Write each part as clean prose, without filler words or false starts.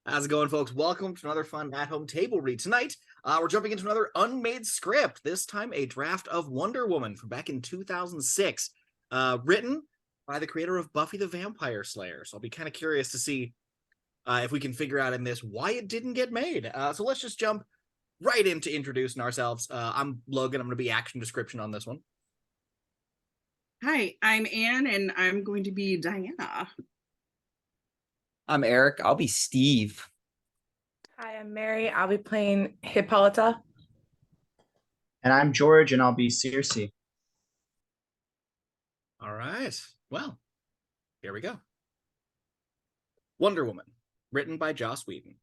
How's it going, folks? Welcome to another fun at-home table read. Tonight, we're jumping into another unmade script, this time a draft of Wonder Woman from back in 2006, written by the creator of Buffy the Vampire Slayer. So I'll be kind of curious to see if we can figure out in this why it didn't get made. So let's just jump right into introducing ourselves. I'm Logan. I'm going to be action description on this one. Hi, I'm Anne, and I'm going to be Diana. I'm Erik. I'll be Steve. Hi, I'm Mary. I'll be playing Hippolyte. And I'm George, and I'll be Circe. All right. Well, here we go. Wonder Woman, written by Joss Whedon.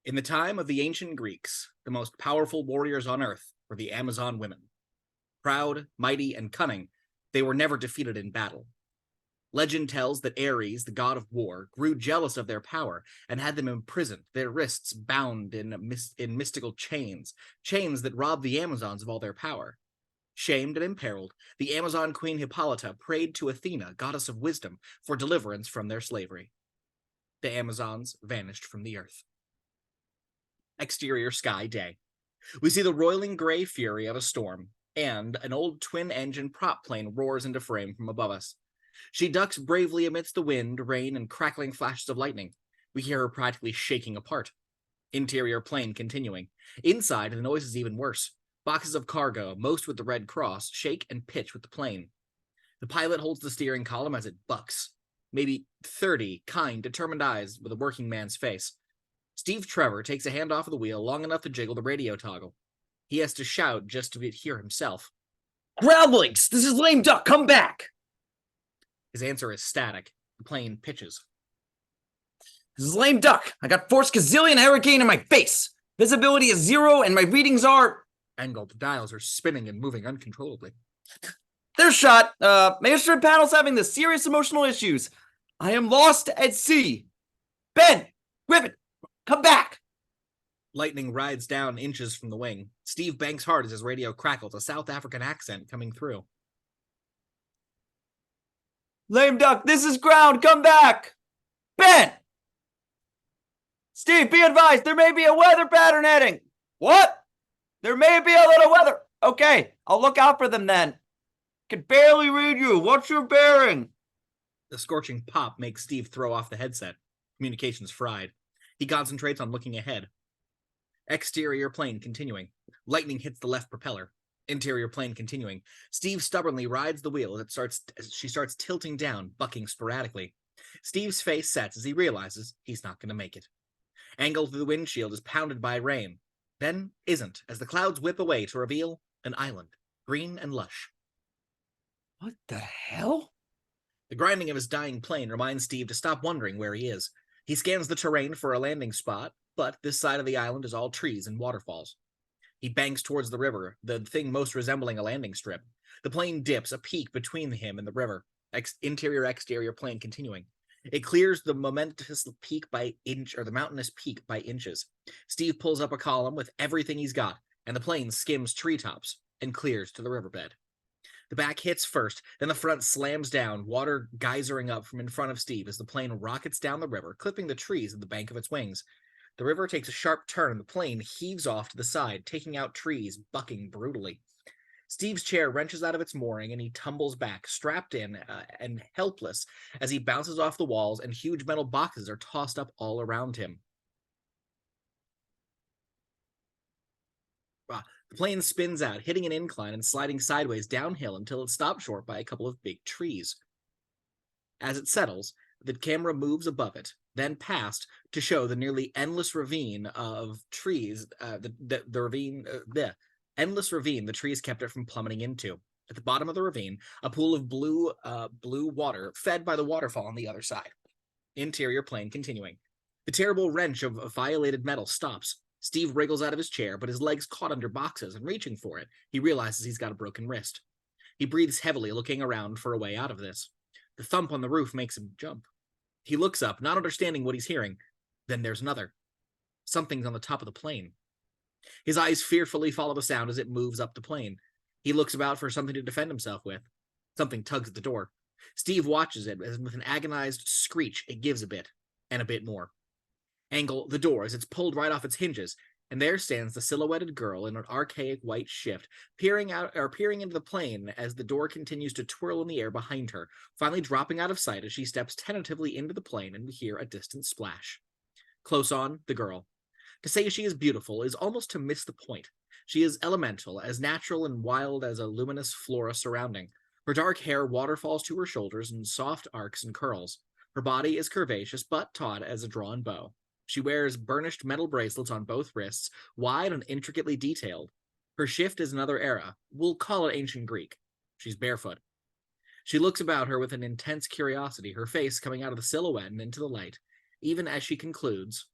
In the time of the ancient Greeks, the most powerful warriors on earth were the Amazon women. Proud, mighty, and cunning, they were never defeated in battle. Legend tells that Ares, the god of war, grew jealous of their power and had them imprisoned, their wrists bound in mystical chains that robbed the Amazons of all their power. Shamed and imperiled, the Amazon queen Hippolyte prayed to Athena, goddess of wisdom, for deliverance from their slavery. The Amazons vanished from the earth. Exterior sky day. We see the roiling gray fury of a storm, and an old twin-engine prop plane roars into frame from above us. She ducks bravely amidst the wind, rain, and crackling flashes of lightning. We hear her practically shaking apart. Interior plane continuing. Inside, the noise is even worse. Boxes of cargo, most with the Red Cross, shake and pitch with the plane. The pilot holds the steering column as it bucks. Maybe 30 kind, determined eyes with a working man's face. Steve Trevor takes a hand off of the wheel long enough to jiggle the radio toggle. He has to shout just to hear himself. Groundlings, this is Lame Duck, come back! His answer is static. The plane pitches. This is Lame Duck. I got Force Gazillion Hurricane in my face. Visibility is 0 and my readings are... Angled dials are spinning and moving uncontrollably. They're shot. Maelstrom panel's having the serious emotional issues. I am lost at sea. Ben! Griffin! Come back! Lightning rides down inches from the wing. Steve banks hard as his radio crackles, a South African accent coming through. Lame Duck, this is ground, come back! Ben! Steve, be advised, there may be a weather pattern heading. What? There may be a little weather. Okay, I'll look out for them then. Can barely read you. What's your bearing? The scorching pop makes Steve throw off the headset. Communications fried. He concentrates on looking ahead. Exterior plane continuing. Lightning hits the left propeller. Interior plane continuing. Steve stubbornly rides the wheel as she starts tilting down, bucking sporadically. Steve's face sets as he realizes he's not going to make it. Angle through the windshield is pounded by rain. Then isn't, as the clouds whip away to reveal an island, green and lush. What the hell? The grinding of his dying plane reminds Steve to stop wondering where he is. He scans the terrain for a landing spot, but this side of the island is all trees and waterfalls. He banks towards the river, the thing most resembling a landing strip. The plane dips, a peak between him and the river. Interior-exterior plane continuing. It clears the mountainous peak by inches. Steve pulls up a column with everything he's got, and the plane skims treetops and clears to the riverbed. The back hits first, then the front slams down, water geysering up from in front of Steve as the plane rockets down the river, clipping the trees at the bank of its wings. The river takes a sharp turn, and the plane heaves off to the side, taking out trees, bucking brutally. Steve's chair wrenches out of its mooring, and he tumbles back, strapped in and helpless, as he bounces off the walls, and huge metal boxes are tossed up all around him. The plane spins out, hitting an incline and sliding sideways downhill until it stops short by a couple of big trees. As it settles, the camera moves above it, then past to show the nearly endless ravine of trees, the endless ravine the trees kept it from plummeting into. At the bottom of the ravine, a pool of blue water fed by the waterfall on the other side. Interior plane continuing. The terrible wrench of violated metal stops. Steve wriggles out of his chair, but his legs caught under boxes, and reaching for it, he realizes he's got a broken wrist. He breathes heavily, looking around for a way out of this. The thump on the roof makes him jump. He looks up, not understanding what he's hearing. Then there's another. Something's on the top of the plane. His eyes fearfully follow the sound as it moves up the plane. He looks about for something to defend himself with. Something tugs at the door. Steve watches it as with an agonized screech, it gives a bit, and a bit more. Angle the door as it's pulled right off its hinges, and there stands the silhouetted girl in an archaic white shift, peering into the plane as the door continues to twirl in the air behind her, finally dropping out of sight as she steps tentatively into the plane and we hear a distant splash. Close on, the girl. To say she is beautiful is almost to miss the point. She is elemental, as natural and wild as a luminous flora surrounding. Her dark hair waterfalls to her shoulders in soft arcs and curls. Her body is curvaceous but taut as a drawn bow. She wears burnished metal bracelets on both wrists, wide and intricately detailed. Her shift is another era. We'll call it ancient Greek. She's barefoot. She looks about her with an intense curiosity, her face coming out of the silhouette and into the light, even as she concludes,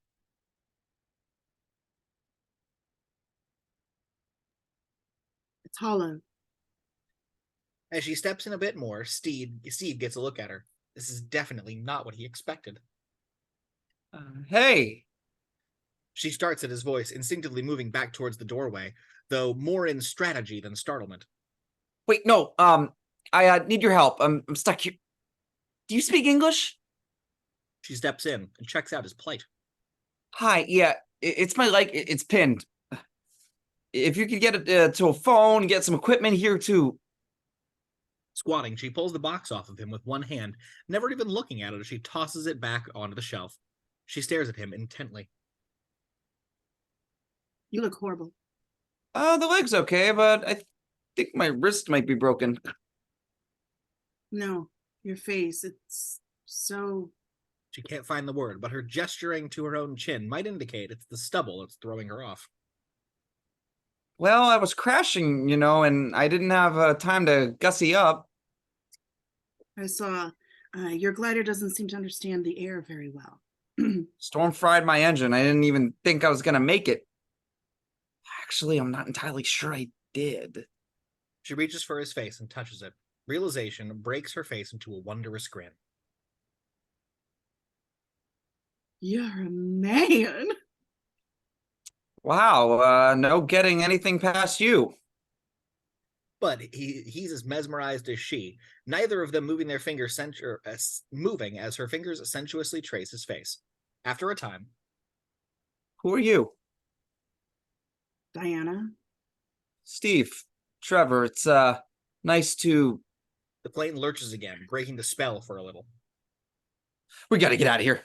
It's hollow. As she steps in a bit more, Steve gets a look at her. This is definitely not what he expected. Hey. She starts at his voice, instinctively moving back towards the doorway, though more in strategy than startlement. Wait, no, I need your help. I'm stuck here. Do you speak English? She steps in and checks out his plight. Hi, yeah, it's my leg, it's pinned. If you could get it to a phone, get some equipment here too. Squatting, she pulls the box off of him with one hand, never even looking at it as she tosses it back onto the shelf. She stares at him intently. You look horrible. The leg's okay, but I think my wrist might be broken. No, your face, it's so... She can't find the word, but her gesturing to her own chin might indicate it's the stubble that's throwing her off. Well, I was crashing, and I didn't have time to gussy up. I saw your glider doesn't seem to understand the air very well. Storm fried my engine. I didn't even think I was going to make it. Actually, I'm not entirely sure I did. She reaches for his face and touches it. Realization breaks her face into a wondrous grin. You're a man. Wow, no getting anything past you. But he's as mesmerized as she, neither of them moving their fingers moving as her fingers sensuously trace his face. After a time, Who are you? Diana. Steve. Trevor, it's nice to... the plane lurches again, breaking the spell for a little. We gotta get out of here.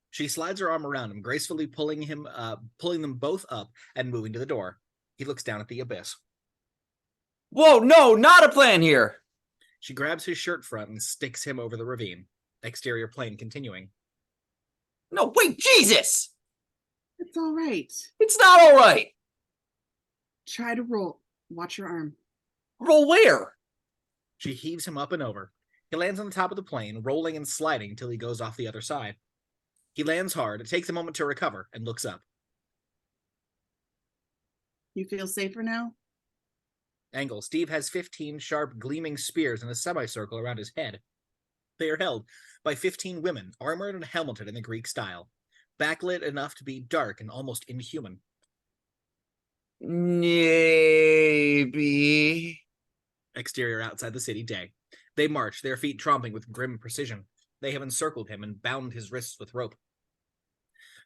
She slides her arm around him, gracefully pulling them both up and moving to the door. He looks down at the abyss. Whoa, no, not a plan here. She grabs his shirt front and sticks him over the ravine. Exterior plane continuing. No, wait, Jesus! It's all right. It's not all right. Try to roll. Watch your arm. Roll where? She heaves him up and over. He lands on the top of the plane, rolling and sliding till he goes off the other side. He lands hard, takes a moment to recover, and looks up. You feel safer now? Angle. Steve has 15 sharp, gleaming spears in a semicircle around his head. They are held by 15 women, armored and helmeted in the Greek style, backlit enough to be dark and almost inhuman. Maybe. Exterior outside the city day. They march, their feet tromping with grim precision. They have encircled him and bound his wrists with rope.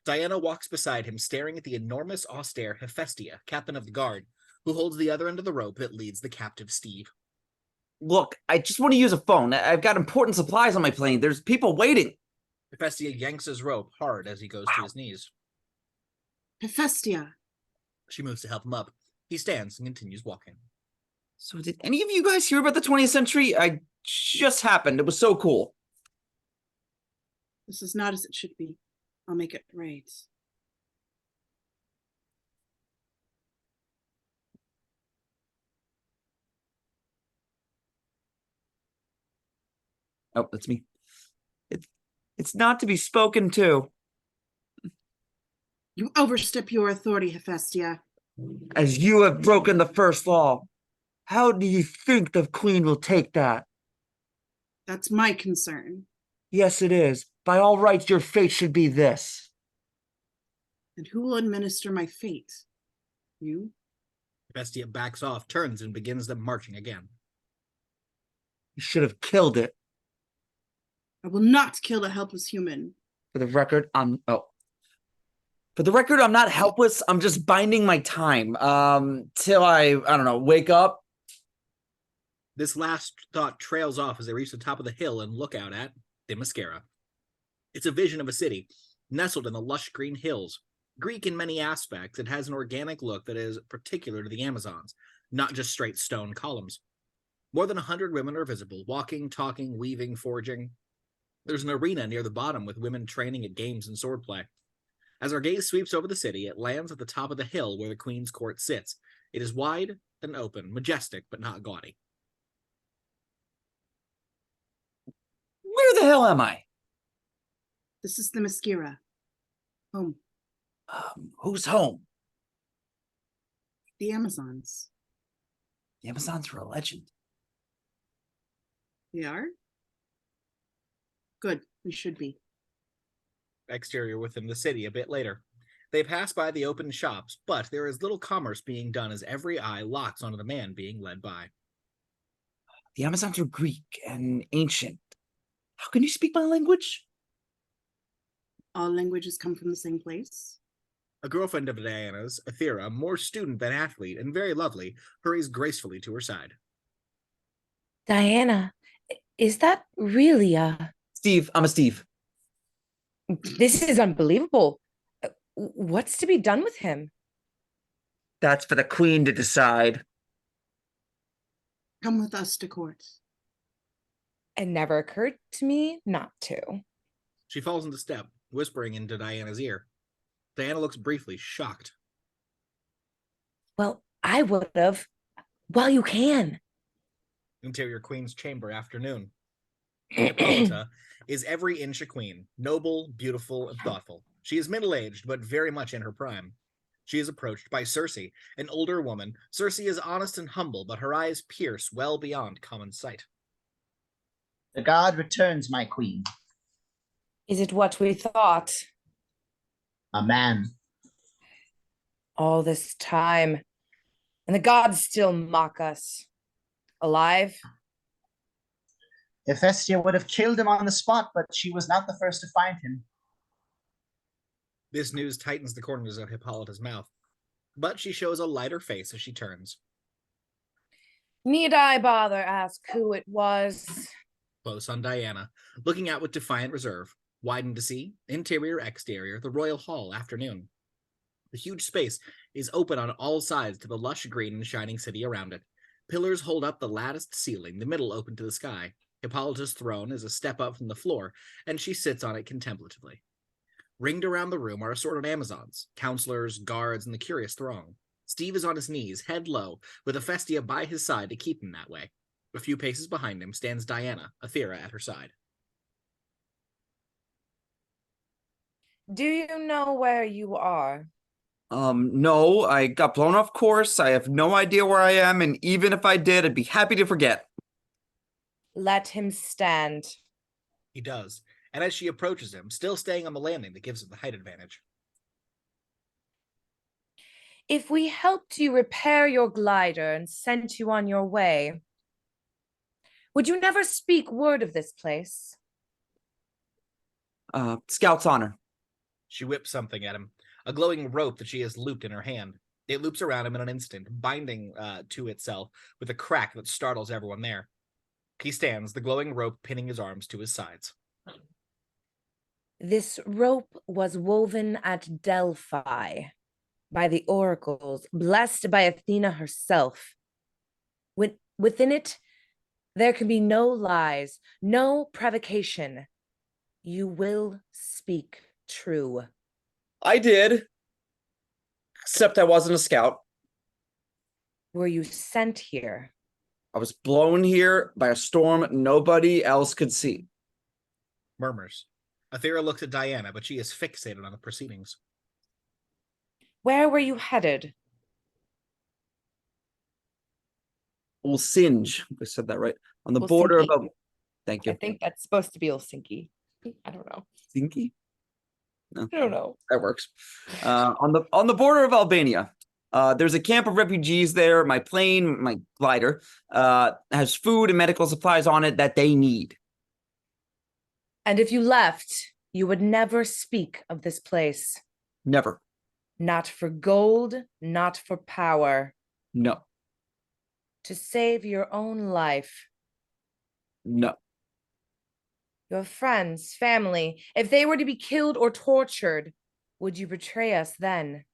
Diana walks beside him, staring at the enormous, austere Hephestia, captain of the guard, who holds the other end of the rope that leads the captive Steve. Look, I just want to use a phone. I've got important supplies on my plane. There's people waiting. Hephestia yanks his rope hard as he goes to his knees. Hephestia. She moves to help him up. He stands and continues walking. So did any of you guys hear about the 20th century? I just happened. It was so cool. This is not as it should be. I'll make it right. Oh, that's me. It's not to be spoken to. You overstep your authority, Hephestia. As you have broken the first law, how do you think the queen will take that? That's my concern. Yes, it is. By all rights, your fate should be this. And who will administer my fate? You? Hephestia backs off, turns, and begins them marching again. You should have killed it. I will not kill a helpless human. For the record, Oh, For the record, I'm not helpless. I'm just binding my time. Till I don't know, wake up. This last thought trails off as they reach the top of the hill and look out at Themyscira. It's a vision of a city, nestled in the lush green hills. Greek in many aspects, it has an organic look that is particular to the Amazons, not just straight stone columns. More than 100 women are visible, walking, talking, weaving, forging. There's an arena near the bottom with women training at games and swordplay. As our gaze sweeps over the city, it lands at the top of the hill where the Queen's Court sits. It is wide and open, majestic but not gaudy. Where the hell am I? This is Themyscira. Home. Who's home? The Amazons. The Amazons are a legend. They are? Good. We should be. Exterior within the city a bit later. They pass by the open shops, but there is little commerce being done as every eye locks onto the man being led by. The Amazons are Greek and ancient. How can you speak my language? All languages come from the same place. A girlfriend of Diana's, Aethra, more student than athlete and very lovely, hurries gracefully to her side. Diana, is that really a... Steve, I'm a Steve. This is unbelievable. What's to be done with him? That's for the Queen to decide. Come with us to court. It never occurred to me not to. She falls into step, whispering into Diana's ear. Diana looks briefly shocked. Well, I would have. Well, you can. Interior Queen's chamber, afternoon. Hippolyte is every inch a queen, noble, beautiful, and thoughtful. She is middle-aged, but very much in her prime. She is approached by Circe, an older woman. Circe is honest and humble, but her eyes pierce well beyond common sight. The god returns, my queen. Is it what we thought? A man. All this time. And the gods still mock us. Alive? Hephestia would have killed him on the spot, but she was not the first to find him. This news tightens the corners of Hippolyta's mouth, but she shows a lighter face as she turns. Need I bother ask who it was? Close on Diana, looking out with defiant reserve. Widened to see, interior, exterior, the royal hall, afternoon. The huge space is open on all sides to the lush green and shining city around it. Pillars hold up the latticed ceiling, the middle open to the sky. Hippolyta's throne is a step up from the floor, and she sits on it contemplatively. Ringed around the room are assorted Amazons, counselors, guards, and the curious throng. Steve is on his knees, head low, with Hephestia by his side to keep him that way. A few paces behind him stands Diana, Aethra at her side. Do you know where you are? No, I got blown off course. I have no idea where I am, and even if I did, I'd be happy to forget. Let him stand. He does, and as she approaches him, still staying on the landing that gives him the height advantage. If we helped you repair your glider and sent you on your way, would you never speak word of this place? Scout's honor. She whips something at him, a glowing rope that she has looped in her hand. It loops around him in an instant, binding to itself with a crack that startles everyone there. He stands, the glowing rope pinning his arms to his sides. This rope was woven at Delphi by the oracles, blessed by Athena herself. Within it, there can be no lies, no provocation. You will speak true. I did. Except I wasn't a scout. Were you sent here? I was blown here by a storm nobody else could see. Murmurs. Aethra looks at Diana, but she is fixated on the proceedings. Where were you headed? Ulsinge. I said that right. On the border of... Thank you. I think that's supposed to be Helsinki. I don't know. Helsinki? No. I don't know. That works. On the border of Albania. There's a camp of refugees there. My plane, my glider, has food and medical supplies on it that they need. And if you left, you would never speak of this place. Never. Not for gold, not for power. No. To save your own life. No. Your friends, family, if they were to be killed or tortured, would you betray us then?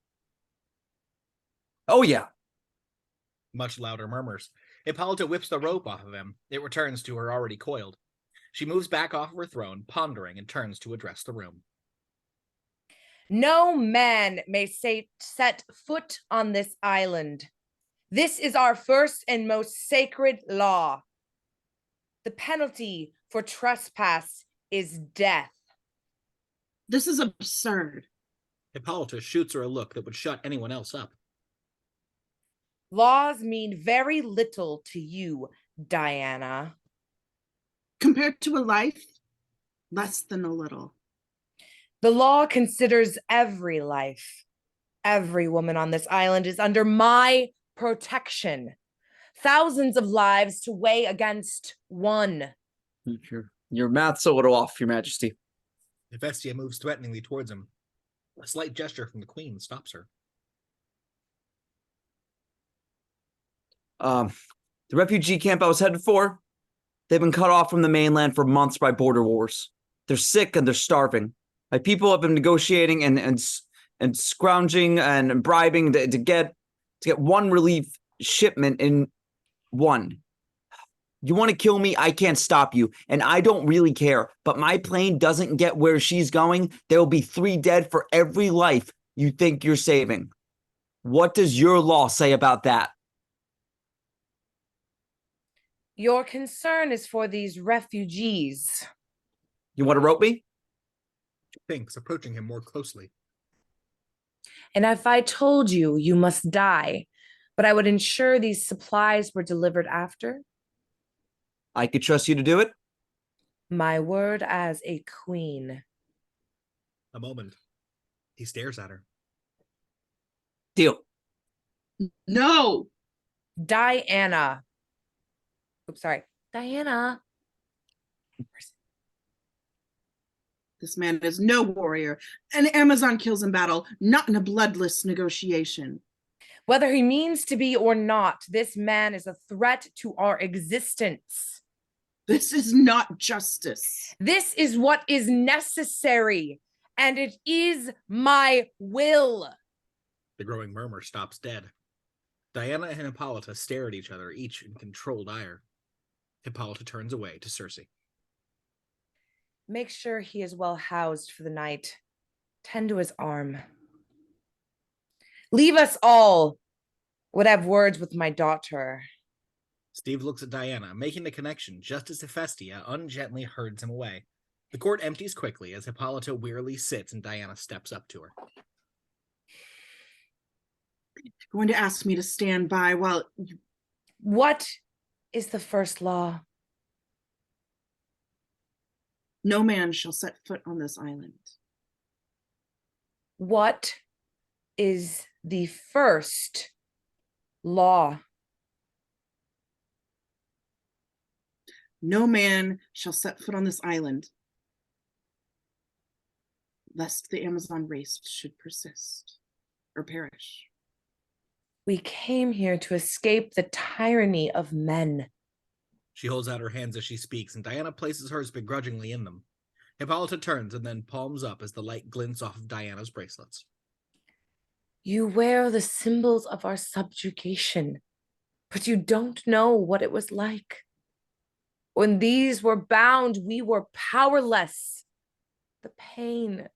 Oh, yeah. Much louder murmurs. Hippolyte whips the rope off of him. It returns to her already coiled. She moves back off of her throne, pondering, and turns to address the room. No man may set foot on this island. This is our first and most sacred law. The penalty for trespass is death. This is absurd. Hippolyte shoots her a look that would shut anyone else up. Laws mean very little to you, Diana. Compared to a life, less than a little. The law considers every life. Every woman on this island is under my protection. Thousands of lives to weigh against one. Your math's a little off, Your Majesty. Hephestia moves threateningly towards him. A slight gesture from the queen stops her. The refugee camp I was headed for, they've been cut off from the mainland for months by border wars. They're sick and they're starving. My people have been negotiating and scrounging and bribing to get one relief shipment in one. You want to kill me? I can't stop you, and I don't really care. But my plane doesn't get where she's going. There will be 3 dead for every life you think you're saving. What does your law say about that? Your concern is for these refugees. You want to rope me? Thinks, approaching him more closely. And if I told you, you must die, but I would ensure these supplies were delivered after? I could trust you to do it? My word as a queen. A moment. He stares at her. Deal. No. Diana. Oops, sorry. Diana. This man is no warrior. An Amazon kills in battle, not in a bloodless negotiation. Whether he means to be or not, this man is a threat to our existence. This is not justice. This is what is necessary, and it is my will. The growing murmur stops dead. Diana and Hippolyte stare at each other, each in controlled ire. Hippolyte turns away to Circe. Make sure he is well housed for the night. Tend to his arm. Leave us all. Would have words with my daughter. Steve looks at Diana, making the connection just as Hephestia ungently herds him away. The court empties quickly as Hippolyte wearily sits and Diana steps up to her. You're going to ask me to stand by while you... What is the first law? No man shall set foot on this island. What is the first law? No man shall set foot on this island, lest the Amazon race should persist or perish. We came here to escape the tyranny of men. She holds out her hands as she speaks, and Diana places hers begrudgingly in them. Hippolyte turns and then palms up as the light glints off of Diana's bracelets. You wear the symbols of our subjugation, but you don't know what it was like. When these were bound, we were powerless. The pain,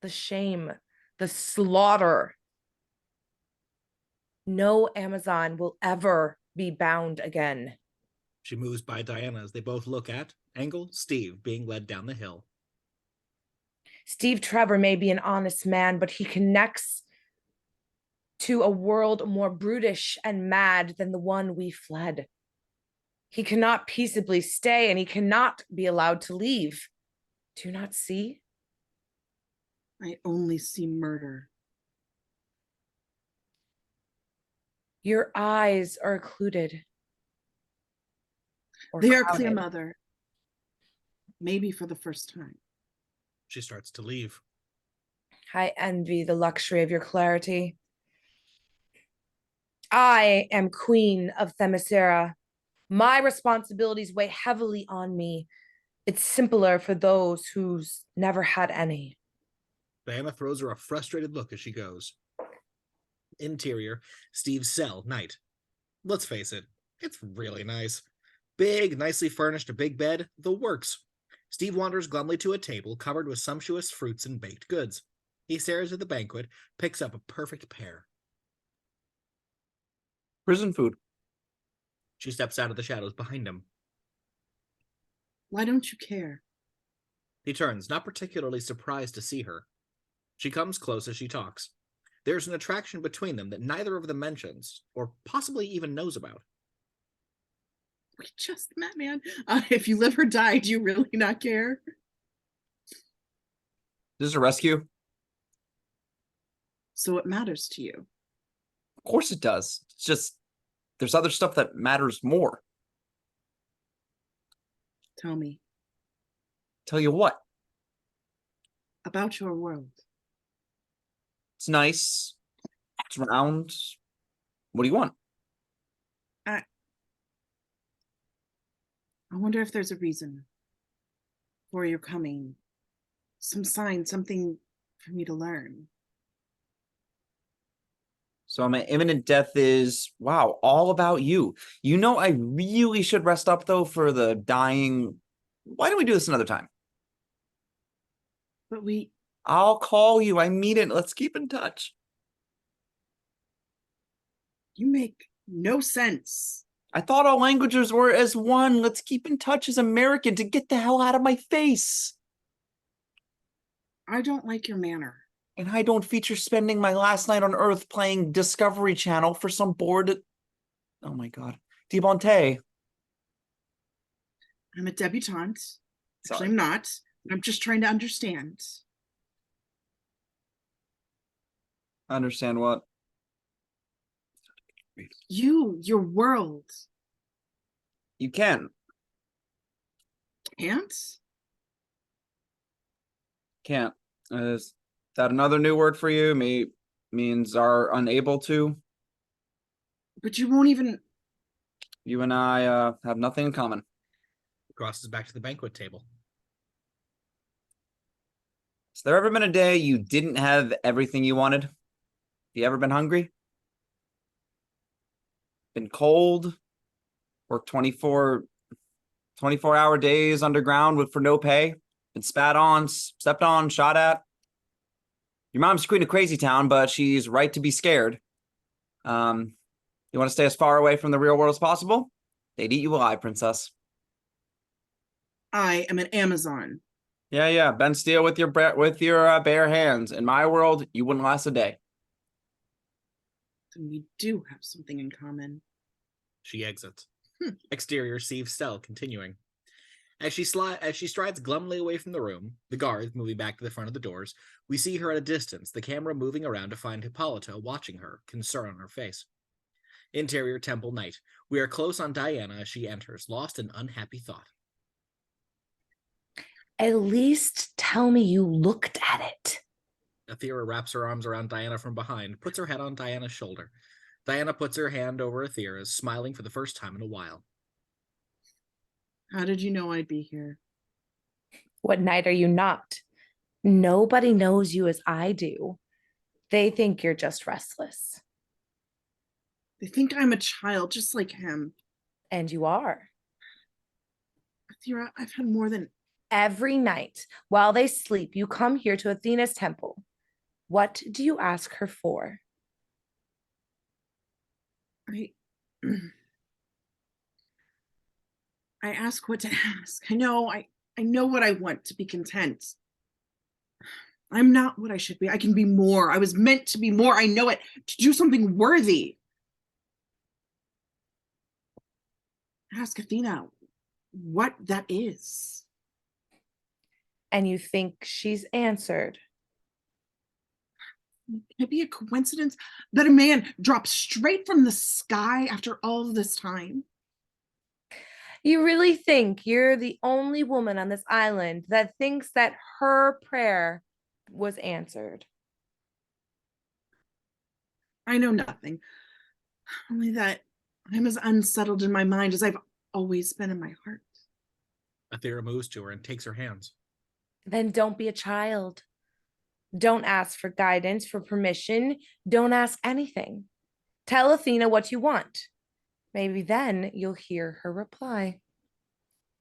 the shame, the slaughter. No Amazon will ever be bound again. She moves by Diana as they both look at Angle Steve being led down the hill. Steve Trevor may be an honest man, but he connects to a world more brutish and mad than the one we fled. He cannot peaceably stay, and he cannot be allowed to leave. Do you not see? I only see murder. Your eyes are occluded. They are clear, Mother. Maybe for the first time. She starts to leave. I envy the luxury of your clarity. I am Queen of Themyscira. My responsibilities weigh heavily on me. It's simpler for those who's never had any. Diana throws her a frustrated look as she goes. Interior, Steve's cell, night. Let's face it, it's really nice. Big, nicely furnished, a big bed, the works. Steve wanders glumly to a table covered with sumptuous fruits and baked goods. He stares at the banquet, picks up a perfect pear. Prison food. She steps out of the shadows behind him. Why don't you care? He turns, not particularly surprised to see her. She comes close as she talks. There's an attraction between them that neither of them mentions, or possibly even knows about. We just met, man. If you live or die, do you really not care? This is a rescue. So it matters to you. Of course it does. It's just there's other stuff that matters more. Tell me Tell you what, about your world. it's nice. It's round. What do you want? I wonder if there's a reason for your coming. Some sign, something for me to learn. So my imminent death is, wow, all about you. You know, I really should rest up though for the dying. Why don't we do this another time? But I'll call you. I mean it. Let's keep in touch. you make no sense. I thought all languages were as one. Let's keep in touch as American to get the hell out of my face. I don't like your manner. And I don't feature spending my last night on Earth playing Discovery Channel for some bored. Oh my God. Debonte. I'm a debutante. Sorry. Actually, I'm not. I'm just trying to understand. Understand what? Your world. You can. Can't? Can't. Is that another new word for you? Means are unable to. But you won't even. You and I have nothing in common. Crosses back to the banquet table. Has there ever been a day you didn't have everything you wanted? You ever been hungry? Been cold? Worked 24-hour days underground for no pay? Been spat on, stepped on, shot at? Your mom's queen of Crazy Town, but she's right to be scared. You want to stay as far away from the real world as possible? They'd eat you alive, princess. I am an Amazon. Yeah. Bend steel with your bare hands. In my world, you wouldn't last a day. Then we do have something in common. She exits. Exterior, Steve's cell, continuing. As she strides glumly away from the room, the guards moving back to the front of the doors, we see her at a distance, the camera moving around to find Hippolyte watching her, concern on her face. Interior, temple, night. We are close on Diana as she enters, lost in unhappy thought. At least tell me you looked at it. Aethra wraps her arms around Diana from behind, puts her head on Diana's shoulder. Diana puts her hand over Aethra's, smiling for the first time in a while. How did you know I'd be here? What night are you not? Nobody knows you as I do. They think you're just restless. They think I'm a child, just like him. And you are. Aethra, I've had more than. Every night, while they sleep, you come here to Athena's temple. What do you ask her for? I ask what to ask. I know what I want to be content. I'm not what I should be. I can be more. I was meant to be more. I know it. To do something worthy. Ask Athena what that is. And you think she's answered? Can it be a coincidence that a man drops straight from the sky after all of this time? You really think you're the only woman on this island that thinks that her prayer was answered? I know nothing. Only that I'm as unsettled in my mind as I've always been in my heart. Aethra moves to her and takes her hands. Then don't be a child. Don't ask for guidance, for permission. Don't ask anything. Tell Athena what you want. Maybe then you'll hear her reply.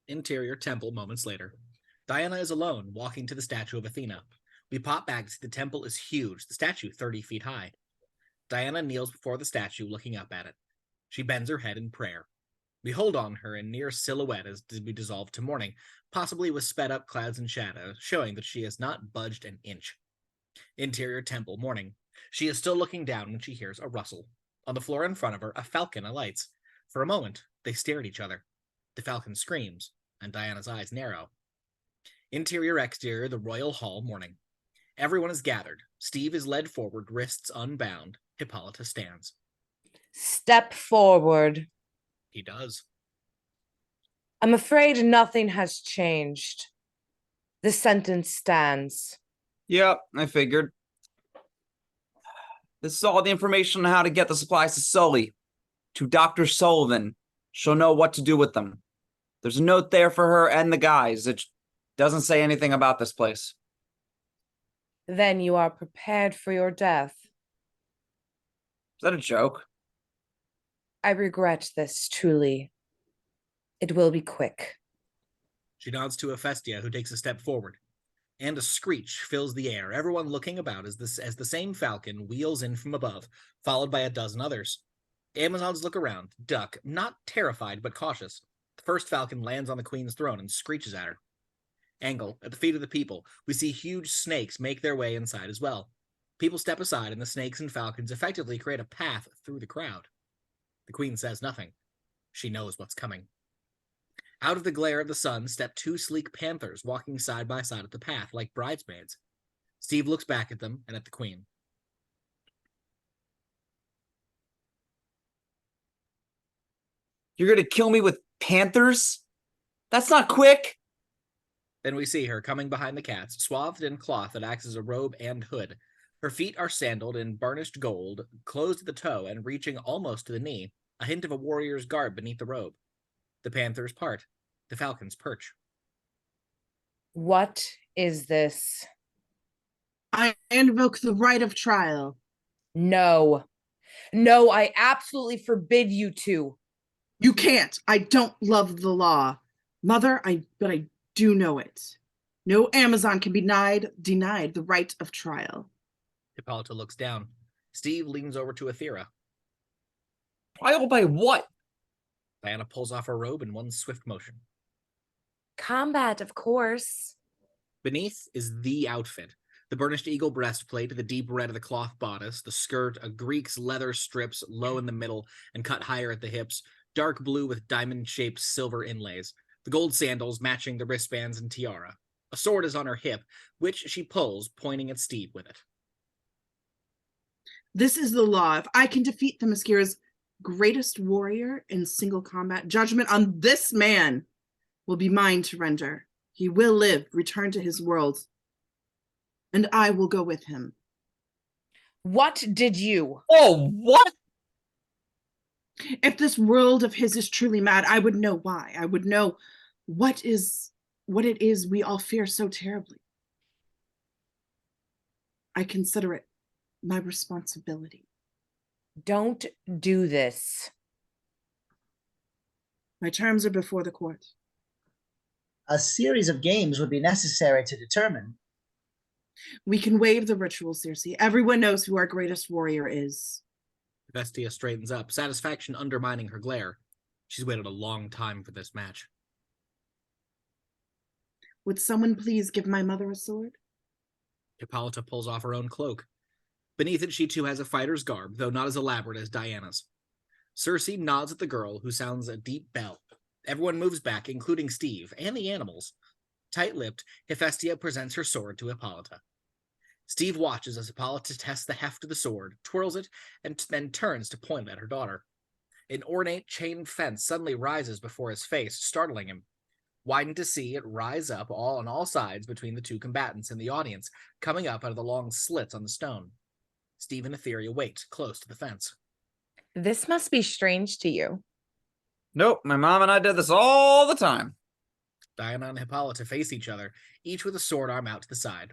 Interior temple moments later. Diana is alone, walking to the statue of Athena. We pop back to see the temple is huge, the statue 30 feet high. Diana kneels before the statue, looking up at it. She bends her head in prayer. We hold on her in near silhouette as we dissolve to morning, possibly with sped-up clouds and shadows, showing that she has not budged an inch. Interior temple, morning. She is still looking down when she hears a rustle. On the floor in front of her, a falcon alights. For a moment, they stare at each other. The falcon screams, and Diana's eyes narrow. Interior exterior, the royal hall, morning. Everyone is gathered. Steve is led forward, wrists unbound. Hippolyte stands. Step forward. He does. I'm afraid nothing has changed. The sentence stands. Yep, I figured. This is all the information on how to get the supplies to Sully. To Dr. Sullivan. She'll know what to do with them. There's a note there for her and the guys. It doesn't say anything about this place. Then you are prepared for your death. Is that a joke? I regret this, truly. It will be quick. She nods to Hephestia, who takes a step forward. And a screech fills the air, everyone looking about as the same falcon wheels in from above, followed by a dozen others. Amazons look around, duck, not terrified but cautious. The first falcon lands on the queen's throne and screeches at her. Angle, at the feet of the people, we see huge snakes make their way inside as well. People step aside, and the snakes and falcons effectively create a path through the crowd. The queen says nothing. She knows what's coming. Out of the glare of the sun step two sleek panthers walking side by side at the path like bridesmaids. Steve looks back at them and at the queen. You're gonna kill me with panthers? That's not quick! Then we see her coming behind the cats, swathed in cloth that acts as a robe and hood. Her feet are sandaled in burnished gold, closed at the toe and reaching almost to the knee, a hint of a warrior's garb beneath the robe. The panthers part. The falcons perch. What is this? I invoke the right of trial. No. No, I absolutely forbid you to. You can't. I don't love the law. Mother, but I do know it. No Amazon can be denied the right of trial. Hippolyte looks down. Steve leans over to Aethra. Trial by what? Diana pulls off her robe in one swift motion. Combat, of course. Beneath is the outfit. The burnished eagle breastplate, the deep red of the cloth bodice, the skirt, a Greek's leather strips low in the middle and cut higher at the hips, dark blue with diamond-shaped silver inlays, the gold sandals matching the wristbands and tiara. A sword is on her hip, which she pulls, pointing at Steve with it. This is the law. If I can defeat the Themyscira's greatest warrior in single combat, judgment on this man will be mine to render. He will live, return to his world, and I will go with him. What did you? Oh, what? If this world of his is truly mad, I would know why. I would know what it is we all fear so terribly. I consider it my responsibility. Don't do this. My terms are before the court. A series of games would be necessary to determine. We can waive the ritual, Circe. Everyone knows who our greatest warrior is. Hephestia straightens up, satisfaction undermining her glare. She's waited a long time for this match. Would someone please give my mother a sword? Hippolyte pulls off her own cloak. Beneath it, she too has a fighter's garb, though not as elaborate as Diana's. Circe nods at the girl, who sounds a deep bell. Everyone moves back, including Steve and the animals. Tight-lipped, Hephestia presents her sword to Hippolyte. Steve watches as Hippolyte tests the heft of the sword, twirls it, and then turns to point at her daughter. An ornate chain fence suddenly rises before his face, startling him. Widened to see it rise up on all sides between the two combatants and the audience, coming up out of the long slits on the stone. Steve and Aethra wait, close to the fence. This must be strange to you. Nope, my mom and I did this all the time. Diana and Hippolyte face each other, each with a sword arm out to the side.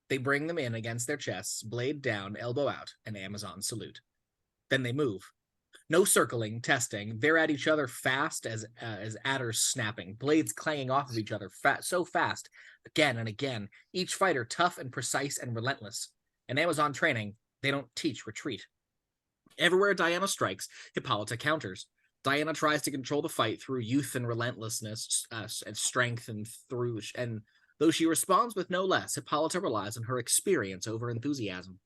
They bring them in against their chests, blade down, elbow out, an Amazon salute. Then they move. No circling, testing. They're at each other fast as adders snapping, blades clanging off of each other so fast, again and again, each fighter tough and precise and relentless. In Amazon training, they don't teach retreat. Everywhere Diana strikes, Hippolyte counters. Diana tries to control the fight through youth and relentlessness and strength, and though she responds with no less, Hippolyte relies on her experience over enthusiasm.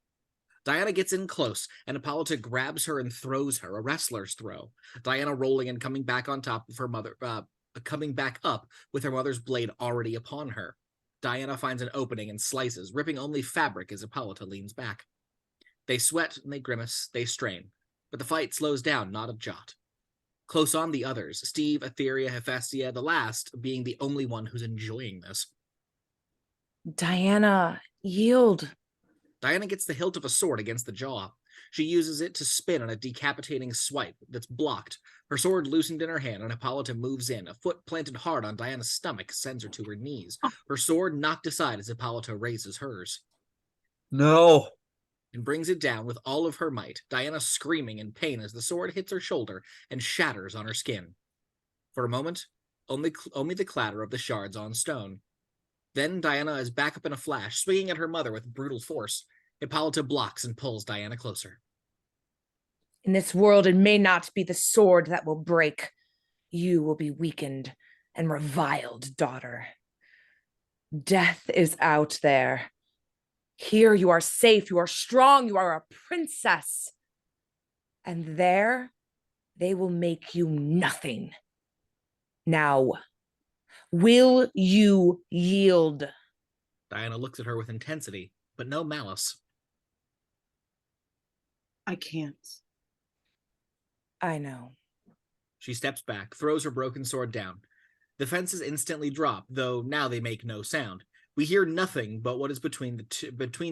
Diana gets in close, and Hippolyte grabs her and throws her, a wrestler's throw. Diana rolling and coming back on top of her mother, coming back up with her mother's blade already upon her. Diana finds an opening and slices, ripping only fabric as Hippolyte leans back. They sweat and they grimace, they strain, but the fight slows down not a jot. Close on the others, Steve, Aethra, Hephestia, the last being the only one who's enjoying this. Diana, yield. Diana gets the hilt of a sword against the jaw. She uses it to spin on a decapitating swipe that's blocked. Her sword loosened in her hand, and Hippolyte moves in. A foot planted hard on Diana's stomach sends her to her knees. Her sword knocked aside as Hippolyte raises hers. No. And brings it down with all of her might, Diana screaming in pain as the sword hits her shoulder and shatters on her skin. For a moment, only the clatter of the shards on stone. Then Diana is back up in a flash, swinging at her mother with brutal force. Hippolyte blocks and pulls Diana closer. In this world, it may not be the sword that will break. You will be weakened and reviled, daughter. Death is out there. Here you are safe, you are strong, you are a princess. And there, they will make you nothing. Now, will you yield? Diana looks at her with intensity, but no malice. I can't. I know. She steps back, throws her broken sword down. The fences instantly drop, though now they make no sound. We hear nothing but what is between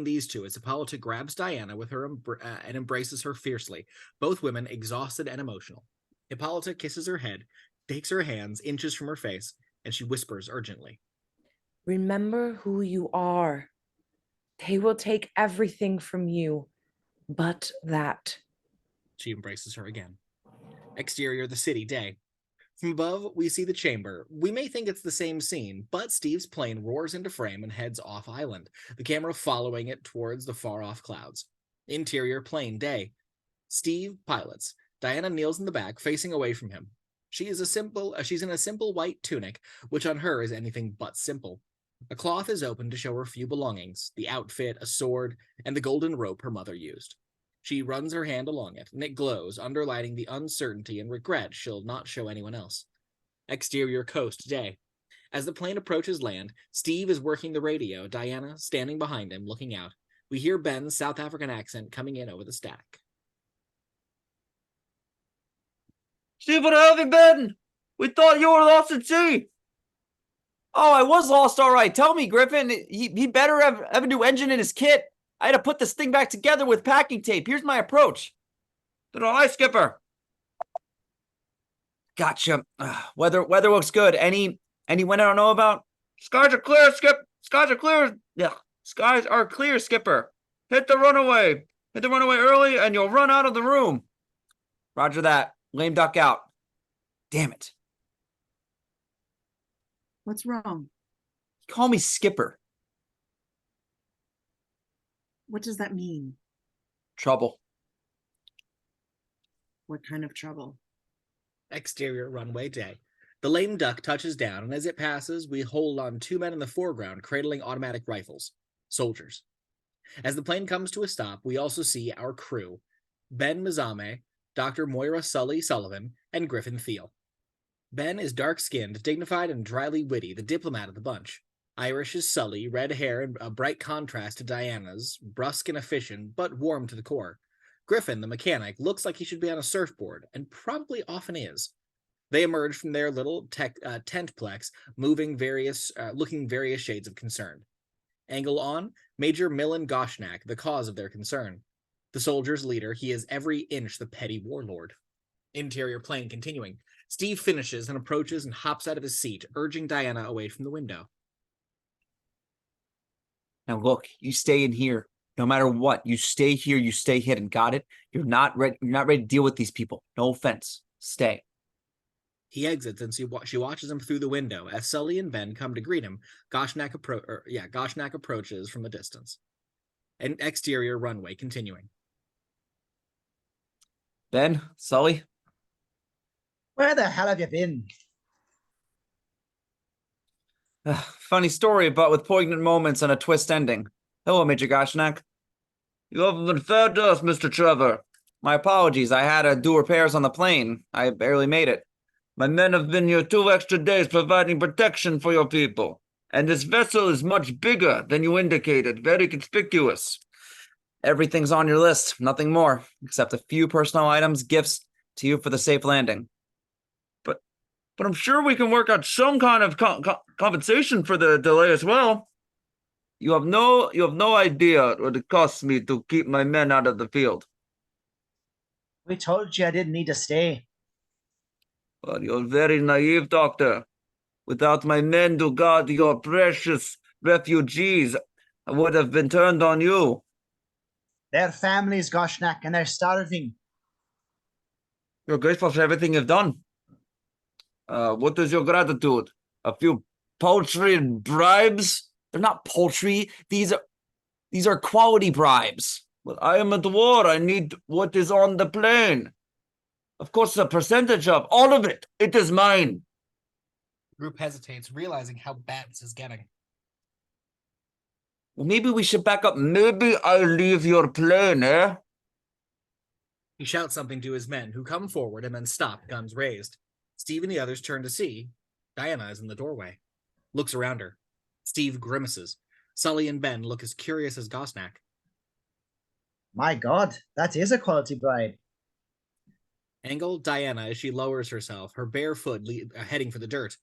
these two as Hippolyte grabs Diana with her and embraces her fiercely, both women exhausted and emotional. Hippolyte kisses her head, takes her hands inches from her face, and she whispers urgently. Remember who you are. They will take everything from you, but that. She embraces her again. Exterior, the city, day. From above, we see the chamber. We may think it's the same scene, but Steve's plane roars into frame and heads off island, the camera following it towards the far-off clouds. Interior, plain day. Steve pilots. Diana kneels in the back, facing away from him. She's in a simple white tunic, which on her is anything but simple. A cloth is open to show her few belongings, the outfit, a sword, and the golden rope her mother used. She runs her hand along it, and it glows, underlining the uncertainty and regret she'll not show anyone else. Exterior coast, day. As the plane approaches land, Steve is working the radio, Diana standing behind him, looking out. We hear Ben's South African accent coming in over the static. Steve, what have you been? We thought you were lost at sea. Oh, I was lost, all right. Tell me, Griffin, he better have a new engine in his kit. I had to put this thing back together with packing tape. Here's my approach. Hi, Skipper. Gotcha. Weather looks good. Any wind I don't know about? Skies are clear, Skip. Skies are clear. Yeah, skies are clear, Skipper. Hit the runaway. Hit the runaway early, and you'll run out of the room. Roger that. Lame duck out. Damn it. What's wrong? Call me Skipper. What does that mean? Trouble. What kind of trouble? Exterior runway, day. The lame duck touches down, and as it passes, we hold on two men in the foreground cradling automatic rifles. Soldiers. As the plane comes to a stop, we also see our crew. Ben Mizame, Dr. Moira Sully Sullivan, and Griffin Thiel. Ben is dark-skinned, dignified, and dryly witty, the diplomat of the bunch. Irish is Sully, red hair and a bright contrast to Diana's, brusque and efficient, but warm to the core. Griffin, the mechanic, looks like he should be on a surfboard, and probably often is. They emerge from their little tentplex, looking various shades of concern. Angle on, Major Millen Goshnak, the cause of their concern. The soldiers' leader, he is every inch the petty warlord. Interior plane continuing. Steve finishes and approaches and hops out of his seat, urging Diana away from the window. Now look, you stay in here. No matter what, you stay here, you stay hidden. Got it? You're not ready to deal with these people. No offense. Stay. He exits and she watches him through the window. As Sully and Ben come to greet him, Goshnak approaches from the distance. An exterior runway continuing. Ben, Sully? Where the hell have you been? Funny story, but with poignant moments and a twist ending. Hello, Major Goshnak. You haven't been fed to us, Mr. Trevor. My apologies. I had to do repairs on the plane. I barely made it. My men have been here 2 extra days providing protection for your people. And this vessel is much bigger than you indicated. Very conspicuous. Everything's on your list. Nothing more. Except a few personal items, gifts to you for the safe landing. But I'm sure we can work out some kind of compensation for the delay as well. You have no idea what it costs me to keep my men out of the field. We told you I didn't need to stay. Well, you're very naive, Doctor. Without my men to guard your precious refugees, I would have been turned on you. Their families, Goshnak, and they're starving. You're grateful for everything you've done. What is your gratitude? A few paltry bribes? They're not paltry. These are quality bribes. But I am at war. I need what is on the plane. Of course, a percentage of all of it. It is mine. The group hesitates, realizing how bad this is getting. Well, maybe we should back up. Maybe I'll leave your plane, eh? He shouts something to his men, who come forward and then stop, guns raised. Steve and the others turn to see. Diana is in the doorway. Looks around her. Steve grimaces. Sully and Ben look as curious as Goshnak. My God, that is a quality bride. Angle Diana as she lowers herself, her bare foot heading for the dirt.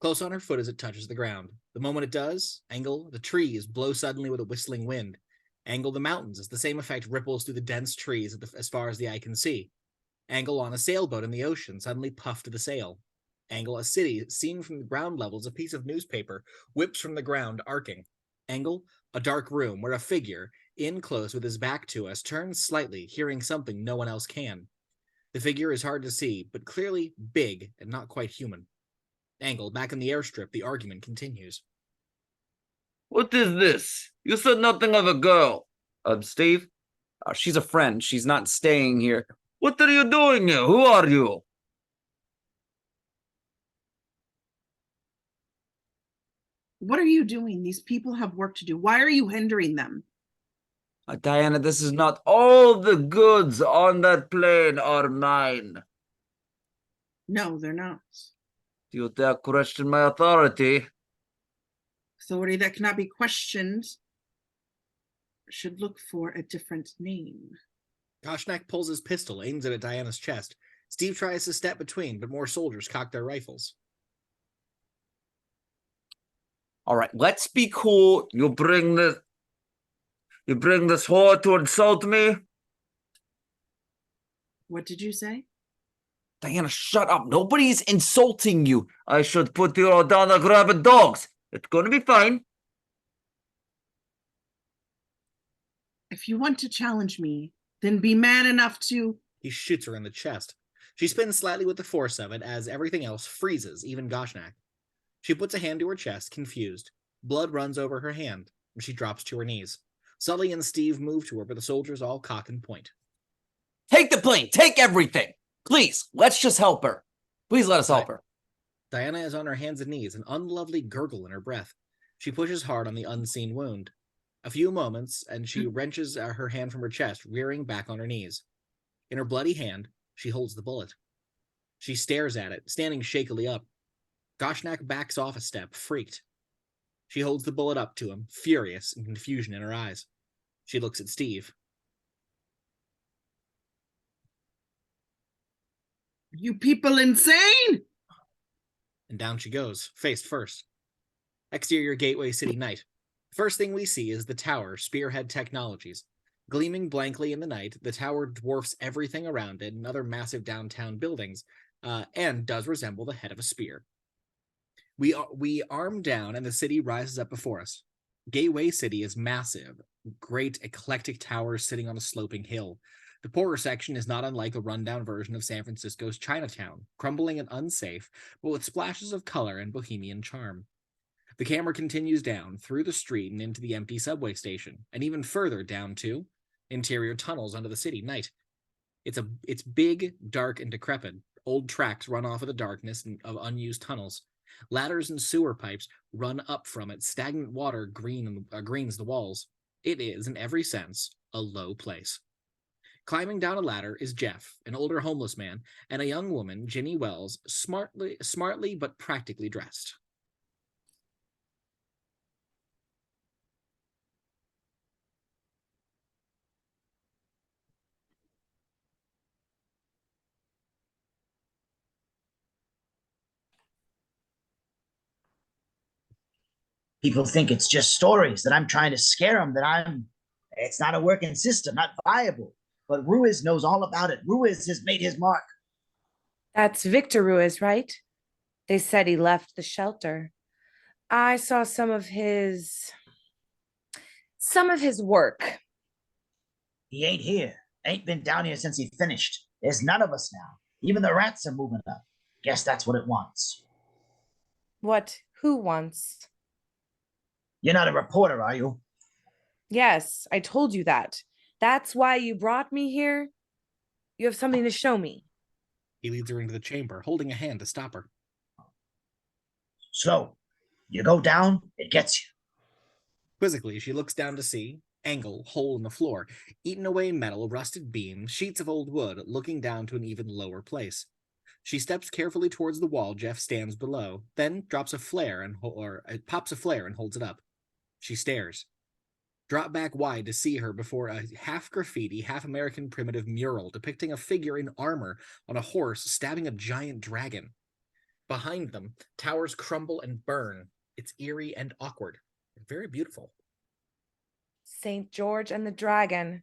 Close on her foot as it touches the ground. The moment it does, Angle, the trees blow suddenly with a whistling wind. Angle the mountains as the same effect ripples through the dense trees as far as the eye can see. Angle on a sailboat in the ocean, suddenly puffed to the sail. Angle a city seen from the ground level as a piece of newspaper whips from the ground, arcing. Angle a dark room where a figure, in close with his back to us, turns slightly, hearing something no one else can. The figure is hard to see, but clearly big and not quite human. Angle back in the airstrip, the argument continues. What is this? You said nothing of a girl. Steve? She's a friend. She's not staying here. What are you doing here? Who are you? What are you doing? These people have work to do. Why are you hindering them? Diana, this is not all the goods on that plane are mine. No, they're not. Do you dare question my authority? Authority that cannot be questioned should look for a different name. Goshnak pulls his pistol, aims it at Diana's chest. Steve tries to step between, but more soldiers cock their rifles. All right, let's be cool. You bring this whore to insult me? What did you say? Diana, shut up. Nobody's insulting you. I should put you down like rabid dogs. It's going to be fine. If you want to challenge me, then be man enough to... He shoots her in the chest. She spins slightly with the force of it as everything else freezes, even Goshnak. She puts a hand to her chest, confused. Blood runs over her hand, and she drops to her knees. Sully and Steve move to her, but the soldiers all cock and point. Take the plane. Take everything. Please, let's just help her. Please let us help her. Diana is on her hands and knees, an unlovely gurgle in her breath. She pushes hard on the unseen wound. A few moments, and she wrenches her hand from her chest, rearing back on her knees. In her bloody hand, she holds the bullet. She stares at it, standing shakily up. Goshnak backs off a step, freaked. She holds the bullet up to him, furious and confusion in her eyes. She looks at Steve. You people insane? And down she goes, face first. Exterior Gateway City night. First thing we see is the tower, Spearhead Technologies. Gleaming blankly in the night, the tower dwarfs everything around it and other massive downtown buildings, and does resemble the head of a spear. We arm down, and the city rises up before us. Gateway City is massive, great eclectic towers sitting on a sloping hill. The poorer section is not unlike a rundown version of San Francisco's Chinatown, crumbling and unsafe, but with splashes of color and bohemian charm. The camera continues down, through the street and into the empty subway station, and even further down to interior tunnels under the city, night. It's big, dark, and decrepit. Old tracks run off of the darkness of unused tunnels. Ladders and sewer pipes run up from it. Stagnant water greens the walls. It is, in every sense, a low place. Climbing down a ladder is Jeph, an older homeless man, and a young woman, Ginny Wells, smartly but practically dressed. People think it's just stories, that I'm trying to scare them, it's not a working system, not viable. But Ruiz knows all about it. Ruiz has made his mark. That's Victor Ruiz, right? They said he left the shelter. I saw some of his work. He ain't here. Ain't been down here since he finished. There's none of us now. Even the rats are moving up. Guess that's what it wants. What? Who wants? You're not a reporter, are you? Yes, I told you that. That's why you brought me here? You have something to show me. He leads her into the chamber, holding a hand to stop her. Slow. You go down, it gets you. Quizzically, she looks down to see, angle, hole in the floor, eaten away metal, rusted beams, sheets of old wood, looking down to an even lower place. She steps carefully towards the wall. Jeph stands below, then pops a flare and holds it up. She stares. Drop back wide to see her before a half graffiti, half American primitive mural depicting a figure in armor on a horse stabbing a giant dragon. Behind them, towers crumble and burn. It's eerie and awkward. Very beautiful. St. George and the Dragon.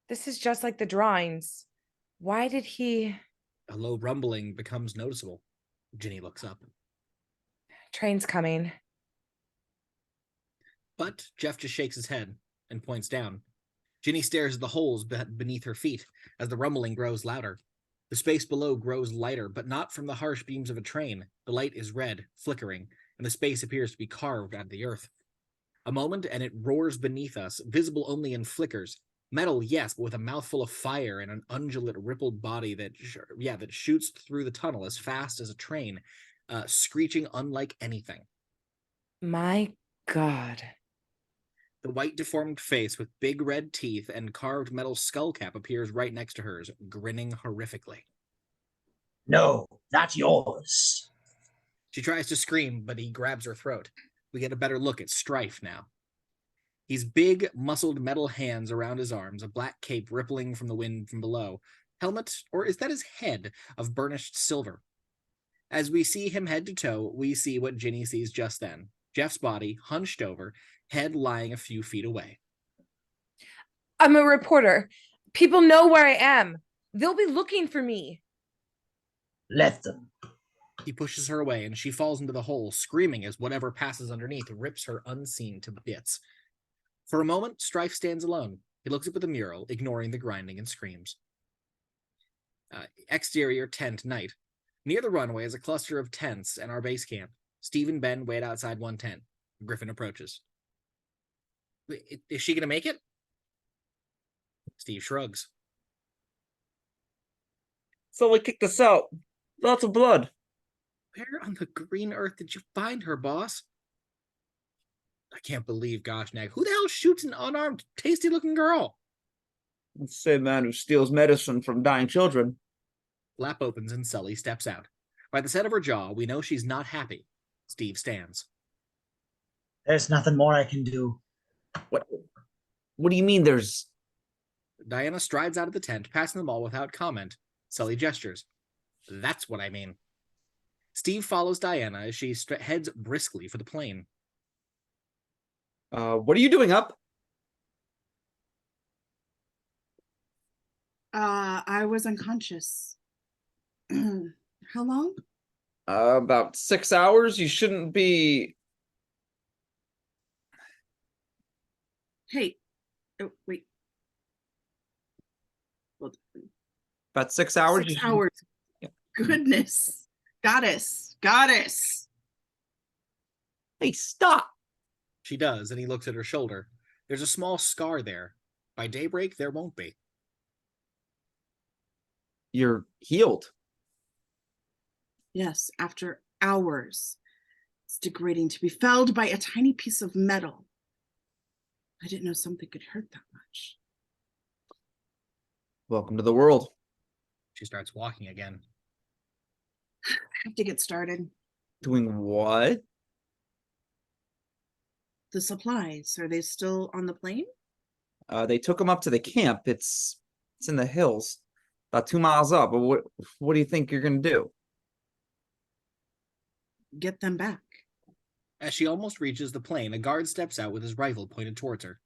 This is just like the drawings. Why did he... A low rumbling becomes noticeable. Ginny looks up. Train's coming. But Jeph just shakes his head and points down. Ginny stares at the holes beneath her feet as the rumbling grows louder. The space below grows lighter, but not from the harsh beams of a train. The light is red, flickering, and the space appears to be carved out of the earth. A moment, and it roars beneath us, visible only in flickers. Metal, yes, but with a mouthful of fire and an undulate, rippled body that shoots through the tunnel as fast as a train, screeching unlike anything. My God. The white deformed face with big red teeth and carved metal skull cap appears right next to hers, grinning horrifically. No, not yours. She tries to scream, but he grabs her throat. We get a better look at Strife now. He's big, muscled metal hands around his arms, a black cape rippling from the wind from below. Helmet, or is that his head, of burnished silver? As we see him head to toe, we see what Ginny sees just then. Jeff's body, hunched over, head lying a few feet away. I'm a reporter. People know where I am. They'll be looking for me. Let them. He pushes her away, and she falls into the hole, screaming as whatever passes underneath rips her unseen to bits. For a moment, Strife stands alone. He looks up at the mural, ignoring the grinding and screams. Exterior tent night. Near the runway is a cluster of tents and our base camp. Steve and Ben wait outside one tent. Griffin approaches. Is she going to make it? Steve shrugs. Sully kicked us out. Lots of blood. Where on the green earth did you find her, boss? I can't believe Goshnak. Who the hell shoots an unarmed, tasty-looking girl? The same man who steals medicine from dying children. Lap opens and Sully steps out. By the set of her jaw, we know she's not happy. Steve stands. There's nothing more I can do. What do you mean there's... Diana strides out of the tent, passing them all without comment. Sully gestures. That's what I mean. Steve follows Diana as she heads briskly for the plane. What are you doing up? I was unconscious. How long? About 6 hours. You shouldn't be. Hey, oh, wait. Well, About 6 hours. 6 hours. Yeah. Goodness. Goddess. Hey, stop. She does, and he looks at her shoulder. There's a small scar there. By daybreak, there won't be. You're healed. Yes, after hours. It's degrading to be felled by a tiny piece of metal. I didn't know something could hurt that much. Welcome to the world. She starts walking again. I have to get started. Doing what? The supplies, are they still on the plane? They took him up to the camp. It's in the hills, about 2 miles up. But what do you think you're gonna do? Get them back. As she almost reaches the plane, a guard steps out with his rifle pointed towards her.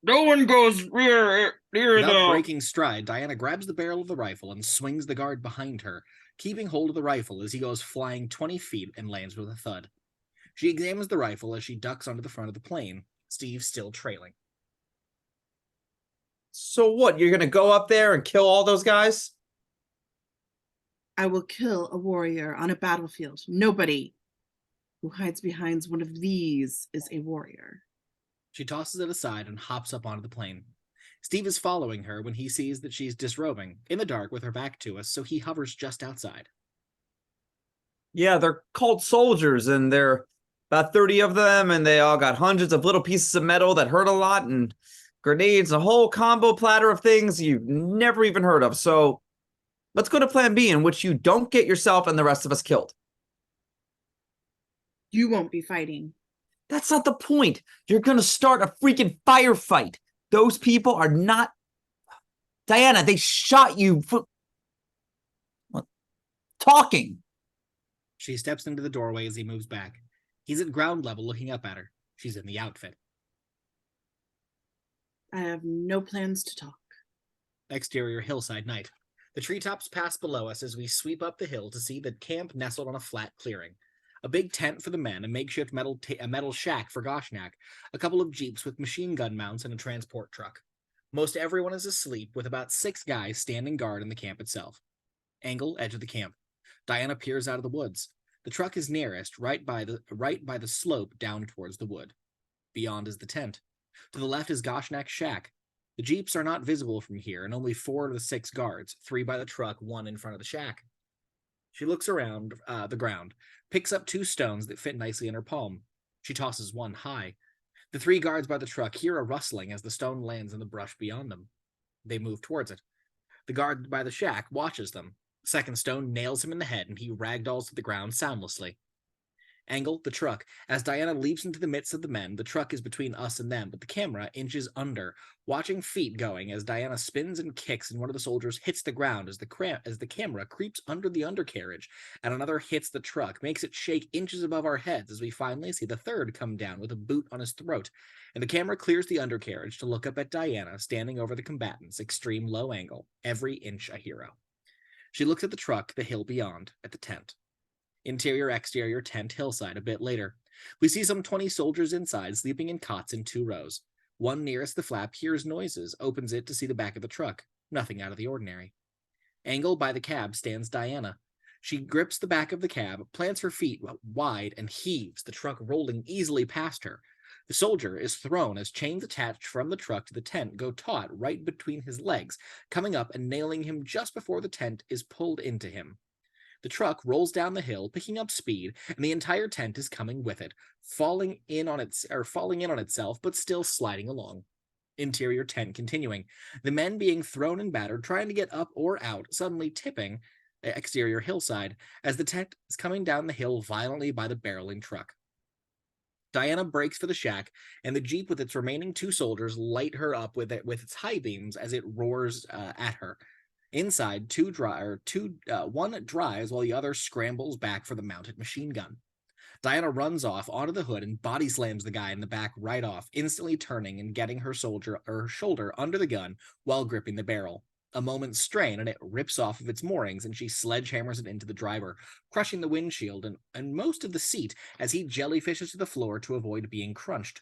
No one goes near Without breaking stride, Diana grabs the barrel of the rifle and swings the guard behind her, keeping hold of the rifle as he goes flying 20 feet and lands with a thud. She examines the rifle as she ducks onto the front of the plane, Steve still trailing. So what? You're gonna go up there and kill all those guys? I will kill a warrior on a battlefield. Nobody who hides behind one of these is a warrior. She tosses it aside and hops up onto the plane. Steve is following her when he sees that she's disrobing, in the dark with her back to us, so he hovers just outside. Yeah, they're called soldiers, and they're about 30 of them, and they all got hundreds of little pieces of metal that hurt a lot, and grenades, a whole combo platter of things you've never even heard of. So let's go to plan B, in which you don't get yourself and the rest of us killed. You won't be fighting. That's not the point. You're gonna start a freaking firefight. Those people are not... Diana, they shot you for... What? Talking. She steps into the doorway as he moves back. He's at ground level looking up at her. She's in the outfit. I have no plans to talk. Exterior hillside night. The treetops pass below us as we sweep up the hill to see the camp nestled on a flat clearing. A big tent for the men, a makeshift metal shack for Goshnak, a couple of jeeps with machine gun mounts, and a transport truck. Most everyone is asleep, with about 6 guys standing guard in the camp itself. Angle, edge of the camp. Diana peers out of the woods. The truck is nearest, right by the slope down towards the wood. Beyond is the tent. To the left is Goshnak's shack. The jeeps are not visible from here, and only 4 of the 6 guards, 3 by the truck, 1 in front of the shack. She looks around the ground, picks up 2 stones that fit nicely in her palm. She tosses one high. The 3 guards by the truck hear a rustling as the stone lands in the brush beyond them. They move towards it. The guard by the shack watches them. The second stone nails him in the head, and he ragdolls to the ground soundlessly. Angle, the truck. As Diana leaps into the midst of the men, the truck is between us and them, but the camera inches under, watching feet going as Diana spins and kicks, and one of the soldiers hits the ground as the camera creeps under the undercarriage, and another hits the truck, makes it shake inches above our heads as we finally see the third come down with a boot on his throat, and the camera clears the undercarriage to look up at Diana standing over the combatants, extreme low angle, every inch a hero. She looks at the truck, the hill beyond, at the tent. Interior, exterior, tent, hillside a bit later. We see some 20 soldiers inside, sleeping in cots in 2 rows. One nearest the flap hears noises, opens it to see the back of the truck. Nothing out of the ordinary. Angle by the cab stands Diana. She grips the back of the cab, plants her feet wide, and heaves, the truck rolling easily past her. The soldier is thrown as chains attached from the truck to the tent go taut right between his legs, coming up and nailing him just before the tent is pulled into him. The truck rolls down the hill, picking up speed, and the entire tent is coming with it, falling in on itself, but still sliding along. Interior tent continuing. The men being thrown and battered, trying to get up or out, suddenly tipping. Exterior hillside, as the tent is coming down the hill violently by the barreling truck. Diana breaks for the shack, and the jeep with its remaining 2 soldiers light her up with its high beams as it roars at her. Inside, one drives while the other scrambles back for the mounted machine gun. Diana runs off onto the hood and body slams the guy in the back right off, instantly turning and getting her shoulder under the gun while gripping the barrel. A moment's strain and it rips off of its moorings, and she sledgehammers it into the driver, crushing the windshield and most of the seat as he jellyfishes to the floor to avoid being crunched.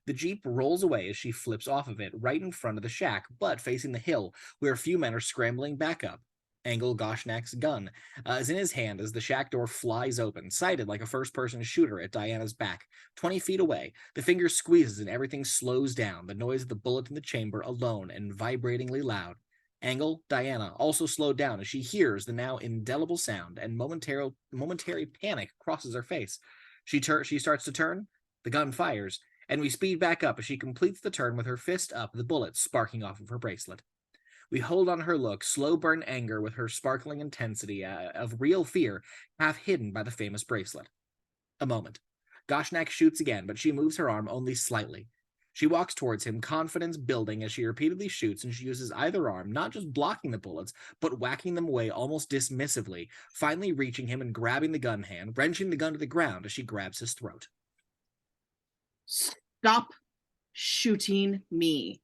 The Jeep rolls away as she flips off of it, right in front of the shack, but facing the hill, where a few men are scrambling back up. Angle Goshnak's gun is in his hand as the shack door flies open, sighted like a first-person shooter at Diana's back. 20 feet away, the finger squeezes and everything slows down, the noise of the bullet in the chamber alone and vibratingly loud. Angle, Diana, also slowed down as she hears the now indelible sound, and momentary panic crosses her face. She starts to turn, the gun fires, and we speed back up as she completes the turn with her fist up, the bullet sparking off of her bracelet. We hold on her look, slow burn anger with her sparkling intensity of real fear, half hidden by the famous bracelet. A moment. Goshnak shoots again, but she moves her arm only slightly. She walks towards him, confidence building as she repeatedly shoots, and she uses either arm, not just blocking the bullets, but whacking them away almost dismissively, finally reaching him and grabbing the gun hand, wrenching the gun to the ground as she grabs his throat. Stop shooting me.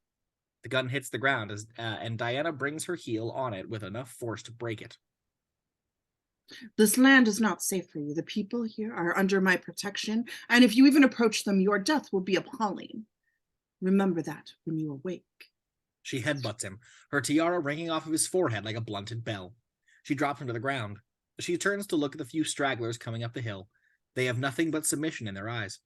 The gun hits the ground and Diana brings her heel on it with enough force to break it. This land is not safe for you. The people here are under my protection, and if you even approach them, your death will be appalling. Remember that when you awake. She headbutts him, her tiara ringing off of his forehead like a blunted bell. She drops him to the ground. She turns to look at the few stragglers coming up the hill. They have nothing but submission in their eyes.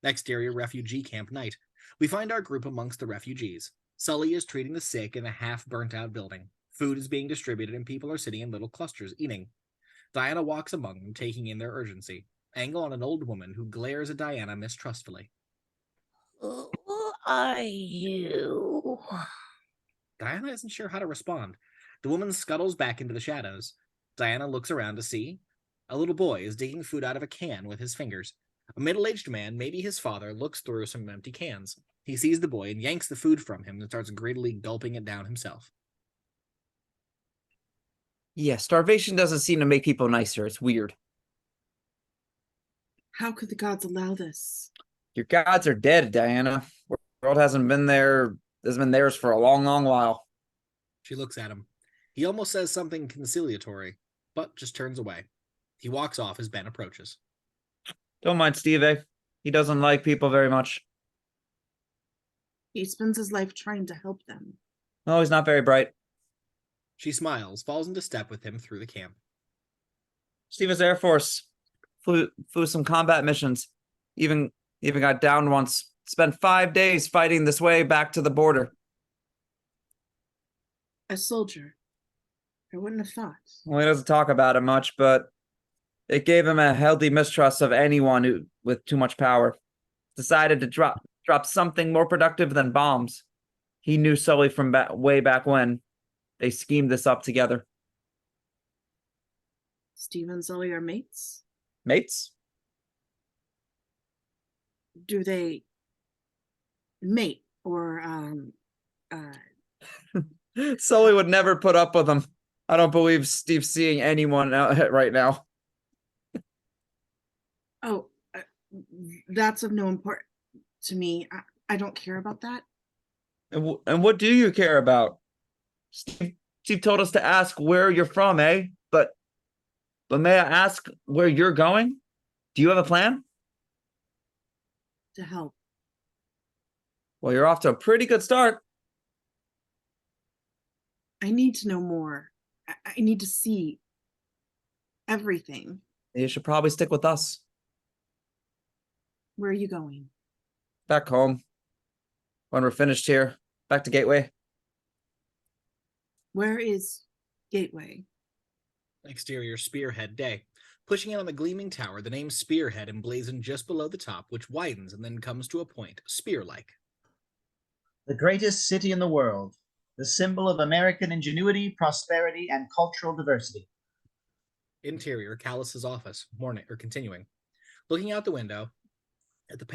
Exterior refugee camp night. We find our group amongst the refugees. Sully is treating the sick in a half-burnt-out building. Food is being distributed and people are sitting in little clusters, eating. Diana walks among them, taking in their urgency. Angle on an old woman who glares at Diana mistrustfully. Who are you? Diana isn't sure how to respond. The woman scuttles back into the shadows. Diana looks around to see. A little boy is digging food out of a can with his fingers. A middle-aged man, maybe his father, looks through some empty cans. He sees the boy and yanks the food from him and starts greedily gulping it down himself. Yeah, starvation doesn't seem to make people nicer. It's weird. How could the gods allow this? Your gods are dead, Diana. The world hasn't been theirs for a long, long while. She looks at him. He almost says something conciliatory, but just turns away. He walks off as Ben approaches. Don't mind Steve, eh? He doesn't like people very much. He spends his life trying to help them. No, he's not very bright. She smiles, falls into step with him through the camp. Steve is Air Force. Flew some combat missions. Even got downed once. Spent 5 days fighting this way back to the border. A soldier. I wouldn't have thought. Well, he doesn't talk about it much, but it gave him a healthy mistrust of anyone with too much power. Decided to drop something more productive than bombs. He knew Sully from way back when. They schemed this up together. Steve and Sully are mates? Mates? Do they mate or Sully would never put up with him. I don't believe Steve's seeing anyone out right now. That's of no importance to me. I don't care about that. And what do you care about? Steve told us to ask where you're from, eh? But may I ask where you're going? Do you have a plan? To help. Well, you're off to a pretty good start. I need to know more. I need to see everything. You should probably stick with us. Where are you going? Back home. When we're finished here. Back to Gateway. Where is Gateway? Exterior Spearhead Day. Pushing in on the gleaming tower, the name Spearhead emblazoned just below the top, which widens and then comes to a point, spear-like. The greatest city in the world, the symbol of American ingenuity, prosperity, and cultural diversity. Interior, Callas's office, continuing. Looking out the window, at the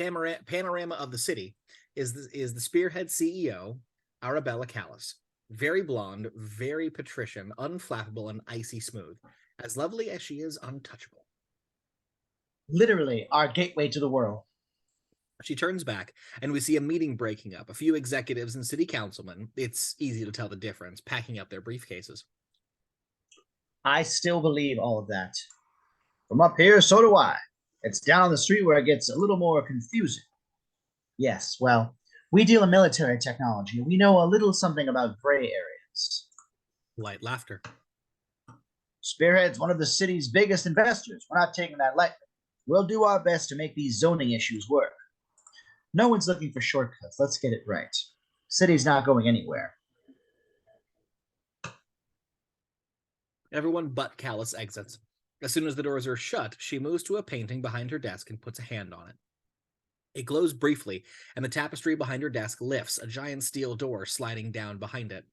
panorama of the city, is the Spearhead CEO, Arabella Callas. Very blonde, very patrician, unflappable, and icy smooth. As lovely as she is untouchable. literally our gateway to the world. She turns back, and we see a meeting breaking up. A few executives and city councilmen, it's easy to tell the difference, packing up their briefcases. I still believe all of that. From up here, so do I. It's down the street where it gets a little more confusing. Yes, well, we deal in military technology, and we know a little something about gray areas. Light laughter. Spearhead's one of the city's biggest investors. We're not taking that lightly. We'll do our best to make these zoning issues work. No one's looking for shortcuts. Let's get it right. City's not going anywhere. Everyone but Callas exits. As soon as the doors are shut, she moves to a painting behind her desk and puts a hand on it. It glows briefly, and the tapestry behind her desk lifts, a giant steel door sliding down behind it.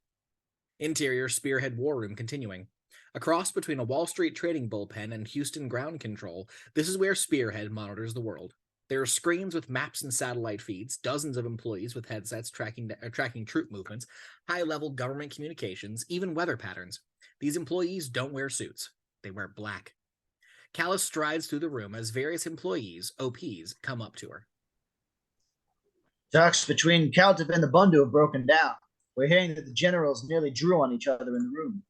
Interior Spearhead War Room continuing. A cross between a Wall Street trading bullpen and Houston ground control, this is where Spearhead monitors the world. There are screens with maps and satellite feeds, dozens of employees with headsets tracking troop movements, high-level government communications, even weather patterns. These employees don't wear suits. They wear black. Callas strides through the room as various employees, OPs, come up to her. Talks between Caltip and the Bundu have broken down. We're hearing that the generals nearly drew on each other in the room.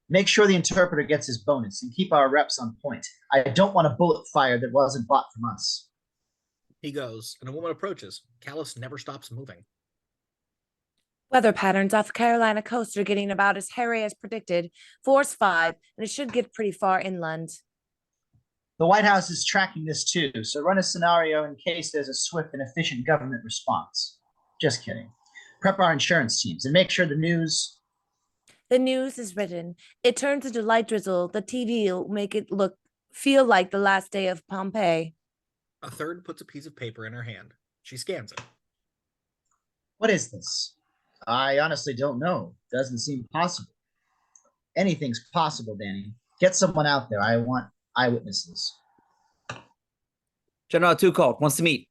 Make sure the interpreter gets his bonus and keep our reps on point. I don't want a bullet fired that wasn't bought from us. He goes, and a woman approaches. Callas never stops moving. Weather patterns off the Carolina coast are getting about as hairy as predicted. Force 5, and it should get pretty far inland. The White House is tracking this too, so run a scenario in case there's a swift and efficient government response. Just kidding. Prep our insurance teams and make sure the news... The news is written. It turns into light drizzle. The TV will make it feel like the last day of Pompeii. A third puts a piece of paper in her hand. She scans it. What is this? I honestly don't know. Doesn't seem possible. Anything's possible, Danny. Get someone out there. I want eyewitnesses. General 2 called. Wants to meet.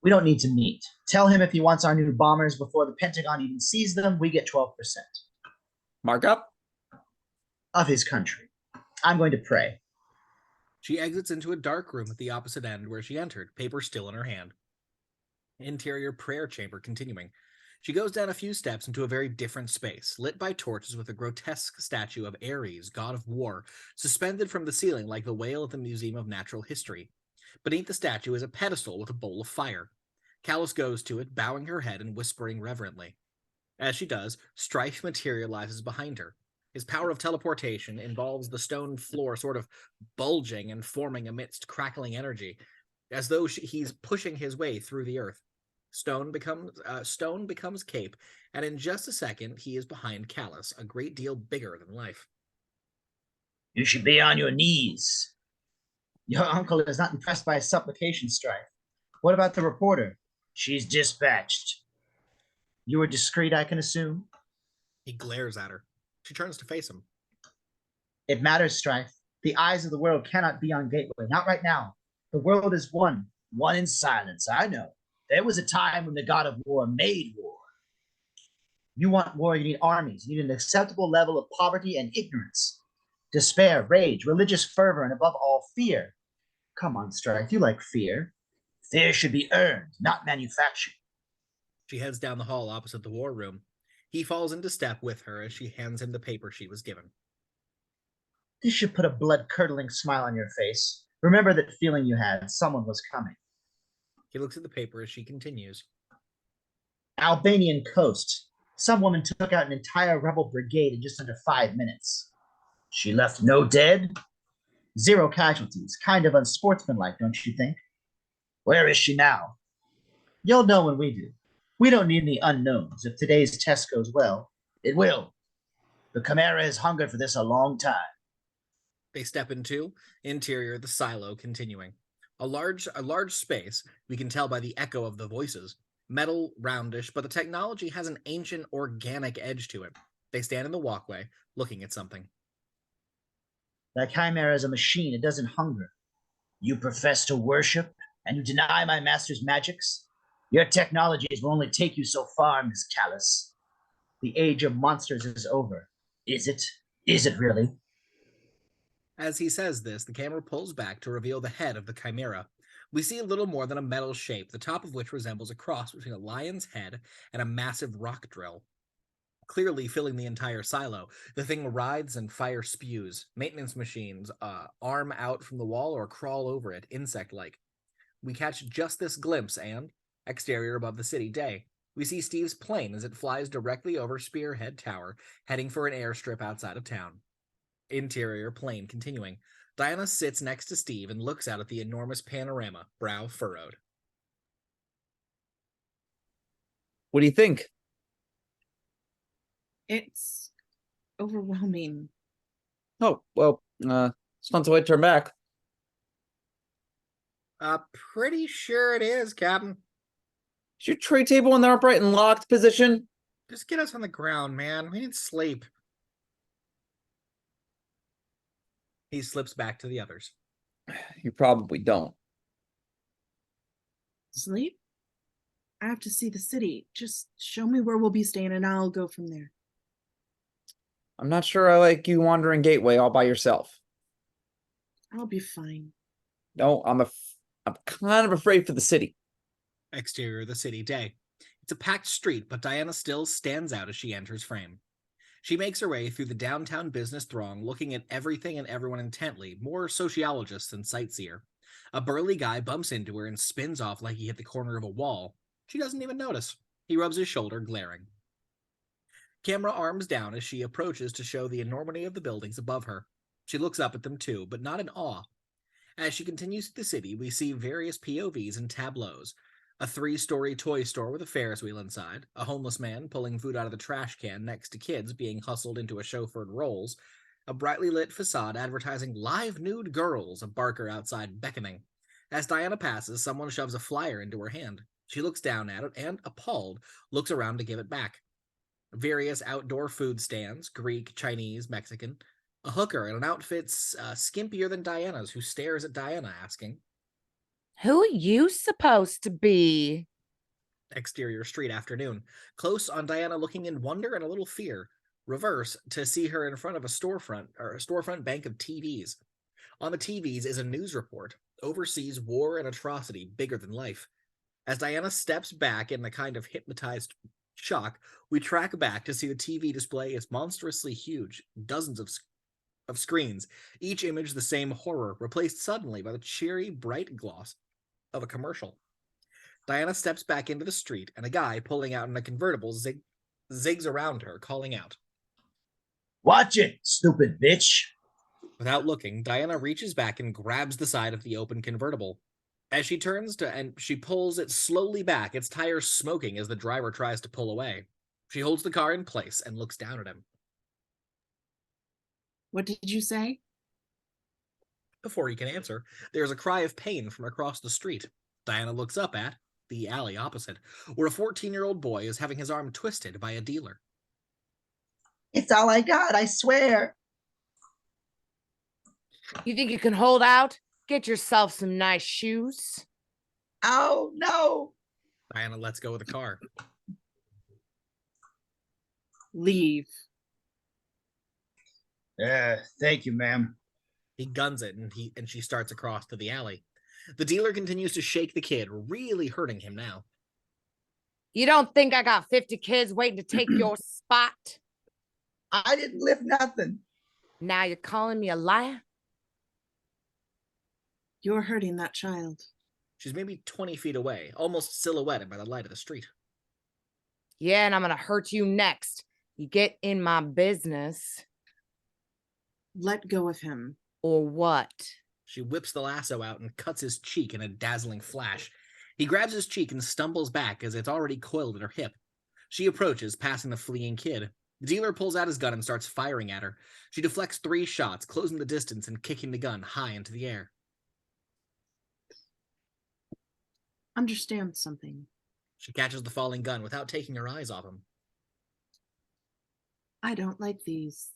We don't need to meet. Tell him if he wants our new bombers before the Pentagon even sees them, we get 12%. Markup? Of his country. I'm going to pray. She exits into a dark room at the opposite end where she entered, paper still in her hand. Interior prayer chamber continuing. She goes down a few steps into a very different space, lit by torches with a grotesque statue of Ares, god of war, suspended from the ceiling like the whale at the Museum of Natural History. Beneath the statue is a pedestal with a bowl of fire. Callas goes to it, bowing her head and whispering reverently. As she does, Strife materializes behind her. His power of teleportation involves the stone floor sort of bulging and forming amidst crackling energy, as though he's pushing his way through the earth. Stone becomes cape, and in just a second, he is behind Callas, a great deal bigger than life. You should be on your knees. Your uncle is not impressed by a supplication, Strife. What about the reporter? She's dispatched. You were discreet, I can assume? He glares at her. She turns to face him. It matters, Strife. The eyes of the world cannot be on Gateway. Not right now. The world is one. One in silence, I know. There was a time when the god of war made war. You want war, you need armies. You need an acceptable level of poverty and ignorance. Despair, rage, religious fervor, and above all, fear. Come on, Strife, you like fear. Fear should be earned, not manufactured. She heads down the hall opposite the war room. He falls into step with her as she hands him the paper she was given. This should put a blood-curdling smile on your face. Remember that feeling you had. Someone was coming. He looks at the paper as she continues. Albanian coast. Some woman took out an entire rebel brigade in just under 5 minutes. She left no dead, 0 casualties. Kind of unsportsmanlike, don't you think? Where is she now? You'll know when we do. We don't need any unknowns. If today's test goes well, it will. The Chimera has hungered for this a long time. They step into interior, the silo continuing. A large space, we can tell by the echo of the voices. Metal, roundish, but the technology has an ancient organic edge to it. They stand in the walkway, looking at something. That Chimera is a machine. It doesn't hunger. You profess to worship, and you deny my master's magics? Your technologies will only take you so far, Miss Callas. The age of monsters is over. Is it? Is it really? As he says this, the camera pulls back to reveal the head of the chimera. We see little more than a metal shape, the top of which resembles a cross between a lion's head and a massive rock drill. Clearly filling the entire silo, the thing writhes and fire spews. Maintenance machines arm out from the wall or crawl over it, insect-like. We catch just this glimpse and, exterior above the city, day. We see Steve's plane as it flies directly over Spearhead Tower, heading for an airstrip outside of town. Interior, plane continuing. Diana sits next to Steve and looks out at the enormous panorama, brow furrowed. What do you think? It's overwhelming. Oh, well, it's not the way to turn back. Pretty sure it is, Captain. Is your tray table in the upright and locked position? Just get us on the ground, man. We need sleep. He slips back to the others. You probably don't. Sleep? I have to see the city. Just show me where we'll be staying and I'll go from there. I'm not sure I like you wandering Gateway all by yourself. I'll be fine. No, I'm kind of afraid for the city. Exterior of the city, day. It's a packed street, but Diana still stands out as she enters frame. She makes her way through the downtown business throng, looking at everything and everyone intently, more sociologist than sightseer. A burly guy bumps into her and spins off like he hit the corner of a wall. She doesn't even notice. He rubs his shoulder, glaring. Camera arms down as she approaches to show the enormity of the buildings above her. She looks up at them too, but not in awe. As she continues through the city, we see various POVs and tableaus. A 3-story toy store with a Ferris wheel inside, a homeless man pulling food out of the trash can next to kids being hustled into a chauffeured Rolls, a brightly lit facade advertising live nude girls, a barker outside beckoning. As Diana passes, someone shoves a flyer into her hand. She looks down at it and, appalled, looks around to give it back. Various outdoor food stands, Greek, Chinese, Mexican. A hooker in an outfit skimpier than Diana's who stares at Diana asking, Who are you supposed to be? Exterior street afternoon. Close on Diana looking in wonder and a little fear. Reverse to see her in front of a storefront bank of TVs. On the TVs is a news report. Overseas war and atrocity bigger than life. As Diana steps back in a kind of hypnotized shock, we track back to see the TV display is monstrously huge, dozens of screens, each image the same horror, replaced suddenly by the cheery, bright gloss of a commercial. Diana steps back into the street, and a guy pulling out in a convertible zigs around her, calling out, Watch it, stupid bitch. Without looking, Diana reaches back and grabs the side of the open convertible. As she turns and she pulls it slowly back, its tires smoking as the driver tries to pull away. She holds the car in place and looks down at him. What did you say? Before he can answer, there's a cry of pain from across the street. Diana looks up at the alley opposite, where a 14-year-old boy is having his arm twisted by a dealer. It's all I got, I swear. You think you can hold out? Get yourself some nice shoes. Oh, no. Diana lets go of the car. Leave. Thank you, ma'am. He guns it, and she starts across to the alley. The dealer continues to shake the kid, really hurting him now. You don't think I got 50 kids waiting to take your spot? I didn't lift nothing. Now you're calling me a liar? You're hurting that child. She's maybe 20 feet away, almost silhouetted by the light of the street. Yeah, and I'm gonna hurt you next. You get in my business. Let go of him. Or what? She whips the lasso out and cuts his cheek in a dazzling flash. He grabs his cheek and stumbles back as it's already coiled at her hip. She approaches, passing the fleeing kid. The dealer pulls out his gun and starts firing at her. She deflects 3 shots, closing the distance and kicking the gun high into the air. Understand something. She catches the falling gun without taking her eyes off him. I don't like these.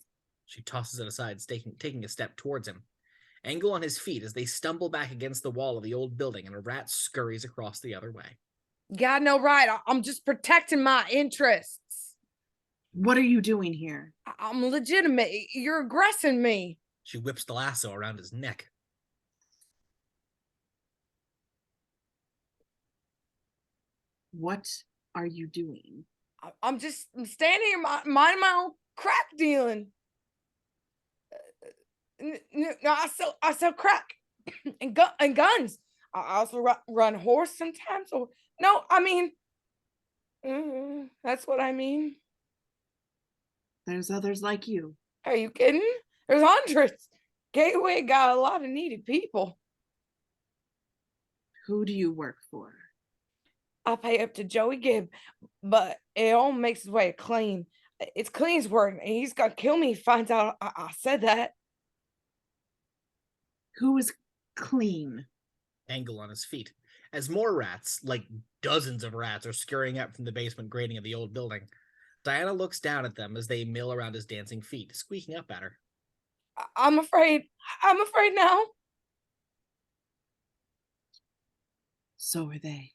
She tosses it aside, taking a step towards him. Angle on his feet as they stumble back against the wall of the old building, and a rat scurries across the other way. God, no, right. I'm just protecting my interests. What are you doing here? I'm legitimate. You're aggressing me. She whips the lasso around his neck. What are you doing? I'm standing here minding my own crack dealing. No, I sell crack and guns. I also run horse sometimes. Or no, I mean, that's what I mean. There's others like you. Are you kidding? There's hundreds. Gateway got a lot of needy people. Who do you work for? I pay up to Joey Gibb, but it all makes its way to Klein. It's Klein's word, and he's gonna kill me if he finds out I said that. Who is clean? Angle on his feet. As more rats, like dozens of rats, are scurrying up from the basement grating of the old building, Diana looks down at them as they mill around his dancing feet, squeaking up at her. I'm afraid. I'm afraid now. So are they.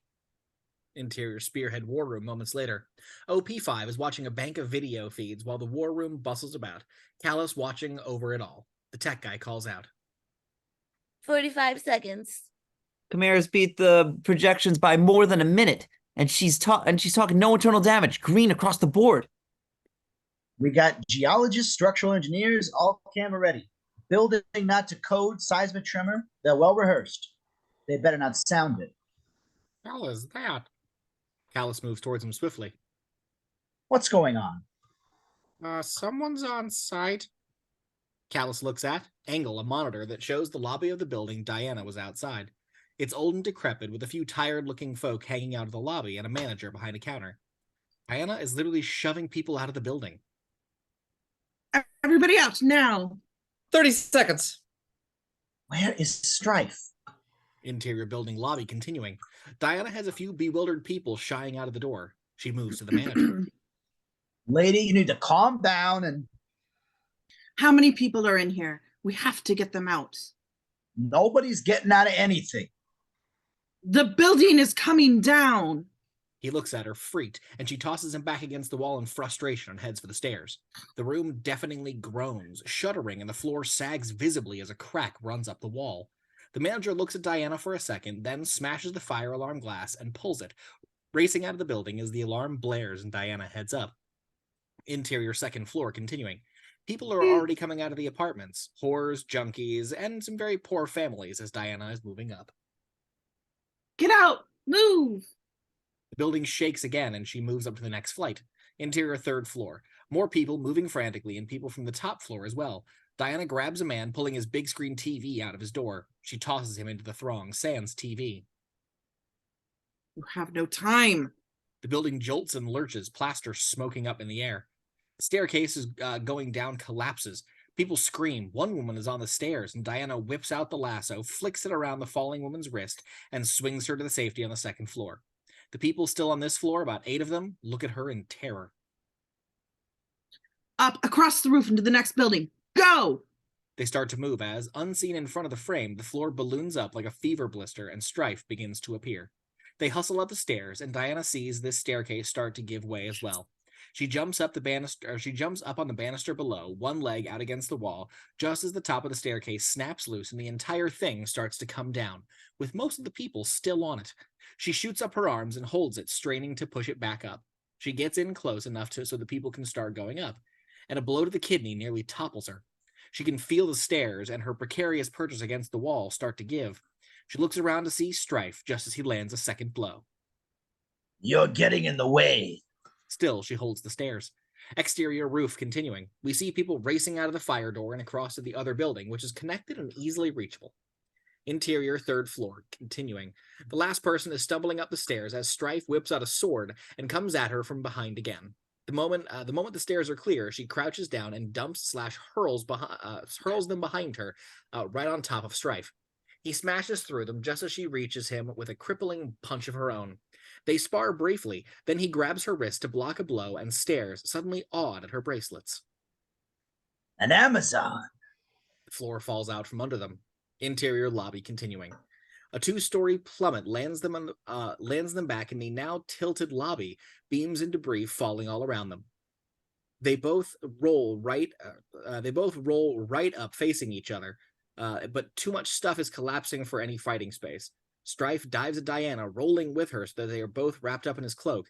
Interior Spearhead War Room moments later. OP5 is watching a bank of video feeds while the War Room bustles about, Callas watching over it all. The tech guy calls out. 45 seconds. Chimera's beat the projections by more than a minute, and she's talking no internal damage, green across the board. We got geologists, structural engineers, all camera ready. Building not to code, seismic tremor. They're well rehearsed. They better not sound it. Hell is that? Callas moves towards him swiftly. What's going on? Someone's on site. Callas looks at, Angle, a monitor that shows the lobby of the building Diana was outside. It's old and decrepit, with a few tired-looking folk hanging out of the lobby and a manager behind a counter. Diana is literally shoving people out of the building. Everybody out, now! 30 seconds. Where is Strife? Interior building lobby continuing. Diana has a few bewildered people shying out of the door. She moves to the manager. Lady, you need to calm down and... How many people are in here? We have to get them out. Nobody's getting out of anything. The building is coming down. He looks at her, freaked, and she tosses him back against the wall in frustration and heads for the stairs. The room deafeningly groans, shuddering, and the floor sags visibly as a crack runs up the wall. The manager looks at Diana for a second, then smashes the fire alarm glass and pulls it, racing out of the building as the alarm blares and Diana heads up. Interior second floor continuing. People are already coming out of the apartments, whores, junkies, and some very poor families as Diana is moving up. Get out! Move! The building shakes again and she moves up to the next flight. Interior third floor. More people moving frantically and people from the top floor as well. Diana grabs a man pulling his big screen TV out of his door. She tosses him into the throng, sans TV. You have no time. The building jolts and lurches, plaster smoking up in the air. The staircase is going down collapses. People scream. One woman is on the stairs, and Diana whips out the lasso, flicks it around the falling woman's wrist, and swings her to the safety on the second floor. The people still on this floor, about 8 of them, look at her in terror. Up, across the roof into the next building. Go! They start to move as, unseen in front of the frame, the floor balloons up like a fever blister and Strife begins to appear. They hustle up the stairs, and Diana sees this staircase start to give way as well. She jumps up the banister, or she jumps up on the banister below, one leg out against the wall, just as the top of the staircase snaps loose and the entire thing starts to come down, with most of the people still on it. She shoots up her arms and holds it, straining to push it back up. She gets in close enough so the people can start going up, and a blow to the kidney nearly topples her. She can feel the stairs and her precarious perches against the wall start to give. She looks around to see Strife just as he lands a second blow. You're getting in the way. Still, she holds the stairs. Exterior roof continuing. We see people racing out of the fire door and across to the other building, which is connected and easily reachable. Interior third floor continuing. The last person is stumbling up the stairs as Strife whips out a sword and comes at her from behind again. The moment the stairs are clear, she crouches down and dumps/hurls them behind her, right on top of Strife. He smashes through them just as she reaches him with a crippling punch of her own. They spar briefly, then he grabs her wrist to block a blow and stares, suddenly awed at her bracelets. An Amazon. The floor falls out from under them. Interior lobby continuing. A 2-story plummet lands them back in the now tilted lobby, beams and debris falling all around them. They both roll right. They both roll right up, facing each other. But too much stuff is collapsing for any fighting space. Strife dives at Diana, rolling with her so that they are both wrapped up in his cloak,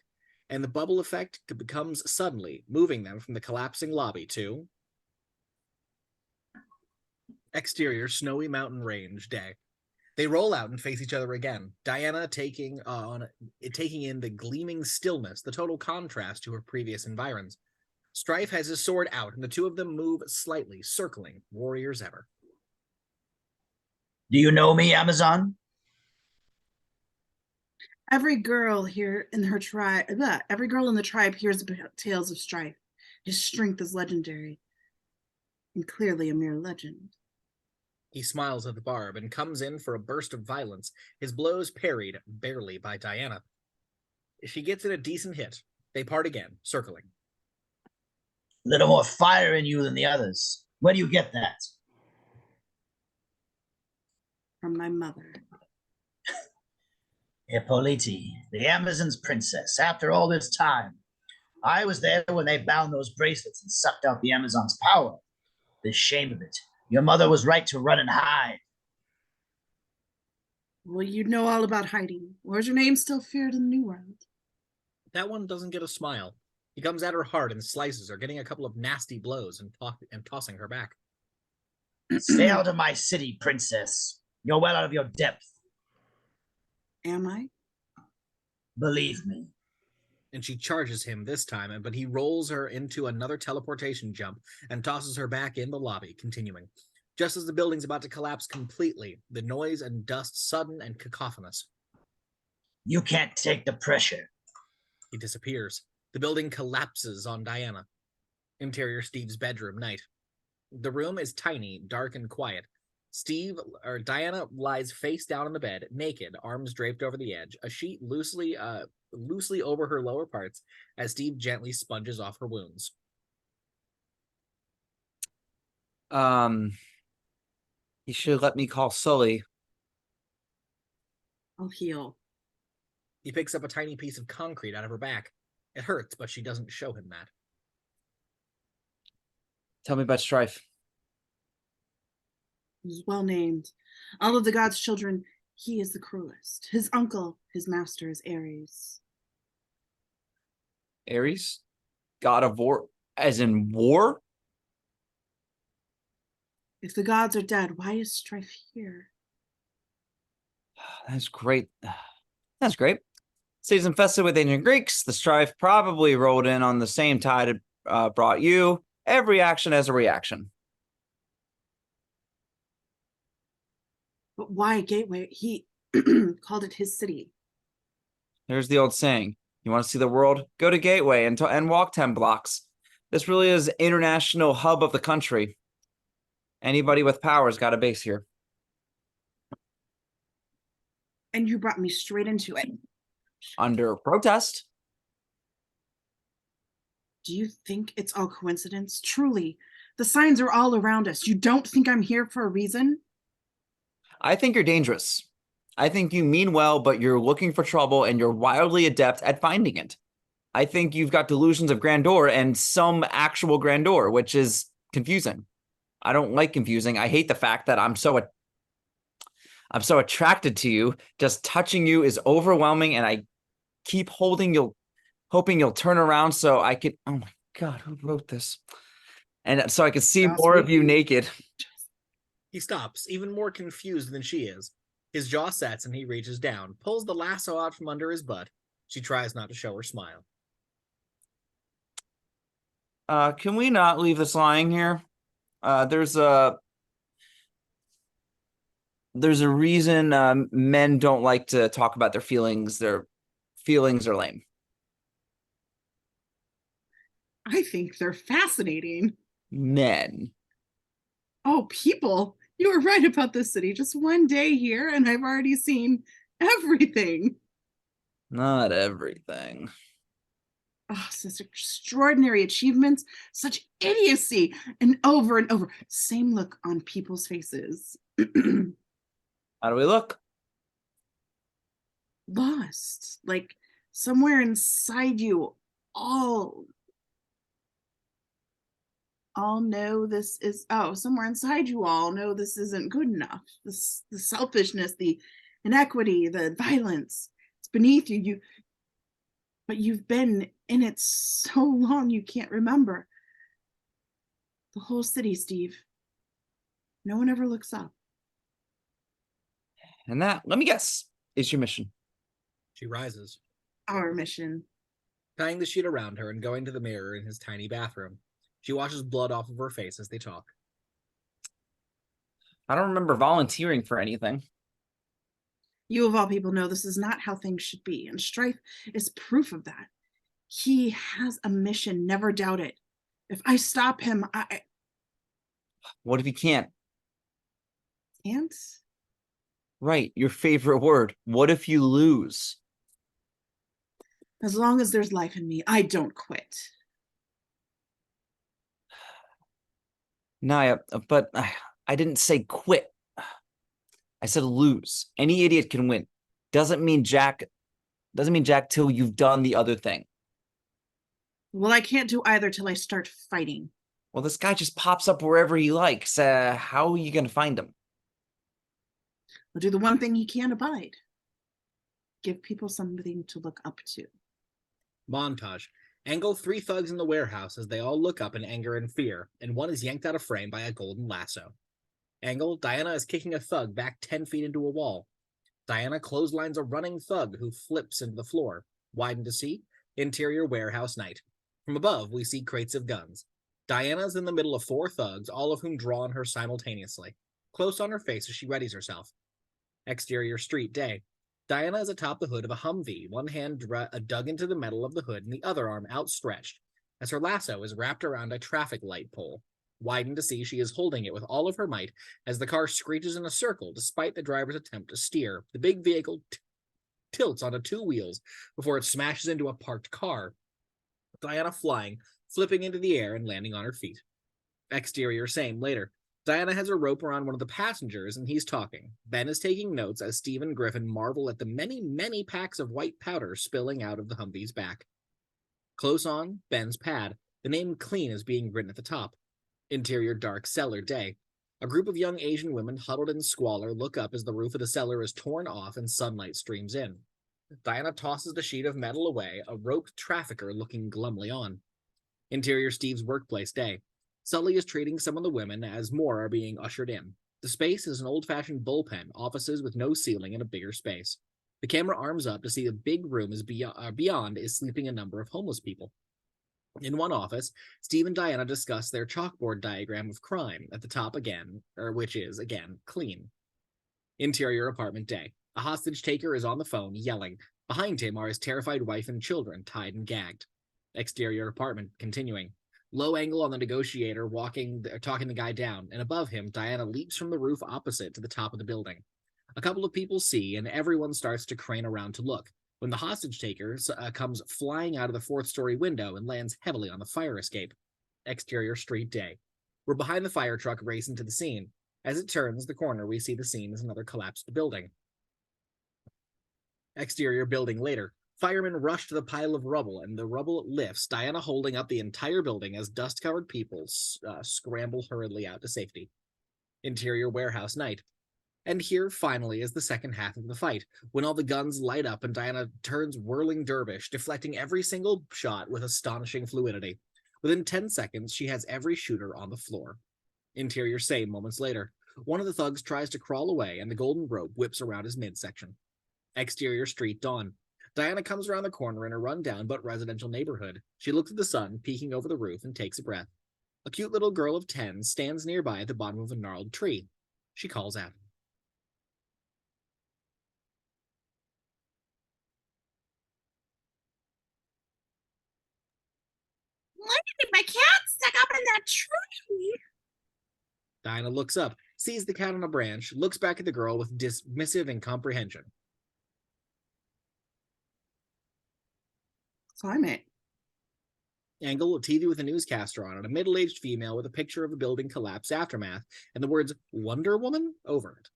and the bubble effect becomes suddenly, moving them from the collapsing lobby to exterior snowy mountain range day. They roll out and face each other again. Diana taking in the gleaming stillness, the total contrast to her previous environs. Strife has his sword out, and the two of them move slightly, circling, warriors ever. Do you know me, Amazon? Every girl here in her tribe, every girl in the tribe hears about tales of Strife. His strength is legendary, and clearly a mere legend. He smiles at the barb and comes in for a burst of violence, his blows parried barely by Diana. She gets in a decent hit. They part again, circling. A little more fire in you than the others. Where do you get that? From my mother. Hippolyte, the Amazon's princess, after all this time. I was there when they bound those bracelets and sucked out the Amazon's power. The shame of it. Your mother was right to run and hide. Well, you know all about hiding. Where's your name still feared in the New World? That one doesn't get a smile. He comes at her hard and slices her, getting a couple of nasty blows and tossing her back. Stay out of my city, princess. You're well out of your depth. Am I? Believe me. And she charges him this time, but he rolls her into another teleportation jump and tosses her back in the lobby, continuing. Just as the building's about to collapse completely, the noise and dust sudden and cacophonous. You can't take the pressure. He disappears. The building collapses on Diana. Interior Steve's bedroom, night. The room is tiny, dark, and quiet. Diana lies face down on the bed, naked, arms draped over the edge, a sheet loosely over her lower parts, as Steve gently sponges off her wounds. You should let me call Sully. I'll heal. He picks up a tiny piece of concrete out of her back. It hurts, but she doesn't show him that. Tell me about Strife. He's well named. All of the gods' children, he is the cruelest. His uncle, his master, is Ares. Ares? God of war? As in war? If the gods are dead, why is Strife here? That's great. That's great. Cities infested with ancient Greeks. The Strife probably rolled in on the same tide it brought you. Every action has a reaction. But why Gateway? He called it his city. There's the old saying. You want to see the world? Go to Gateway and walk 10 blocks. This really is international hub of the country. Anybody with power's got a base here. And you brought me straight into it. Under protest. Do you think it's all coincidence? Truly, the signs are all around us. You don't think I'm here for a reason? I think you're dangerous. I think you mean well, but you're looking for trouble and you're wildly adept at finding it. I think you've got delusions of grandeur and some actual grandeur, which is confusing. I don't like confusing. I hate the fact that I'm so attracted to you. Just touching you is overwhelming, and I keep hoping you'll turn around so I could. Oh my God, who wrote this? And so I could see more of you naked. He stops, even more confused than she is. His jaw sets and he reaches down, pulls the lasso out from under his butt. She tries not to show her smile. Can we not leave this lying here? There's a reason men don't like to talk about their feelings. Their feelings are lame. I think they're fascinating. Men. Oh, people. You were right about this city. Just one day here, and I've already seen everything. Not everything. Oh, such extraordinary achievements, such idiocy, and over. Same look on people's faces. How do we look? Lost. Like somewhere inside you, all all know this is, somewhere inside you all know this isn't good enough. The selfishness, the inequity, the violence, it's beneath you. But you've been in it so long you can't remember. The whole city, Steve. No one ever looks up. And that, let me guess, is your mission. She rises, Our mission. tying the sheet around her and going to the mirror in his tiny bathroom. She washes blood off of her face as they talk. I don't remember volunteering for anything. You of all people know this is not how things should be, and Strife is proof of that. He has a mission, never doubt it. If I stop him, I What if you can't? can't. Right, your favorite word. What if you lose? As long as there's life in me, I don't quit. Naya, but I didn't say quit. I said lose. Any idiot can win. Doesn't mean Jack till you've done the other thing. Well, I can't do either till I start fighting. Well, this guy just pops up wherever he likes. How are you going to find him? I'll do the one thing he can't abide. Give people something to look up to. Montage. Angle 3 thugs in the warehouse as they all look up in anger and fear, and one is yanked out of frame by a golden lasso. Angle, Diana is kicking a thug back 10 feet into a wall. Diana clotheslines a running thug who flips into the floor. Widen to see, interior warehouse night. From above, we see crates of guns. Diana's in the middle of 4 thugs, all of whom draw on her simultaneously. Close on her face as she readies herself. Exterior street day. Diana is atop the hood of a Humvee, one hand dug into the metal of the hood and the other arm outstretched, as her lasso is wrapped around a traffic light pole. Widen to see she is holding it with all of her might as the car screeches in a circle despite the driver's attempt to steer. The big vehicle tilts onto 2 wheels before it smashes into a parked car. Diana flying, flipping into the air and landing on her feet. Exterior same later. Diana has a rope around one of the passengers and he's talking. Ben is taking notes as Steve and Griffin marvel at the many, many packs of white powder spilling out of the Humvee's back. Close on Ben's pad, the name Clean is being written at the top. Interior dark cellar day. A group of young Asian women huddled in squalor look up as the roof of the cellar is torn off and sunlight streams in. Diana tosses the sheet of metal away, a roped trafficker looking glumly on. Interior Steve's workplace day. Sully is treating some of the women as more are being ushered in. The space is an old-fashioned bullpen, offices with no ceiling and a bigger space. The camera arms up to see the big room is beyond is sleeping a number of homeless people. In one office, Steve and Diana discuss their chalkboard diagram of crime at the top again, which is, again, clean. Interior apartment day. A hostage taker is on the phone, yelling. Behind him are his terrified wife and children, tied and gagged. Exterior apartment, continuing. Low angle on the negotiator talking the guy down, and above him, Diana leaps from the roof opposite to the top of the building. A couple of people see, and everyone starts to crane around to look, when the hostage taker comes flying out of the 4th-story window and lands heavily on the fire escape. Exterior street day. We're behind the fire truck racing to the scene. As it turns the corner, we see the scene as another collapsed building. Exterior building later. Firemen rush to the pile of rubble, and the rubble lifts, Diana holding up the entire building as dust-covered people scramble hurriedly out to safety. Interior warehouse night. And here, finally, is the second half of the fight, when all the guns light up and Diana turns whirling dervish, deflecting every single shot with astonishing fluidity. Within 10 seconds, she has every shooter on the floor. Interior same moments later. One of the thugs tries to crawl away, and the golden rope whips around his midsection. Exterior street dawn. Diana comes around the corner in a run-down but residential neighborhood. She looks at the sun peeking over the roof and takes a breath. A cute little girl of 10 stands nearby at the bottom of a gnarled tree. She calls out. Look at my cat stuck up in that tree. Diana looks up, sees the cat on a branch, looks back at the girl with dismissive incomprehension. Climate. Angle, TV with a newscaster on it, a middle-aged female with a picture of a building collapse aftermath, and the words Wonder Woman over it.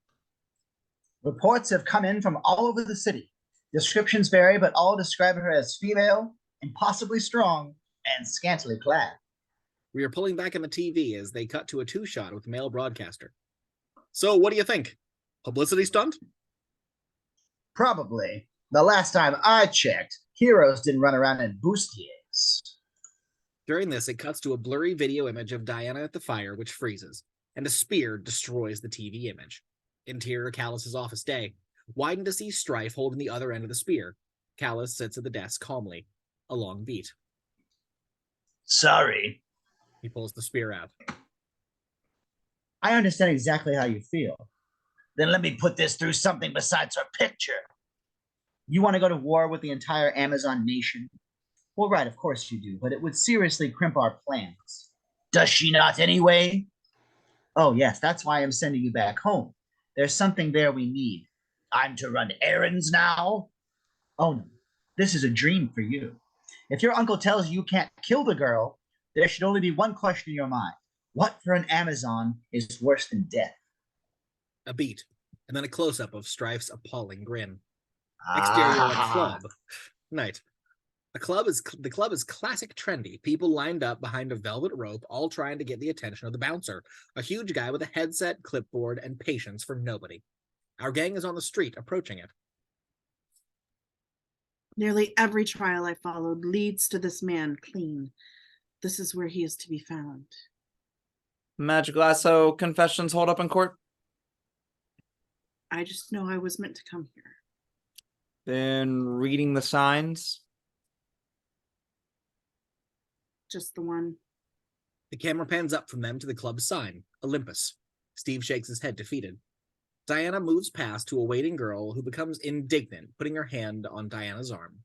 Reports have come in from all over the city. Descriptions vary, but all describe her as female, impossibly strong, and scantily clad. We are pulling back on the TV as they cut to a two-shot with male broadcaster. So, what do you think? Publicity stunt? Probably. The last time I checked, heroes didn't run around in bustiers. During this, it cuts to a blurry video image of Diana at the fire, which freezes, and a spear destroys the TV image. Interior Callas' office day. Widen to see Strife holding the other end of the spear. Callas sits at the desk calmly. A long beat. Sorry. He pulls the spear out. I understand exactly how you feel. Then let me put this through something besides a picture. You want to go to war with the entire Amazon nation? Well, right, of course you do, but it would seriously crimp our plans. Does she not anyway? Oh, yes, that's why I'm sending you back home. There's something there we need. I'm to run errands now? Oh, no, this is a dream for you. If your uncle tells you can't kill the girl, there should only be one question in your mind. What for an Amazon is worse than death? A beat, and then a close-up of Strife's appalling grin. Exterior of a club. Night. The club is classic trendy. People lined up behind a velvet rope, all trying to get the attention of the bouncer, a huge guy with a headset, clipboard, and patience for nobody. Our gang is on the street, approaching it. Nearly every trial I followed leads to this man, Klein. This is where he is to be found. Magic lasso confessions hold up in court? I just know I was meant to come here. Been reading the signs? Just the one. The camera pans up from them to the club's sign, Olympus. Steve shakes his head, defeated. Diana moves past to a waiting girl who becomes indignant, putting her hand on Diana's arm.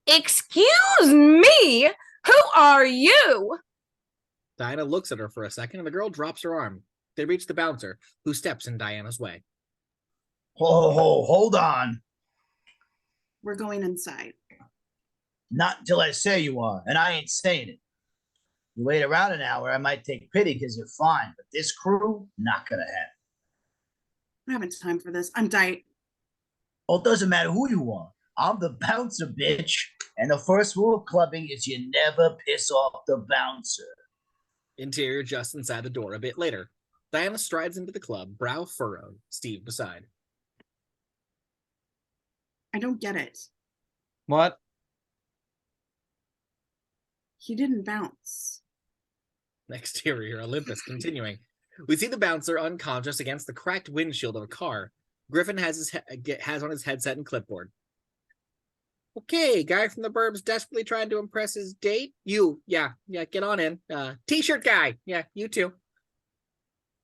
Excuse me? Who are you? Diana looks at her for a second, and the girl drops her arm. They reach the bouncer, who steps in Diana's way. Hold on. We're going inside. Not until I say you are, and I ain't saying it. You wait around an hour, I might take pity because you're fine, but this crew, not gonna happen. I haven't time for this. I'm dying. Well, it doesn't matter who you are. I'm the bouncer, bitch. And the first rule of clubbing is you never piss off the bouncer. Interior just inside the door a bit later. Diana strides into the club, brow furrowed, Steve beside. I don't get it. What? He didn't bounce. Exterior Olympus continuing. We see the bouncer unconscious against the cracked windshield of a car. Griffin has on his headset and clipboard. Okay, guy from the burbs desperately trying to impress his date. You, yeah, get on in. T-shirt guy, yeah, you too.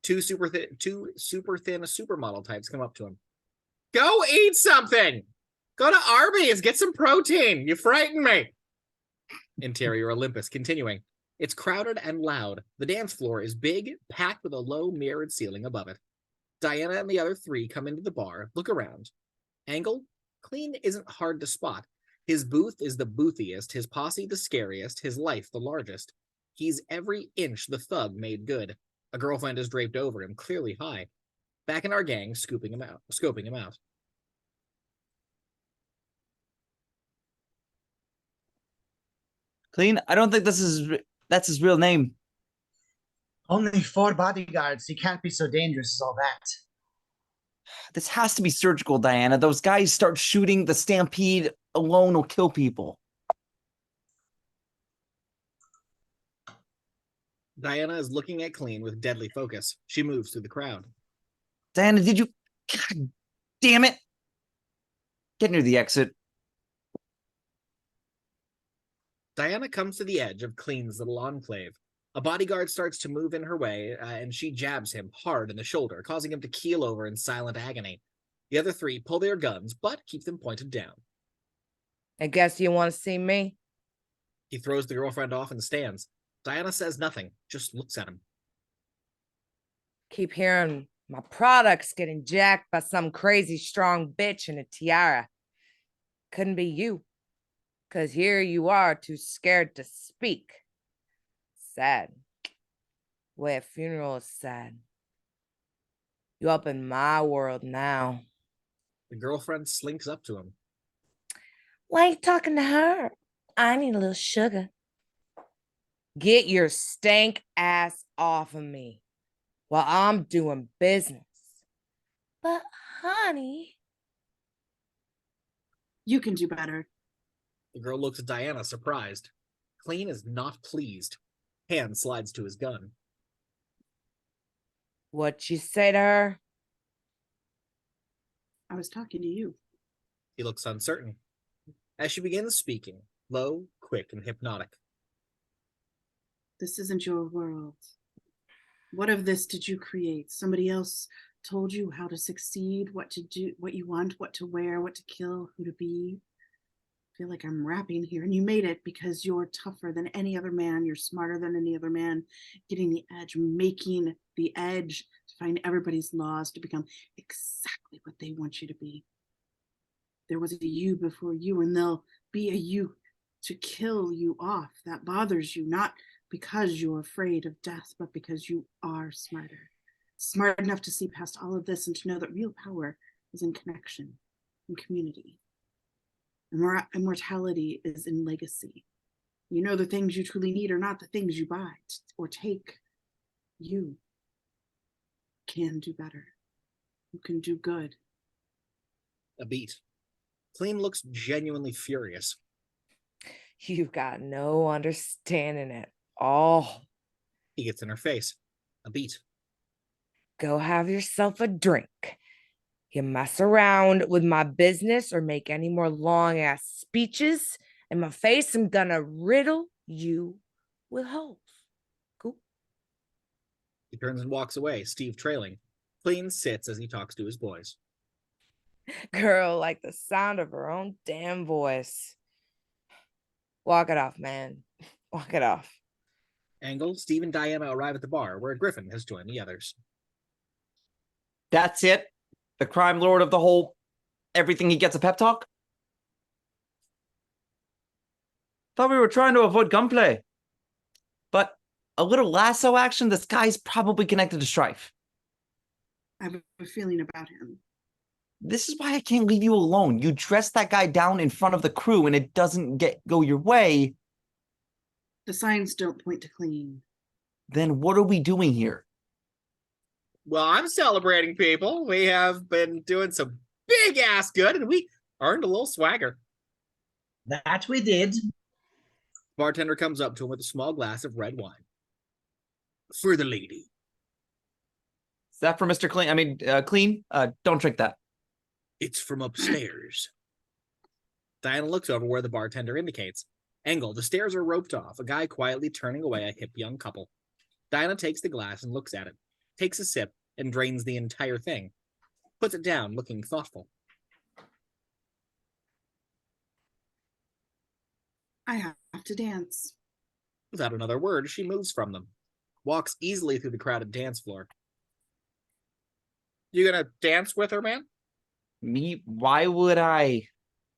Two super thin supermodel types come up to him. Go eat something. Go to Arby's, get some protein. You frighten me. Interior Olympus continuing. It's crowded and loud. The dance floor is big, packed with a low mirrored ceiling above it. Diana and the other three come into the bar, look around. Angle? Klein isn't hard to spot. His booth is the boothiest, his posse the scariest, his life the largest. He's every inch the thug made good. A girlfriend is draped over him, clearly high. Back in our gang, scoping him out. Klein, I don't think that's his real name. Only 4 bodyguards. He can't be so dangerous as all that. This has to be surgical, Diana. Those guys start shooting, the stampede alone will kill people. Diana is looking at Klein with deadly focus. She moves through the crowd. Diana, did you... God damn it. Get near the exit. Diana comes to the edge of Klein's little enclave. A bodyguard starts to move in her way, and she jabs him hard in the shoulder, causing him to keel over in silent agony. The other three pull their guns, but keep them pointed down. I guess you want to see me? He throws the girlfriend off and stands. Diana says nothing, just looks at him. Keep hearing my product's getting jacked by some crazy strong bitch in a tiara. Couldn't be you. 'Cause here you are too scared to speak. Sad. way a funeral is sad. You up in my world now. The girlfriend slinks up to him. Why are you talking to her? I need a little sugar. Get your stank ass off of me while I'm doing business. But, honey. You can do better. The girl looks at Diana, surprised. Klein is not pleased. Hand slides to his gun. What'd you say to her? I was talking to you. He looks uncertain. As she begins speaking, low, quick, and hypnotic. This isn't your world. What of this did you create? Somebody else told you how to succeed, what to do, what you want, what to wear, what to kill, who to be. I feel like I'm rapping here, and you made it because you're tougher than any other man. You're smarter than any other man, getting the edge, making the edge to find everybody's laws to become exactly what they want you to be. There was a you before you, and there'll be a you to kill you off. That bothers you, not because you're afraid of death, but because you are smarter. Smart enough to see past all of this and to know that real power is in connection, in community. Immortality is in legacy. You know the things you truly need are not the things you buy or take. You can do better. You can do good. A beat. Klein looks genuinely furious. You got no understanding at all. He gets in her face. A beat. Go have yourself a drink. You mess around with my business or make any more long-ass speeches, and my face, I'm gonna riddle you with holes. Cool. He turns and walks away, Steve trailing. Klein sits as he talks to his boys. Girl, like the sound of her own damn voice. Walk it off, man. Walk it off. Angle, Steve, and Diana arrive at the bar, where Griffin has joined the others. That's it? The crime lord of the whole everything he gets a pep talk? Thought we were trying to avoid gunplay. But a little lasso action, this guy's probably connected to Strife. I have a feeling about him. This is why I can't leave you alone. You dress that guy down in front of the crew and it doesn't go your way. The signs don't point to Klein. Then what are we doing here? Well, I'm celebrating, people. We have been doing some big-ass good, and we earned a little swagger. That we did. Bartender comes up to him with a small glass of red wine. For the lady. Is that for Mr. Clean? Clean? Don't drink that. It's from upstairs. Diana looks over where the bartender indicates. Angle, the stairs are roped off, a guy quietly turning away a hip young couple. Diana takes the glass and looks at it, takes a sip, and drains the entire thing. Puts it down, looking thoughtful. I have to dance. Without another word, she moves from them, walks easily through the crowded dance floor. You gonna dance with her, man? Me? Why would I?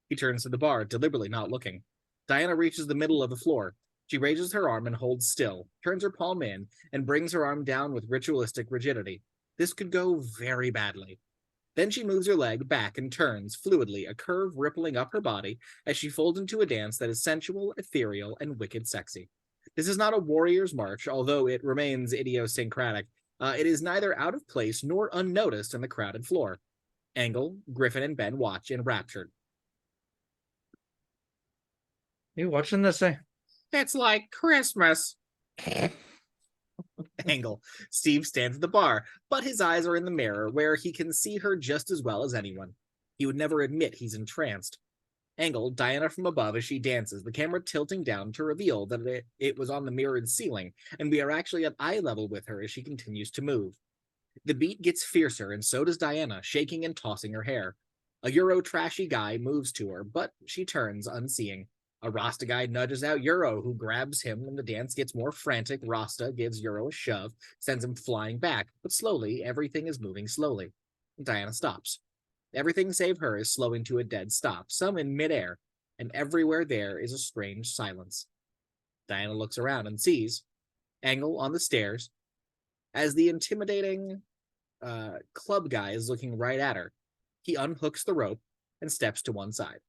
He turns to the bar, deliberately not looking. Diana reaches the middle of the floor. She raises her arm and holds still, turns her palm in, and brings her arm down with ritualistic rigidity. This could go very badly. Then she moves her leg back and turns, fluidly, a curve rippling up her body as she folds into a dance that is sensual, ethereal, and wicked sexy. This is not a warrior's march, although it remains idiosyncratic. It is neither out of place nor unnoticed on the crowded floor. Angle, Griffin, and Ben watch, enraptured. You watching this? It's like Christmas. Angle. Steve stands at the bar, but his eyes are in the mirror where he can see her just as well as anyone. He would never admit he's entranced. Angle, Diana from above as she dances, the camera tilting down to reveal that it was on the mirrored ceiling, and we are actually at eye level with her as she continues to move. The beat gets fiercer, and so does Diana, shaking and tossing her hair. A Euro trashy guy moves to her, but she turns, unseeing. A Rasta guy nudges out Euro, who grabs him, and the dance gets more frantic. Rasta gives Euro a shove, sends him flying back, but slowly, everything is moving slowly. Diana stops. Everything save her is slowing to a dead stop, some in midair, and everywhere there is a strange silence. Diana looks around and sees Angle on the stairs, As the intimidating club guy is looking right at her, he unhooks the rope and steps to one side.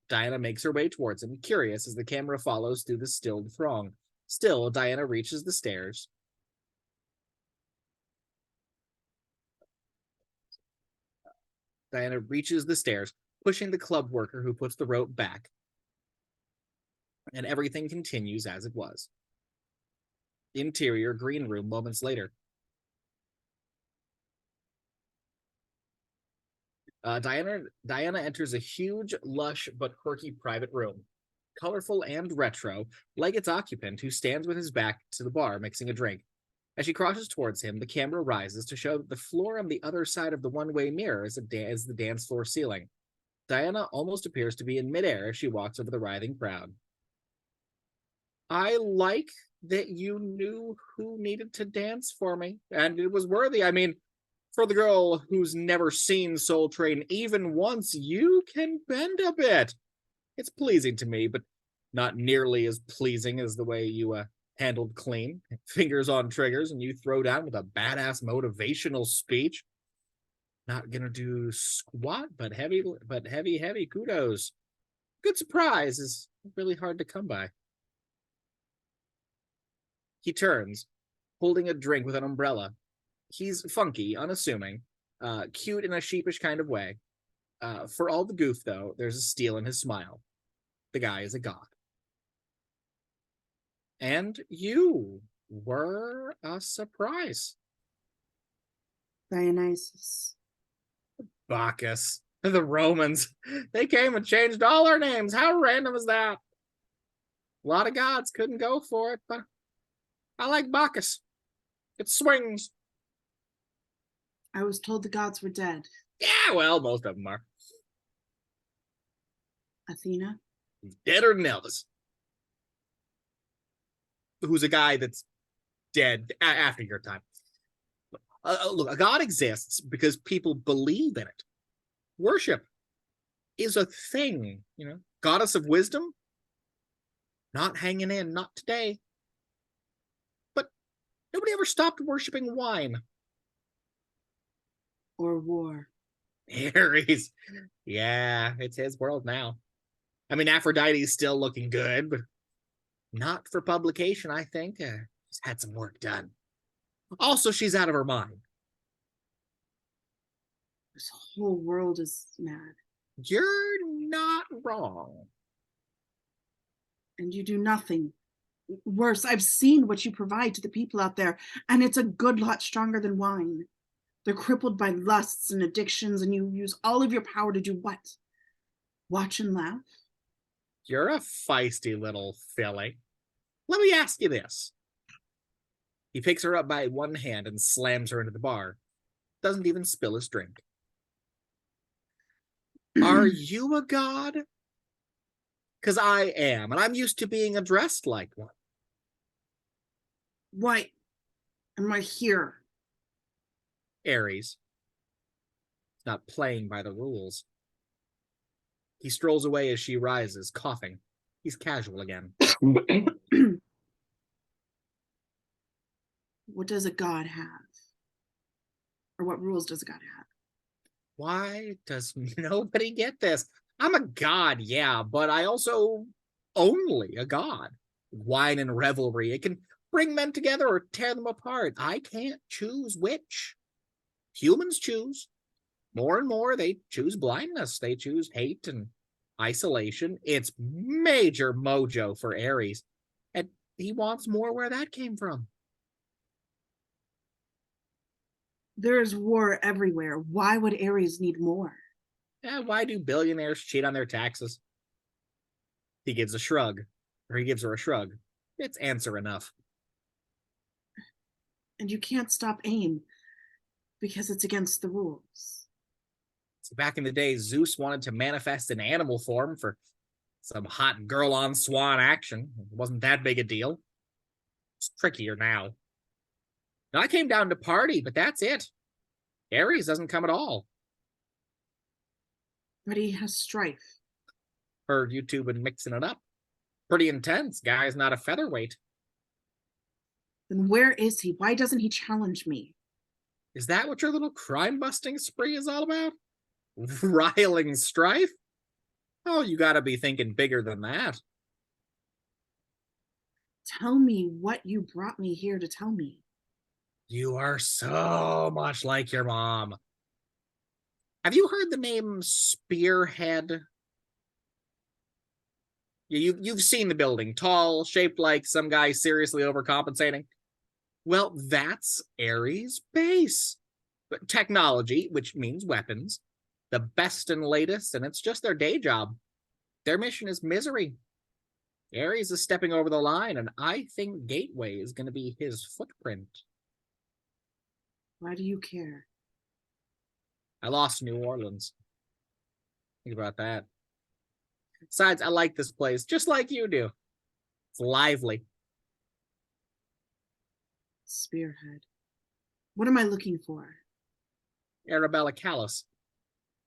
Diana makes her way towards him, curious as the camera follows through the stilled throng. Still, Diana reaches the stairs. Diana reaches the stairs, pushing the club worker who puts the rope back. And everything continues as it was. Interior green room moments later. Diana enters a huge, lush, but quirky private room. Colorful and retro, like its occupant, who stands with his back to the bar mixing a drink. As she crosses towards him, the camera rises to show that the floor on the other side of the one-way mirror is the dance floor ceiling. Diana almost appears to be in midair as she walks over the writhing crowd. I like that you knew who needed to dance for me, and it was worthy. I mean, for the girl who's never seen Soul Train even once, you can bend a bit. It's pleasing to me, but not nearly as pleasing as the way you handled Klein. Fingers on triggers, and you throw down with a badass motivational speech. Not gonna do squat, but heavy kudos. Good surprise is really hard to come by. He turns, holding a drink with an umbrella. He's funky, unassuming, cute in a sheepish kind of way. For all the goof, though, there's a steel in his smile. The guy is a god. And you were a surprise. Dionysus. Bacchus. The Romans. They came and changed all our names. How random is that? A lot of gods couldn't go for it, but I like Bacchus. It swings. I was told the gods were dead. Yeah, well, most of them are. Athena? Deader than Elvis. Who's a guy that's dead after your time. Look, a god exists because people believe in it. Worship is a thing, you know. Goddess of wisdom? Not hanging in, not today. But nobody ever stopped worshiping wine. Or war. Ares. Yeah, it's his world now. I mean, Aphrodite's still looking good, but not for publication, I think. She's had some work done. Also, she's out of her mind. This whole world is mad. You're not wrong. And you do nothing. Worse, I've seen what you provide to the people out there, and it's a good lot stronger than wine. They're crippled by lusts and addictions, and you use all of your power to do what? Watch and laugh? You're a feisty little filly. Let me ask you this. He picks her up by one hand and slams her into the bar. Doesn't even spill his drink. Are you a god? Because I am, and I'm used to being addressed like one. Why am I here? Ares. He's not playing by the rules. He strolls away as she rises, coughing. He's casual again. What does a god have? Or what rules does a god have? Why does nobody get this? I'm a god, yeah, but I also only a god. Wine and revelry, it can bring men together or tear them apart. I can't choose which. Humans choose. More and more, they choose blindness. They choose hate and isolation. It's major mojo for Ares. And he wants more where that came from. There is war everywhere. Why would Ares need more? Why do billionaires cheat on their taxes? He gives a shrug. Or he gives her a shrug. It's answer enough. And you can't stop AIM because it's against the rules. So back in the day, Zeus wanted to manifest in animal form for some hot girl on swan action. It wasn't that big a deal. It's trickier now. Now, I came down to party, but that's it. Ares doesn't come at all. But he has strife. Heard you two been mixing it up. Pretty intense. Guy's not a featherweight. Then where is he? Why doesn't he challenge me? Is that what your little crime-busting spree is all about? Riling Strife? Oh, you gotta be thinking bigger than that. Tell me what you brought me here to tell me. You are so much like your mom. Have you heard the name Spearhead? You've seen the building. Tall, shaped like some guy seriously overcompensating. Well, that's Ares' base. But technology, which means weapons. The best and latest, and it's just their day job. Their mission is misery. Ares is stepping over the line, and I think Gateway is going to be his footprint. Why do you care? I lost New Orleans. Think about that. Besides, I like this place, just like you do. It's lively. Spearhead. What am I looking for? Arabella Callas.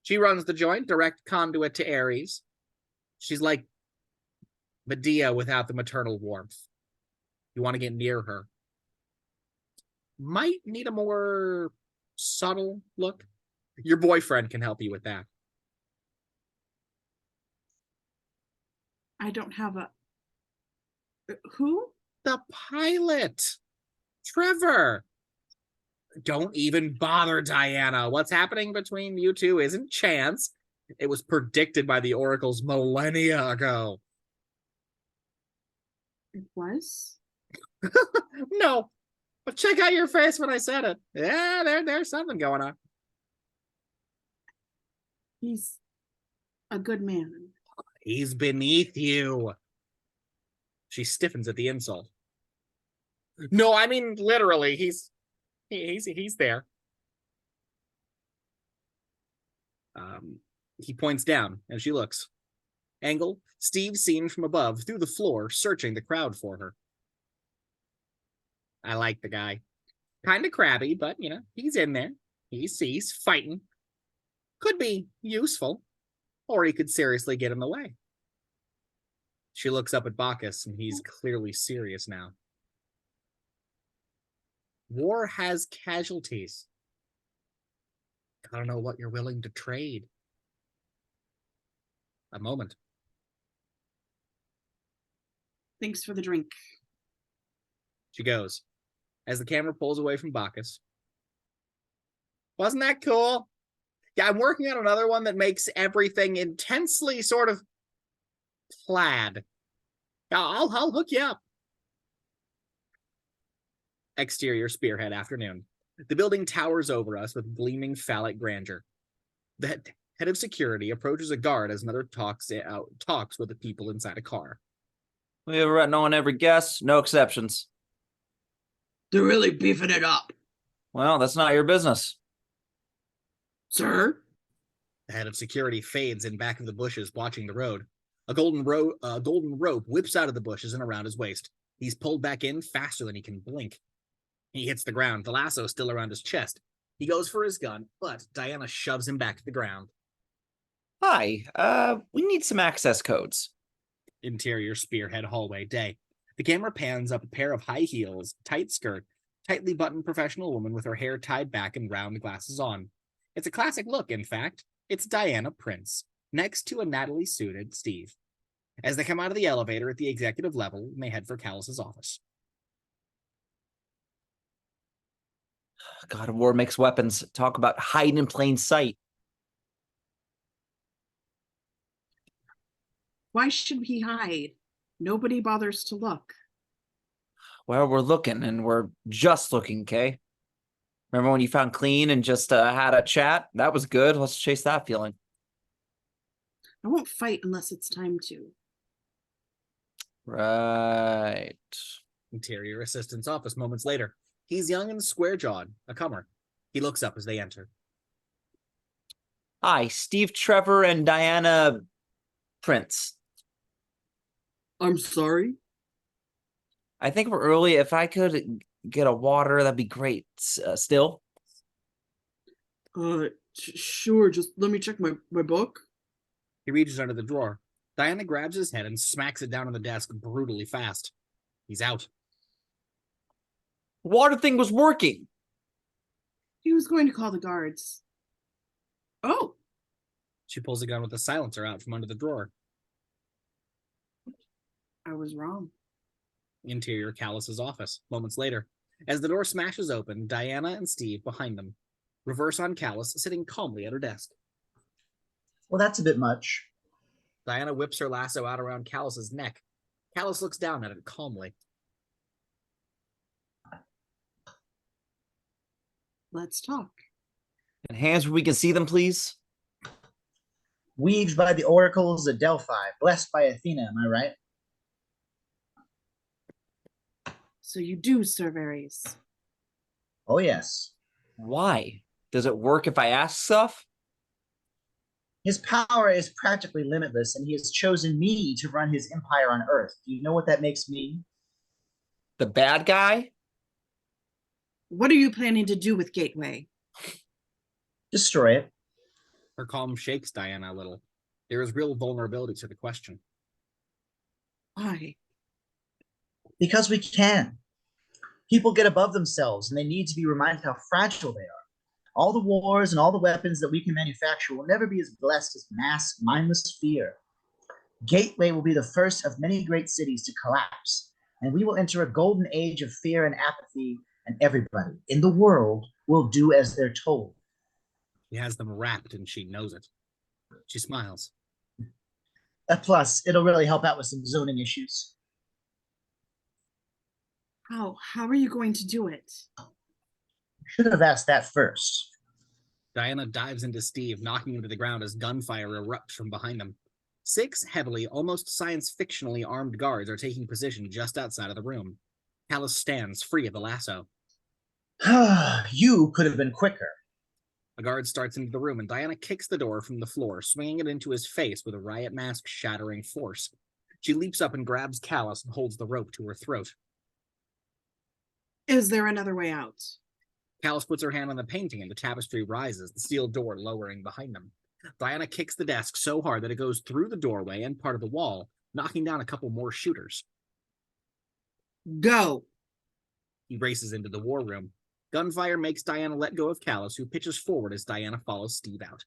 She runs the joint, direct conduit to Ares. She's like Medea without the maternal warmth. You want to get near her. Might need a more subtle look. Your boyfriend can help you with that. I don't have a... Who? The pilot. Trevor. Don't even bother, Diana. What's happening between you two isn't chance. It was predicted by the oracles millennia ago. It was? No. But check out your face when I said it. Yeah, there's something going on. He's a good man. He's beneath you. She stiffens at the insult. No, I mean literally. He's there. He points down, and she looks. Angle, Steve seen from above, through the floor, searching the crowd for her. I like the guy. Kind of crabby, but, he's in there. He's fighting. Could be useful, or he could seriously get in the way. She looks up at Bacchus, and he's clearly serious now. War has casualties. Gotta know what you're willing to trade. A moment. Thanks for the drink. She goes. As the camera pulls away from Bacchus. Wasn't that cool? Yeah, I'm working on another one that makes everything intensely sort of plaid. I'll hook you up. Exterior Spearhead afternoon. The building towers over us with gleaming phallic grandeur. The head of security approaches a guard as another talks with the people inside a car. We have a retinal on every guest, no exceptions. They're really beefing it up. Well, that's not your business. Sir? The head of security fades in back of the bushes, watching the road. A golden rope whips out of the bushes and around his waist. He's pulled back in faster than he can blink. He hits the ground, the lasso still around his chest. He goes for his gun, but Diana shoves him back to the ground. Hi, we need some access codes. Interior Spearhead hallway day. The camera pans up a pair of high heels, tight skirt, tightly buttoned professional woman with her hair tied back and round glasses on. It's a classic look, in fact. It's Diana Prince, next to a Natalie-suited Steve. As they come out of the elevator at the executive level, they head for Callas' office. God of War makes weapons. Talk about hiding in plain sight. Why should he hide? Nobody bothers to look. Well, we're looking, and we're just looking, Kay. Remember when you found Klein and just had a chat? That was good. Let's chase that feeling. I won't fight unless it's time to. Right. Interior assistant's office moments later. He's young and square-jawed, a comer. He looks up as they enter. Hi, Steve Trevor and Diana Prince. I'm sorry? I think we're early. If I could get a water, that'd be great. Still? Sure. Just let me check my book. He reaches under the drawer. Diana grabs his head and smacks it down on the desk brutally fast. He's out. Water thing was working. He was going to call the guards. Oh, She pulls a gun with a silencer out from under the drawer. I was wrong. Interior Callas's office. Moments later, as the door smashes open, Diana and Steve behind them. Reverse on Callas, sitting calmly at her desk. Well, that's a bit much. Diana whips her lasso out around Callas's neck. Callas looks down at it calmly. Let's talk. And hands where we can see them, please. Weaved by the oracles of Delphi, blessed by Athena, am I right? So you do, Sir Varys. Oh, yes. Why? Does it work if I ask stuff? His power is practically limitless, and he has chosen me to run his empire on Earth. Do you know what that makes me? The bad guy? What are you planning to do with Gateway? Destroy it. Her calm shakes Diana a little. There is real vulnerability to the question. Why? Because we can. People get above themselves, and they need to be reminded how fragile they are. All the wars and all the weapons that we can manufacture will never be as blessed as mass, mindless fear. Gateway will be the first of many great cities to collapse, and we will enter a golden age of fear and apathy, and everybody in the world will do as they're told. She has them wrapped, and she knows it. She smiles. Plus, it'll really help out with some zoning issues. How are you going to do it? Should have asked that first. Diana dives into Steve, knocking him to the ground as gunfire erupts from behind them. 6 heavily, almost science-fictionally armed guards are taking position just outside of the room. Callas stands free of the lasso. You could have been quicker. A guard starts into the room, and Diana kicks the door from the floor, swinging it into his face with a riot mask shattering force. She leaps up and grabs Callas and holds the rope to her throat. Is there another way out? Callas puts her hand on the painting, and the tapestry rises, the steel door lowering behind them. Diana kicks the desk so hard that it goes through the doorway and part of the wall, knocking down a couple more shooters. Go. He races into the war room. Gunfire makes Diana let go of Callas, who pitches forward as Diana follows Steve out.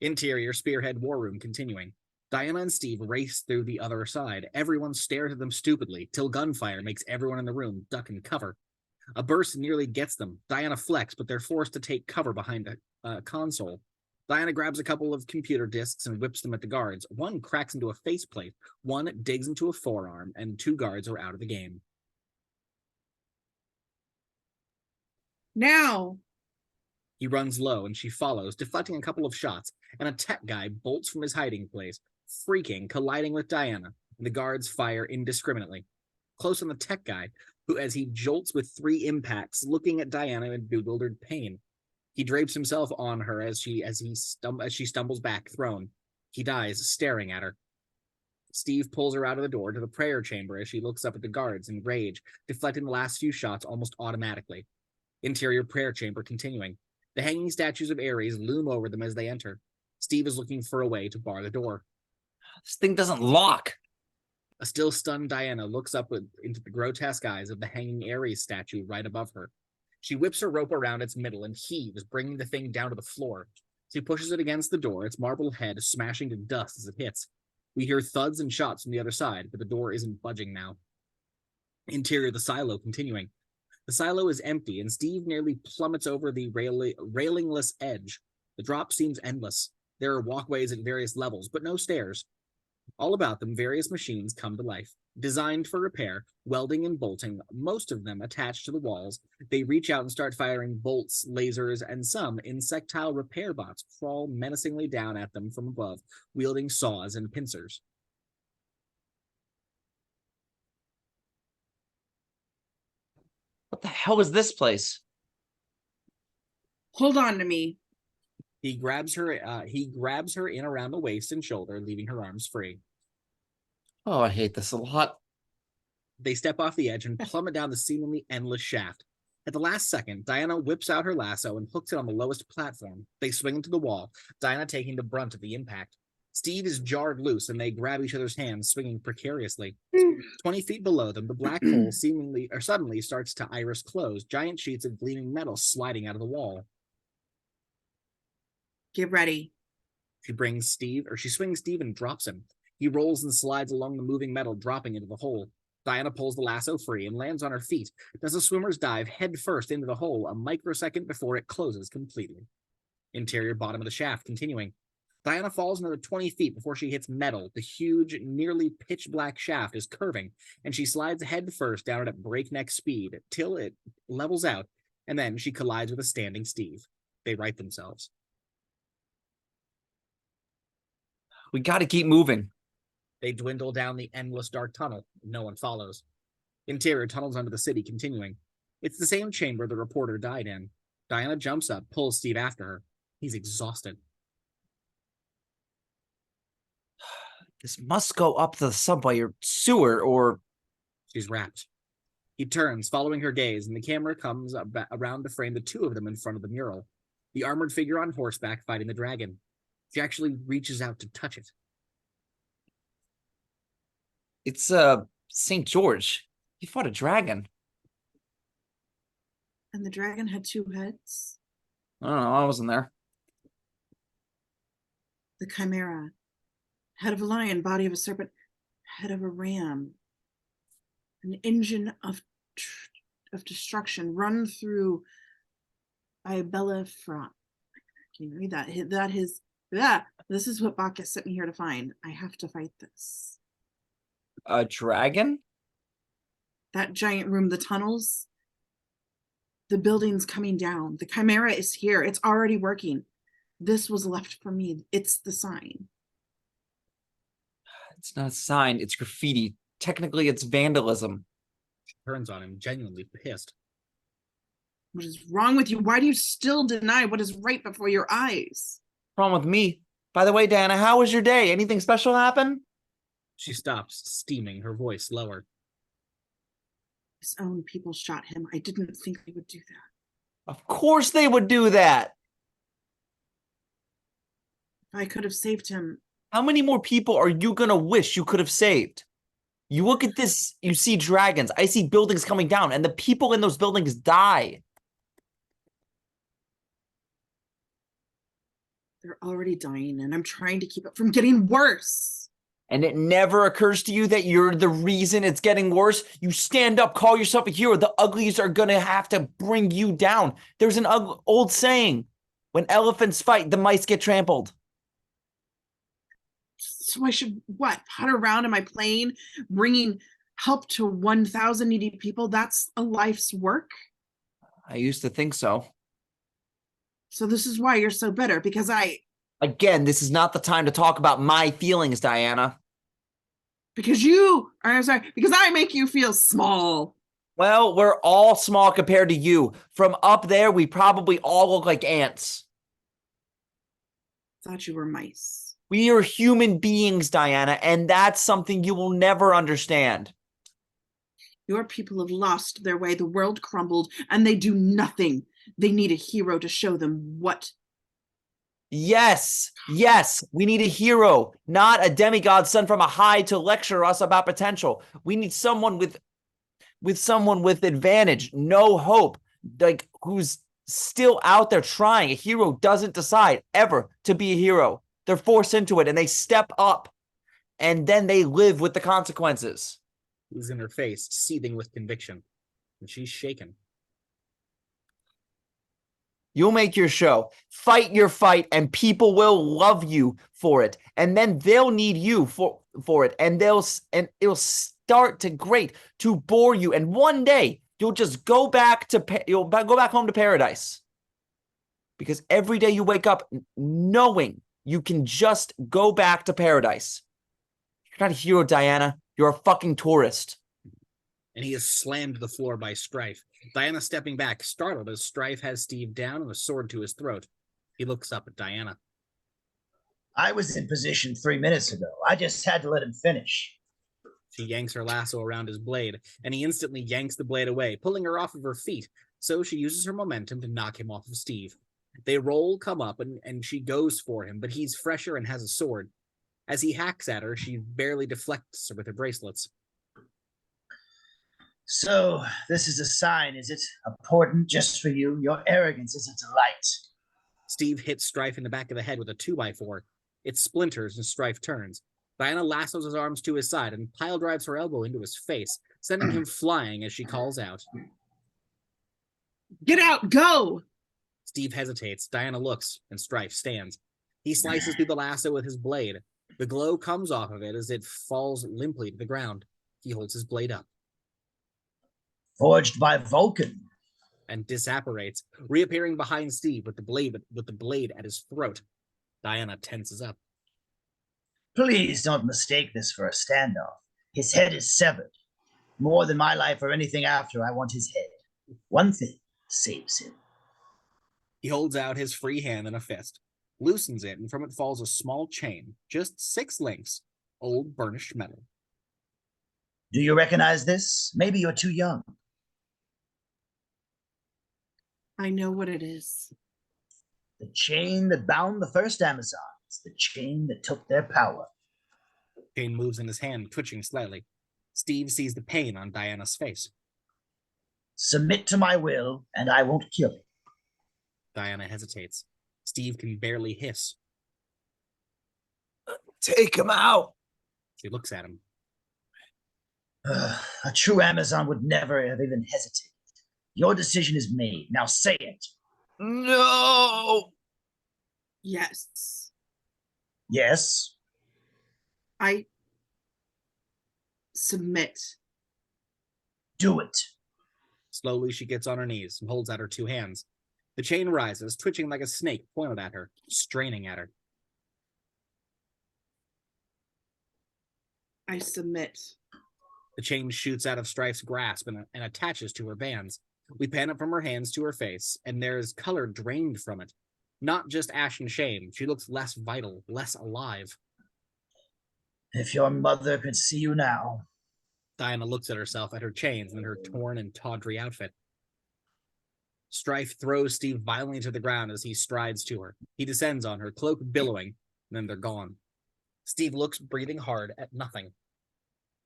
Interior Spearhead war room continuing. Diana and Steve race through the other side. Everyone stares at them stupidly, till gunfire makes everyone in the room duck and cover. A burst nearly gets them. Diana flex, but they're forced to take cover behind a console. Diana grabs a couple of computer disks and whips them at the guards. One cracks into a faceplate, one digs into a forearm, and 2 guards are out of the game. Now. He runs low, and she follows, deflecting a couple of shots, and a tech guy bolts from his hiding place, freaking, colliding with Diana, and the guards fire indiscriminately. Close on the tech guy, who, as he jolts with 3 impacts, looking at Diana in bewildered pain. He drapes himself on her as she stumbles back, thrown. He dies, staring at her. Steve pulls her out of the door to the prayer chamber as she looks up at the guards in rage, deflecting the last few shots almost automatically. Interior prayer chamber continuing. The hanging statues of Ares loom over them as they enter. Steve is looking for a way to bar the door. This thing doesn't lock. A still stunned Diana looks up into the grotesque eyes of the hanging Ares statue right above her. She whips her rope around its middle and heaves, bringing the thing down to the floor. She pushes it against the door, its marble head smashing to dust as it hits. We hear thuds and shots from the other side, but the door isn't budging now. Interior, the silo continuing. The silo is empty, and Steve nearly plummets over the railingless edge. The drop seems endless. There are walkways at various levels, but no stairs. All about them, various machines come to life. Designed for repair, welding and bolting, most of them attached to the walls. They reach out and start firing bolts, lasers, and some insectile repair bots crawl menacingly down at them from above, wielding saws and pincers. What the hell is this place? Hold on to me. He grabs her in around the waist and shoulder, leaving her arms free. Oh, I hate this a lot. They step off the edge and plummet down the seemingly endless shaft. At the last second, Diana whips out her lasso and hooks it on the lowest platform. They swing into the wall, Diana taking the brunt of the impact. Steve is jarred loose, and they grab each other's hands, swinging precariously. 20 feet below them, the black hole suddenly starts to iris close, giant sheets of gleaming metal sliding out of the wall. Get ready. She swings Steve and drops him. He rolls and slides along the moving metal, dropping into the hole. Diana pulls the lasso free and lands on her feet, does a swimmer's dive head first into the hole a microsecond before it closes completely. Interior bottom of the shaft, continuing. Diana falls another 20 feet before she hits metal. The huge, nearly pitch-black shaft is curving, and she slides head first down at breakneck speed till it levels out, and then she collides with a standing Steve. They right themselves. We got to keep moving. They dwindle down the endless dark tunnel. No one follows. Interior tunnels under the city, continuing. It's the same chamber the reporter died in. Diana jumps up, pulls Steve after her. He's exhausted. This must go up to the subway or sewer or... She's wrapped. He turns, following her gaze, and the camera comes around to frame the two of them in front of the mural. The armored figure on horseback fighting the dragon. She actually reaches out to touch it. It's St. George. He fought a dragon. And the dragon had two heads. I don't know. I wasn't there. The chimera. Head of a lion, body of a serpent, head of a ram. An engine of destruction run through Ibelifra. Can you read that? This is what Bacchus sent me here to find. I have to fight this. A dragon? That giant room, the tunnels, the buildings coming down. The chimera is here. It's already working. This was left for me. It's the sign. It's not a sign. It's graffiti. Technically, it's vandalism. She turns on him, genuinely pissed. What is wrong with you? Why do you still deny what is right before your eyes? What's wrong with me? By the way, Diana, how was your day? Anything special happen? She stops, steaming, her voice lower. His own people shot him. I didn't think they would do that. Of course they would do that. If I could have saved him. How many more people are you gonna wish you could have saved? You look at this, you see dragons. I see buildings coming down, and the people in those buildings die. They're already dying, and I'm trying to keep it from getting worse. And it never occurs to you that you're the reason it's getting worse? You stand up, call yourself a hero. The uglies are gonna have to bring you down. There's an old saying, when elephants fight, the mice get trampled. So I should, what, putt around in my plane, bringing help to 1,000 needy people? That's a life's work? I used to think so. So this is why you're so bitter, because Again, this is not the time to talk about my feelings, Diana. because I make you feel small. Well, we're all small compared to you. From up there, we probably all look like ants. Thought you were mice. We are human beings, Diana, and that's something you will never understand. Your people have lost their way. The world crumbled, and they do nothing. They need a hero to show them what. Yes, we need a hero, not a demigod sent from a high to lecture us about potential. We need someone with advantage, no hope, like who's still out there trying. A hero doesn't decide ever to be a hero. They're forced into it, and they step up, and then they live with the consequences. He's in her face, seething with conviction, and she's shaken. You'll make your show, fight your fight, and people will love you for it. And then they'll need you for it, and it'll start to bore you. And one day you'll just go back home to paradise, because every day you wake up knowing you can just go back to paradise. You're not a hero, Diana. You're a fucking tourist. And he is slammed to the floor by Strife. Diana stepping back, startled as Strife has Steve down and a sword to his throat. He looks up at Diana. I was in position 3 minutes ago. I just had to let him finish. She yanks her lasso around his blade, and he instantly yanks the blade away, pulling her off of her feet, so she uses her momentum to knock him off of Steve. They come up, and she goes for him, but he's fresher and has a sword. As he hacks at her, she barely deflects with her bracelets. So, this is a sign, is it? A portent just for you? Your arrogance is a delight. Steve hits Strife in the back of the head with a 2x4. It splinters and Strife turns. Diana lassos his arms to his side and pile drives her elbow into his face, sending him flying as she calls out. Get out, go! Steve hesitates. Diana looks, and Strife stands. He slices through the lasso with his blade. The glow comes off of it as it falls limply to the ground. He holds his blade up. Forged by Vulcan. And disapparates, reappearing behind Steve with the blade at his throat. Diana tenses up. Please don't mistake this for a standoff. His head is severed. More than my life or anything after, I want his head. One thing saves him. He holds out his free hand in a fist, loosens it, and from it falls a small chain, just 6 links, old burnished metal. Do you recognize this? Maybe you're too young. I know what it is. The chain that bound the first Amazons, the chain that took their power. Chain moves in his hand, twitching slightly. Steve sees the pain on Diana's face. Submit to my will, and I won't kill him. Diana hesitates. Steve can barely hiss. Take him out. She looks at him. A true Amazon would never have even hesitated. Your decision is made. Now say it. No. Yes. Yes. I submit. Do it. Slowly, she gets on her knees and holds out her 2 hands. The chain rises, twitching like a snake pointed at her, straining at her. I submit. The chain shoots out of Strife's grasp and attaches to her bands. We pan it from her hands to her face, and there is color drained from it. Not just ash and shame. She looks less vital, less alive. If your mother could see you now. Diana looks at herself, at her chains, and her torn and tawdry outfit. Strife throws Steve violently to the ground as he strides to her. He descends on her, cloak billowing, and then they're gone. Steve looks, breathing hard, at nothing.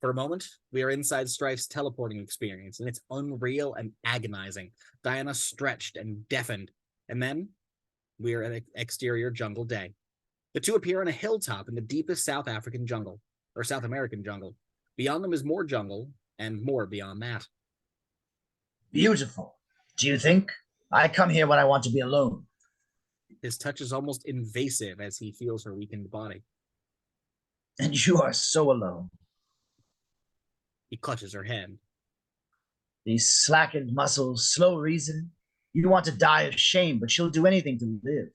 For a moment, we are inside Strife's teleporting experience, and it's unreal and agonizing. Diana stretched and deafened, and then we are at exterior jungle day. The two appear on a hilltop in the deepest South African jungle, or South American jungle. Beyond them is more jungle, and more beyond that. Beautiful. Do you think? I come here when I want to be alone. His touch is almost invasive as he feels her weakened body. And you are so alone. He clutches her hand. These slackened muscles, slow reason. You want to die of shame, but she'll do anything to live.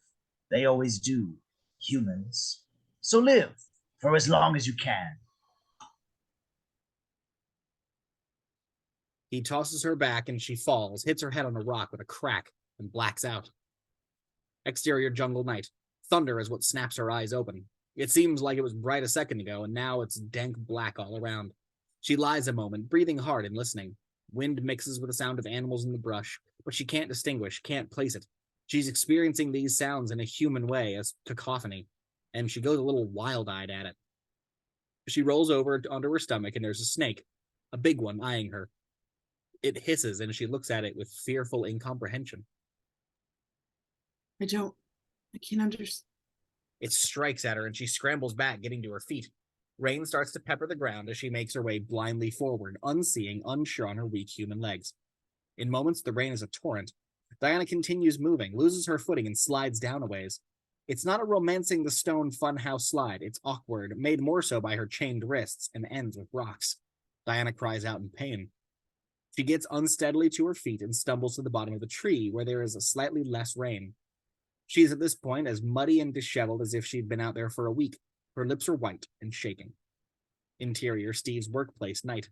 They always do, humans. So live for as long as you can. He tosses her back and she falls, hits her head on a rock with a crack, and blacks out. Exterior jungle night. Thunder is what snaps her eyes open. It seems like it was bright a second ago, and now it's dank black all around. She lies a moment, breathing hard and listening. Wind mixes with the sound of animals in the brush, but she can't distinguish, can't place it. She's experiencing these sounds in a human way, as cacophony, and she goes a little wild-eyed at it. She rolls over onto her stomach, and there's a snake, a big one, eyeing her. It hisses, and she looks at it with fearful incomprehension. I can't understand. It strikes at her, and she scrambles back, getting to her feet. Rain starts to pepper the ground as she makes her way blindly forward, unseeing, unsure on her weak human legs. In moments, the rain is a torrent. Diana continues moving, loses her footing, and slides down a ways. It's not a romancing the stone funhouse slide. It's awkward, made more so by her chained wrists, and ends with rocks. Diana cries out in pain. She gets unsteadily to her feet and stumbles to the bottom of the tree, where there is a slightly less rain. She is at this point as muddy and disheveled as if she'd been out there for a week. Her lips are white and shaking. Interior, Steve's workplace, night.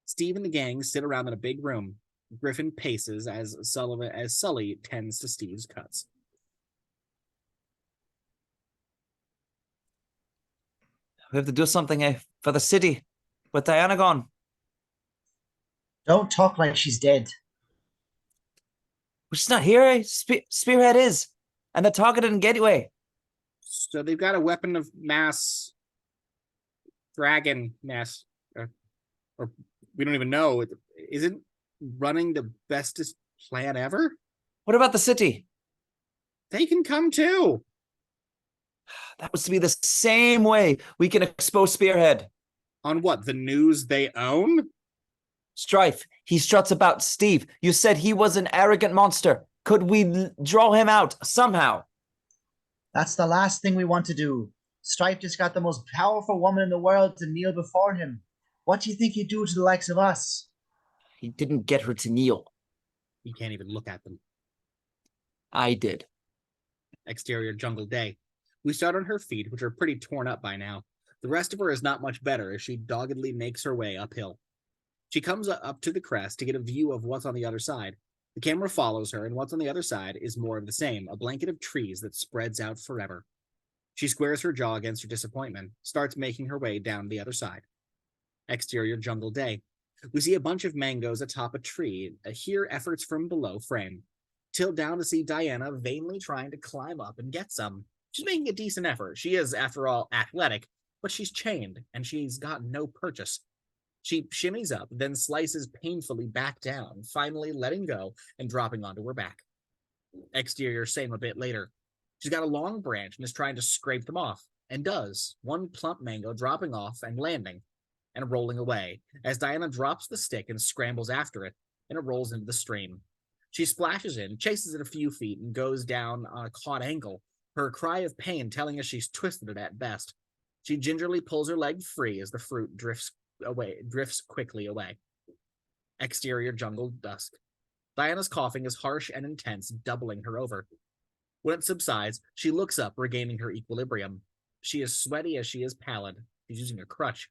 Steve and the gang sit around in a big room. Griffin paces as Sully tends to Steve's cuts. We have to do something for the city. With Diana gone. Don't talk like she's dead. She's not here, eh? Spearhead is. And the target didn't get away. So they've got a weapon of mass dragon nest, or we don't even know. Isn't running the bestest plan ever? What about the city? They can come too. That was to be the same way we can expose Spearhead. On what, the news they own? Strife, he struts about Steve. You said he was an arrogant monster. Could we draw him out somehow? That's the last thing we want to do. Strife just got the most powerful woman in the world to kneel before him. What do you think he'd do to the likes of us? He didn't get her to kneel. You can't even look at them. I did. Exterior jungle day. We start on her feet, which are pretty torn up by now. The rest of her is not much better as she doggedly makes her way uphill. She comes up to the crest to get a view of what's on the other side. The camera follows her, and what's on the other side is more of the same, a blanket of trees that spreads out forever. She squares her jaw against her disappointment, starts making her way down the other side. Exterior jungle day. We see a bunch of mangoes atop a tree, here efforts from below frame. Tilt down to see Diana vainly trying to climb up and get some. She's making a decent effort. She is, after all, athletic, but she's chained, and she's got no purchase. She shimmies up, then slices painfully back down, finally letting go and dropping onto her back. Exterior same a bit later. She's got a long branch and is trying to scrape them off, and does, one plump mango dropping off and landing, and rolling away, as Diana drops the stick and scrambles after it, and it rolls into the stream. She splashes in, chases it a few feet, and goes down on a caught ankle, her cry of pain telling us she's twisted it at best. She gingerly pulls her leg free as the fruit drifts quickly away. Exterior jungle dusk. Diana's coughing is harsh and intense, doubling her over. When it subsides, she looks up, regaining her equilibrium. She is sweaty as she is pallid. She's using a crutch.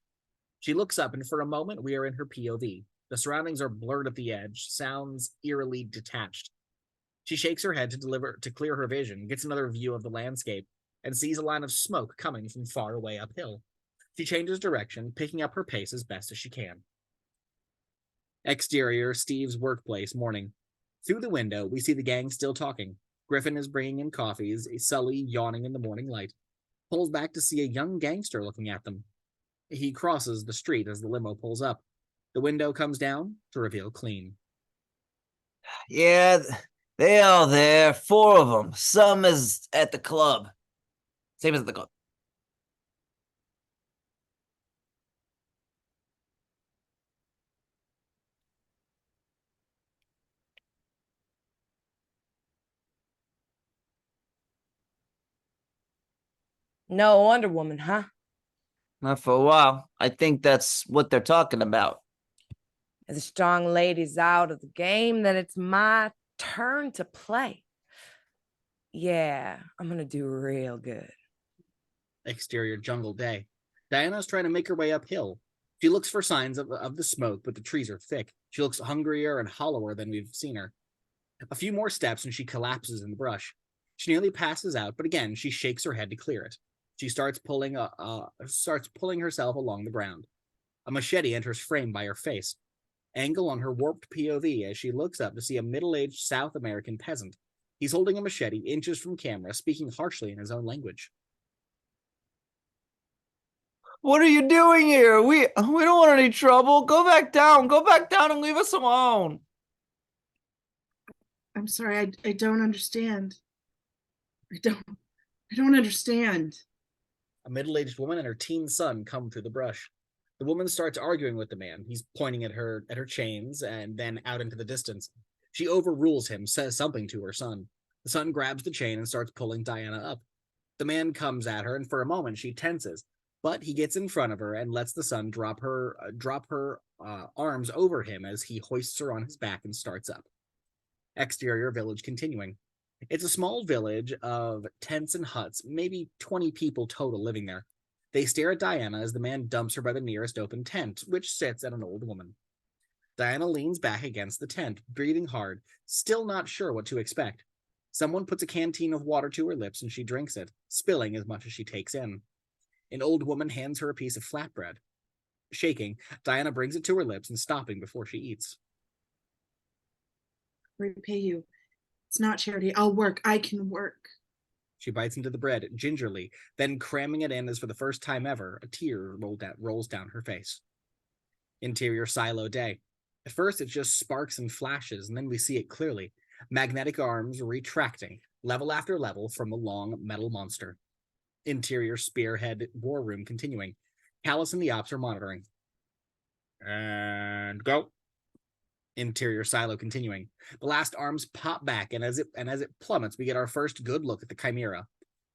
She looks up, and for a moment we are in her POV. The surroundings are blurred at the edge, sounds eerily detached. She shakes her head to clear her vision, gets another view of the landscape, and sees a line of smoke coming from far away uphill. She changes direction, picking up her pace as best as she can. Exterior, Steve's workplace, morning. Through the window, we see the gang still talking. Griffin is bringing in coffees, Sully yawning in the morning light. Pulls back to see a young gangster looking at them. He crosses the street as the limo pulls up. The window comes down to reveal Klein. Yeah, they are there. 4 of them. Some is at the club. Same as at the club. No Wonder Woman, huh? Not for a while. I think that's what they're talking about. If the strong lady's out of the game, then it's my turn to play. Yeah, I'm gonna do real good. Exterior jungle day. Diana's trying to make her way uphill. She looks for signs of the smoke, but the trees are thick. She looks hungrier and hollower than we've seen her. A few more steps and she collapses in the brush. She nearly passes out, but again, she shakes her head to clear it. She starts pulling herself along the ground. A machete enters frame by her face. Angle on her warped POV as she looks up to see a middle-aged South American peasant. He's holding a machete inches from camera, speaking harshly in his own language. What are you doing here? We don't want any trouble. Go back down. Go back down and leave us alone. I'm sorry, I don't understand. I don't understand. A middle-aged woman and her teen son come through the brush. The woman starts arguing with the man. He's pointing at her chains and then out into the distance. She overrules him, says something to her son. The son grabs the chain and starts pulling Diana up. The man comes at her, and for a moment she tenses, but he gets in front of her and lets the son drop her arms over him as he hoists her on his back and starts up. Exterior village continuing. It's a small village of tents and huts, maybe 20 people total living there. They stare at Diana as the man dumps her by the nearest open tent, which sits at an old woman. Diana leans back against the tent, breathing hard, still not sure what to expect. Someone puts a canteen of water to her lips and she drinks it, spilling as much as she takes in. An old woman hands her a piece of flatbread. Shaking, Diana brings it to her lips and stopping before she eats. Repay you. It's not charity. I'll work. I can work. She bites into the bread gingerly, then cramming it in as for the first time ever, a tear rolls down her face. Interior silo day. At first, it's just sparks and flashes, and then we see it clearly. Magnetic arms retracting, level after level from the long metal monster. Interior spearhead war room continuing. Callas and the ops are monitoring. And go. Interior silo continuing. The last arms pop back, and as it plummets, we get our first good look at the Chimera.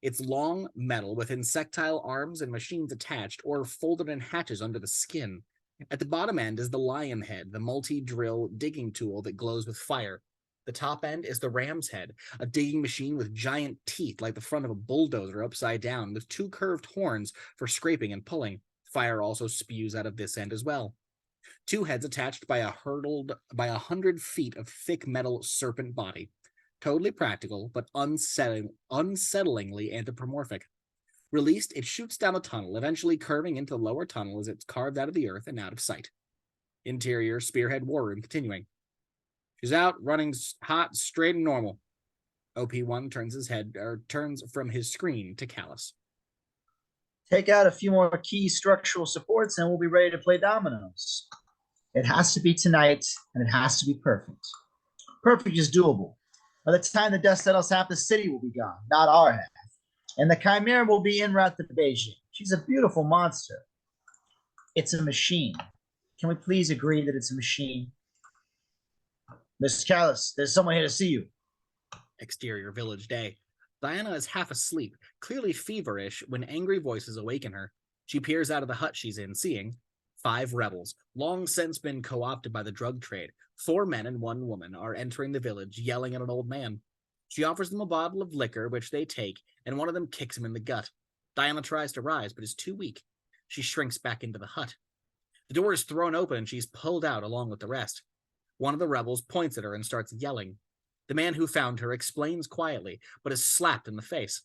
It's long metal with insectile arms and machines attached or folded in hatches under the skin. At the bottom end is the lion head, the multi-drill digging tool that glows with fire. The top end is the ram's head, a digging machine with giant teeth like the front of a bulldozer upside down, with 2 curved horns for scraping and pulling. Fire also spews out of this end as well. 2 heads attached by 100 feet of thick metal serpent body. Totally practical, but unsettlingly anthropomorphic. Released, it shoots down the tunnel, eventually curving into the lower tunnel as it's carved out of the earth and out of sight. Interior spearhead war room continuing. She's out, running hot, straight and normal. OP1 turns from his screen to Callas. Take out a few more key structural supports and we'll be ready to play dominoes. It has to be tonight, and it has to be perfect. Perfect is doable. By the time the dust settles, half the city will be gone, not our half. And the Chimera will be en route to Beijing. She's a beautiful monster. It's a machine. Can we please agree that it's a machine? Mrs. Callas, there's someone here to see you. Exterior village day. Diana is half asleep, clearly feverish, when angry voices awaken her. She peers out of the hut she's in, seeing 5 rebels, long since been co-opted by the drug trade. 4 men and 1 woman are entering the village, yelling at an old man. She offers them a bottle of liquor, which they take, and one of them kicks him in the gut. Diana tries to rise, but is too weak. She shrinks back into the hut. The door is thrown open, and she's pulled out along with the rest. One of the rebels points at her and starts yelling. The man who found her explains quietly, but is slapped in the face.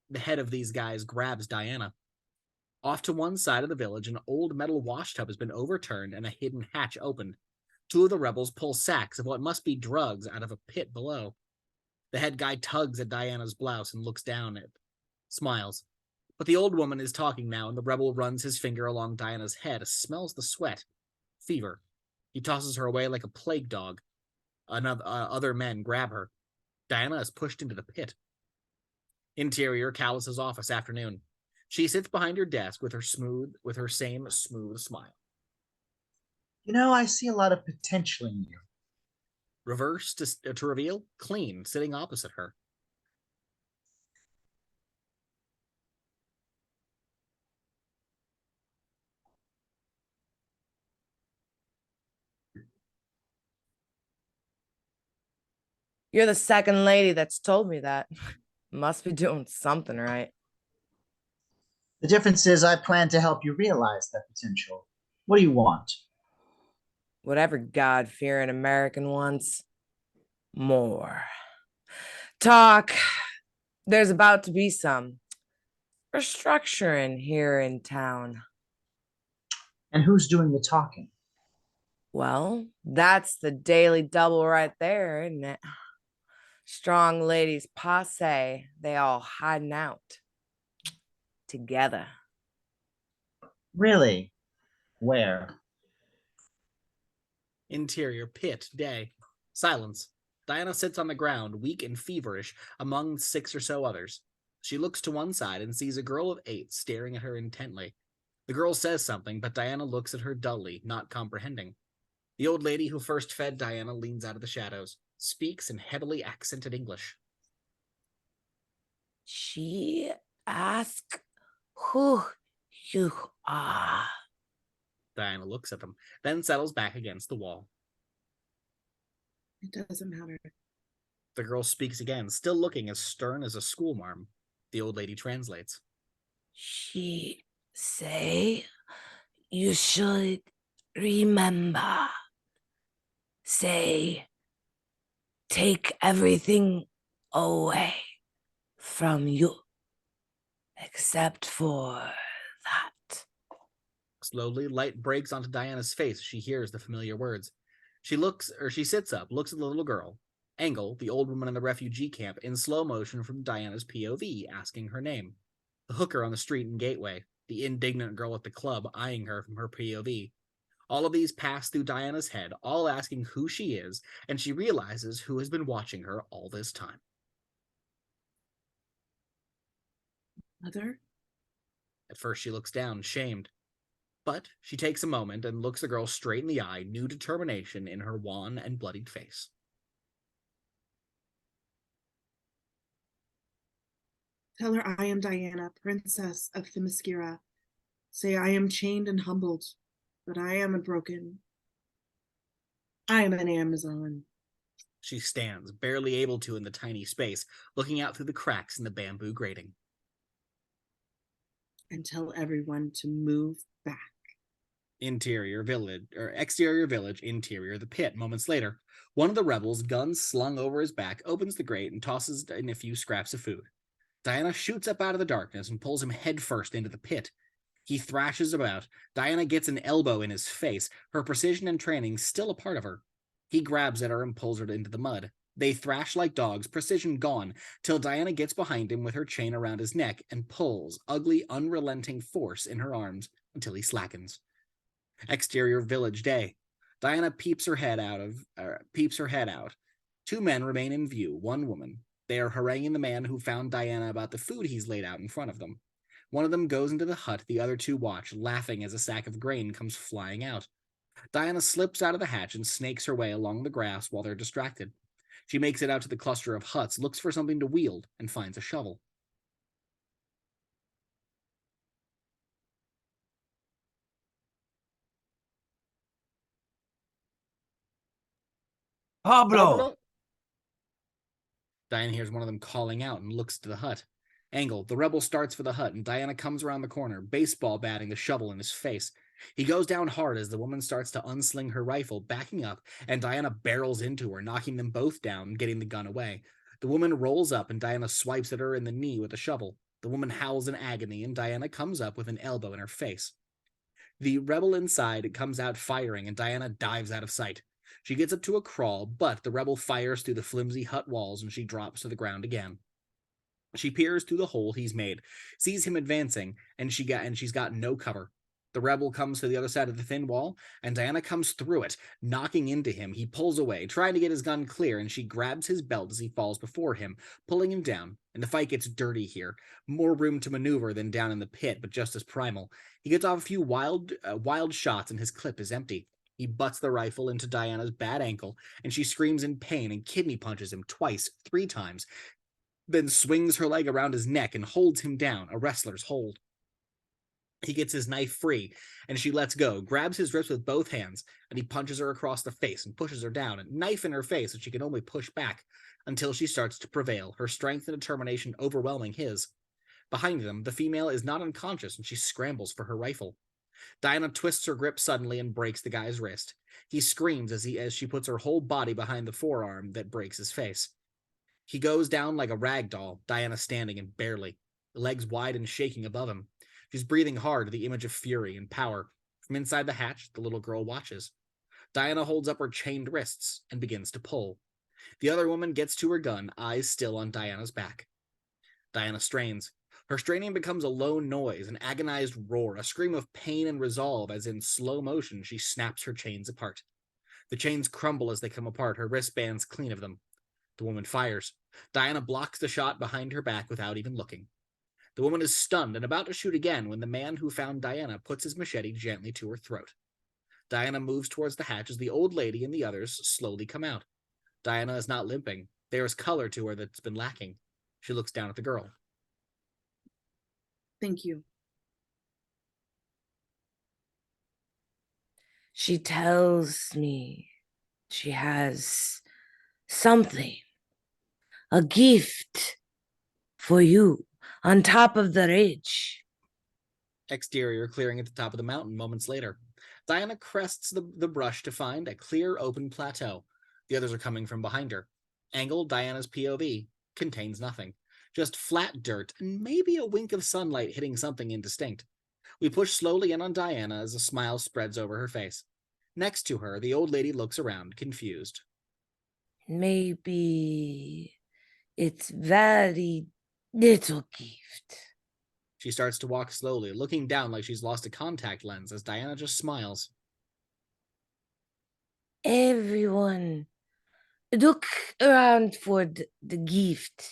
The head of these guys grabs Diana. Off to one side of the village, an old metal washtub has been overturned and a hidden hatch opened. 2 of the rebels pull sacks of what must be drugs out of a pit below. The head guy tugs at Diana's blouse and looks down at it, smiles. But the old woman is talking now, and the rebel runs his finger along Diana's head, smells the sweat. Fever. He tosses her away like a plague dog. Other men grab her. Diana is pushed into the pit. Interior, Callas' office, afternoon. She sits behind her desk with her same smooth smile. You know, I see a lot of potential in you. Reverse to reveal Klein sitting opposite her. You're the second lady that's told me that. Must be doing something right. The difference is I plan to help you realize that potential. What do you want? Whatever God-fearing American wants. More. Talk. There's about to be some restructuring here in town. And who's doing the talking? Well, that's the daily double right there, isn't it? Strong ladies posse, they all hiding out together. Really? Where? Interior pit day. Silence. Diana sits on the ground, weak and feverish, among 6 or so others. She looks to one side and sees a girl of 8 staring at her intently. The girl says something, but Diana looks at her dully, not comprehending. The old lady who first fed Diana leans out of the shadows, speaks in heavily accented English. She asks who you are. Diana looks at them, then settles back against the wall. It doesn't matter. The girl speaks again, still looking as stern as a schoolmarm. The old lady translates. She say you should remember. Say take everything away from you except for that. Slowly, light breaks onto Diana's face as she hears the familiar words. She sits up, looks at the little girl, Angle, the old woman in the refugee camp, in slow motion from Diana's POV, asking her name. The hooker on the street in Gateway, the indignant girl at the club eyeing her from her POV. All of these pass through Diana's head, all asking who she is, and she realizes who has been watching her all this time. Mother? At first she looks down, shamed. But she takes a moment and looks the girl straight in the eye, new determination in her wan and bloodied face. Tell her I am Diana, princess of Themyscira. Say I am chained and humbled, but I am unbroken. I am an Amazon. She stands, barely able to in the tiny space, looking out through the cracks in the bamboo grating. And tell everyone to move back. Exterior village, interior the pit. Moments later, one of the rebels, guns slung over his back, opens the grate and tosses in a few scraps of food. Diana shoots up out of the darkness and pulls him headfirst into the pit. He thrashes about. Diana gets an elbow in his face, her precision and training still a part of her. He grabs at her and pulls her into the mud. They thrash like dogs, precision gone, till Diana gets behind him with her chain around his neck and pulls, ugly, unrelenting force in her arms until he slackens. Exterior village day. Diana peeps her head out. Two men remain in view, one woman. They are haranguing the man who found Diana about the food he's laid out in front of them. One of them goes into the hut, the other two watch, laughing as a sack of grain comes flying out. Diana slips out of the hatch and snakes her way along the grass while they're distracted. She makes it out to the cluster of huts, looks for something to wield, and finds a shovel. Pablo! Diana hears one of them calling out and looks to the hut. Angle, the rebel starts for the hut, and Diana comes around the corner, baseball batting the shovel in his face. He goes down hard as the woman starts to unsling her rifle, backing up, and Diana barrels into her, knocking them both down and getting the gun away. The woman rolls up, and Diana swipes at her in the knee with a shovel. The woman howls in agony, and Diana comes up with an elbow in her face. The rebel inside comes out firing, and Diana dives out of sight. She gets up to a crawl, but the rebel fires through the flimsy hut walls, and she drops to the ground again. She peers through the hole he's made, sees him advancing, and she's got no cover. The rebel comes to the other side of the thin wall, and Diana comes through it, knocking into him. He pulls away, trying to get his gun clear, and she grabs his belt as he falls before him, pulling him down. And the fight gets dirty here. More room to maneuver than down in the pit, but just as primal. He gets off a few wild shots, and his clip is empty. He butts the rifle into Diana's bad ankle, and she screams in pain and kidney punches him twice, 3 times, then swings her leg around his neck and holds him down, a wrestler's hold. He gets his knife free, and she lets go, grabs his wrist with both hands, and he punches her across the face and pushes her down, a knife in her face that she can only push back, until she starts to prevail, her strength and determination overwhelming his. Behind them, the female is not unconscious, and she scrambles for her rifle. Diana twists her grip suddenly and breaks the guy's wrist. He screams as she puts her whole body behind the forearm that breaks his face. He goes down like a rag doll, Diana standing and barely, legs wide and shaking above him. She's breathing hard, the image of fury and power. From inside the hatch, the little girl watches. Diana holds up her chained wrists and begins to pull. The other woman gets to her gun, eyes still on Diana's back. Diana strains. Her straining becomes a low noise, an agonized roar, a scream of pain and resolve as in slow motion she snaps her chains apart. The chains crumble as they come apart, her wristbands clean of them. The woman fires. Diana blocks the shot behind her back without even looking. The woman is stunned and about to shoot again when the man who found Diana puts his machete gently to her throat. Diana moves towards the hatch as the old lady and the others slowly come out. Diana is not limping. There is color to her that's been lacking. She looks down at the girl. Thank you. She tells me she has something, a gift for you on top of the ridge. Exterior clearing at the top of the mountain moments later. Diana crests the brush to find a clear open plateau. The others are coming from behind her. Angle, Diana's POV, contains nothing. Just flat dirt and maybe a wink of sunlight hitting something indistinct. We push slowly in on Diana as a smile spreads over her face. Next to her, the old lady looks around, confused. Maybe it's very little gift. She starts to walk slowly, looking down like she's lost a contact lens as Diana just smiles. Everyone, look around for the gift.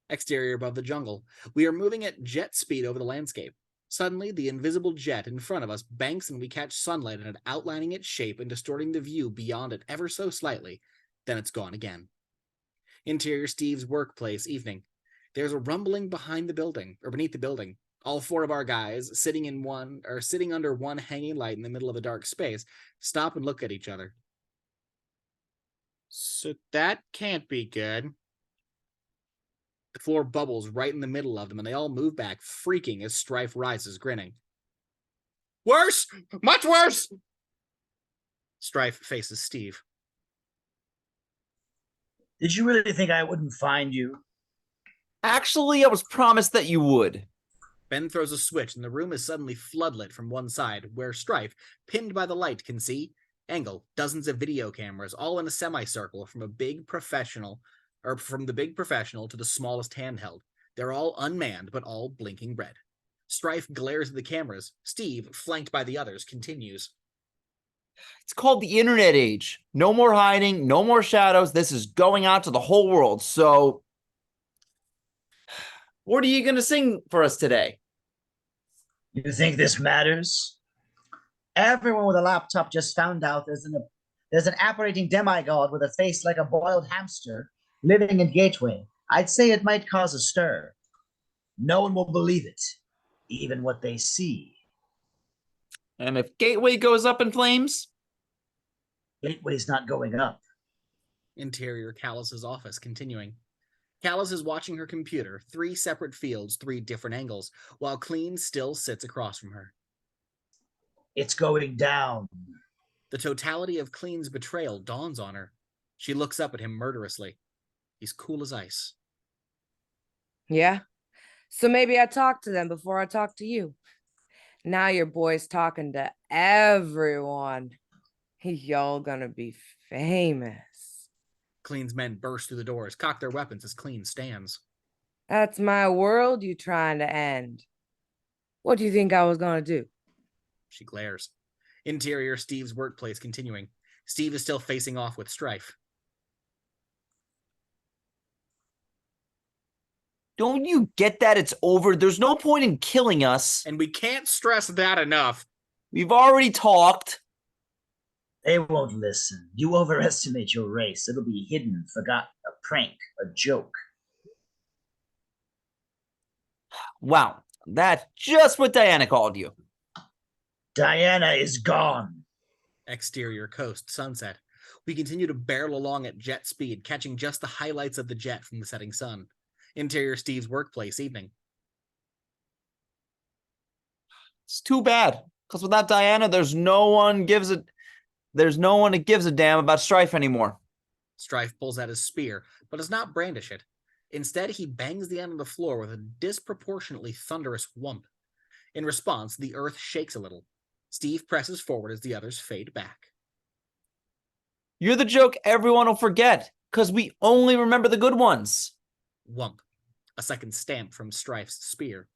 Exterior above the jungle. We are moving at jet speed over the landscape. Suddenly, the invisible jet in front of us banks and we catch sunlight in it, outlining its shape and distorting the view beyond it ever so slightly. Then it's gone again. Interior Steve's workplace, evening. There's a rumbling behind the building, or beneath the building. All four of our guys, sitting under one hanging light in the middle of a dark space, stop and look at each other. So that can't be good. The floor bubbles right in the middle of them, and they all move back, freaking as Strife rises, grinning. Worse! Much worse! Strife faces Steve. Did you really think I wouldn't find you? Actually, I was promised that you would. Ben throws a switch, and the room is suddenly floodlit from one side, where Strife, pinned by the light, can see angle dozens of video cameras, all in a semicircle from the big professional to the smallest handheld. They're all unmanned, but all blinking red. Strife glares at the cameras. Steve, flanked by the others, continues. It's called the internet age. No more hiding, no more shadows. This is going out to the whole world. So, what are you going to sing for us today? You think this matters? Everyone with a laptop just found out there's an apparating demigod with a face like a boiled hamster living in Gateway. I'd say it might cause a stir. No one will believe it, even what they see. And if Gateway goes up in flames? Gateway's not going up. Interior Callas's office, continuing. Callas is watching her computer, 3 separate fields, 3 different angles, while Klein still sits across from her. It's going down. The totality of Klein's betrayal dawns on her. She looks up at him murderously. He's cool as ice. Yeah? So maybe I talked to them before I talked to you. Now your boy's talking to everyone. Y'all gonna be famous. Klein's men burst through the doors, cock their weapons as Klein stands. That's my world you trying to end. What do you think I was gonna do? She glares. Interior Steve's workplace, continuing. Steve is still facing off with Strife. Don't you get that it's over? There's no point in killing us. And we can't stress that enough. We've already talked. They won't listen. You overestimate your race. It'll be hidden, forgotten, a prank, a joke. Wow, that's just what Diana called you. Diana is gone. Exterior coast, sunset. We continue to barrel along at jet speed, catching just the highlights of the jet from the setting sun. Interior Steve's workplace, evening. It's too bad, because without Diana, there's no one that gives a damn about Strife anymore. Strife pulls out his spear, but does not brandish it. Instead, he bangs the end on the floor with a disproportionately thunderous whump. In response, the earth shakes a little. Steve presses forward as the others fade back. You're the joke everyone will forget, because we only remember the good ones. Whump. A second stamp from Strife's spear.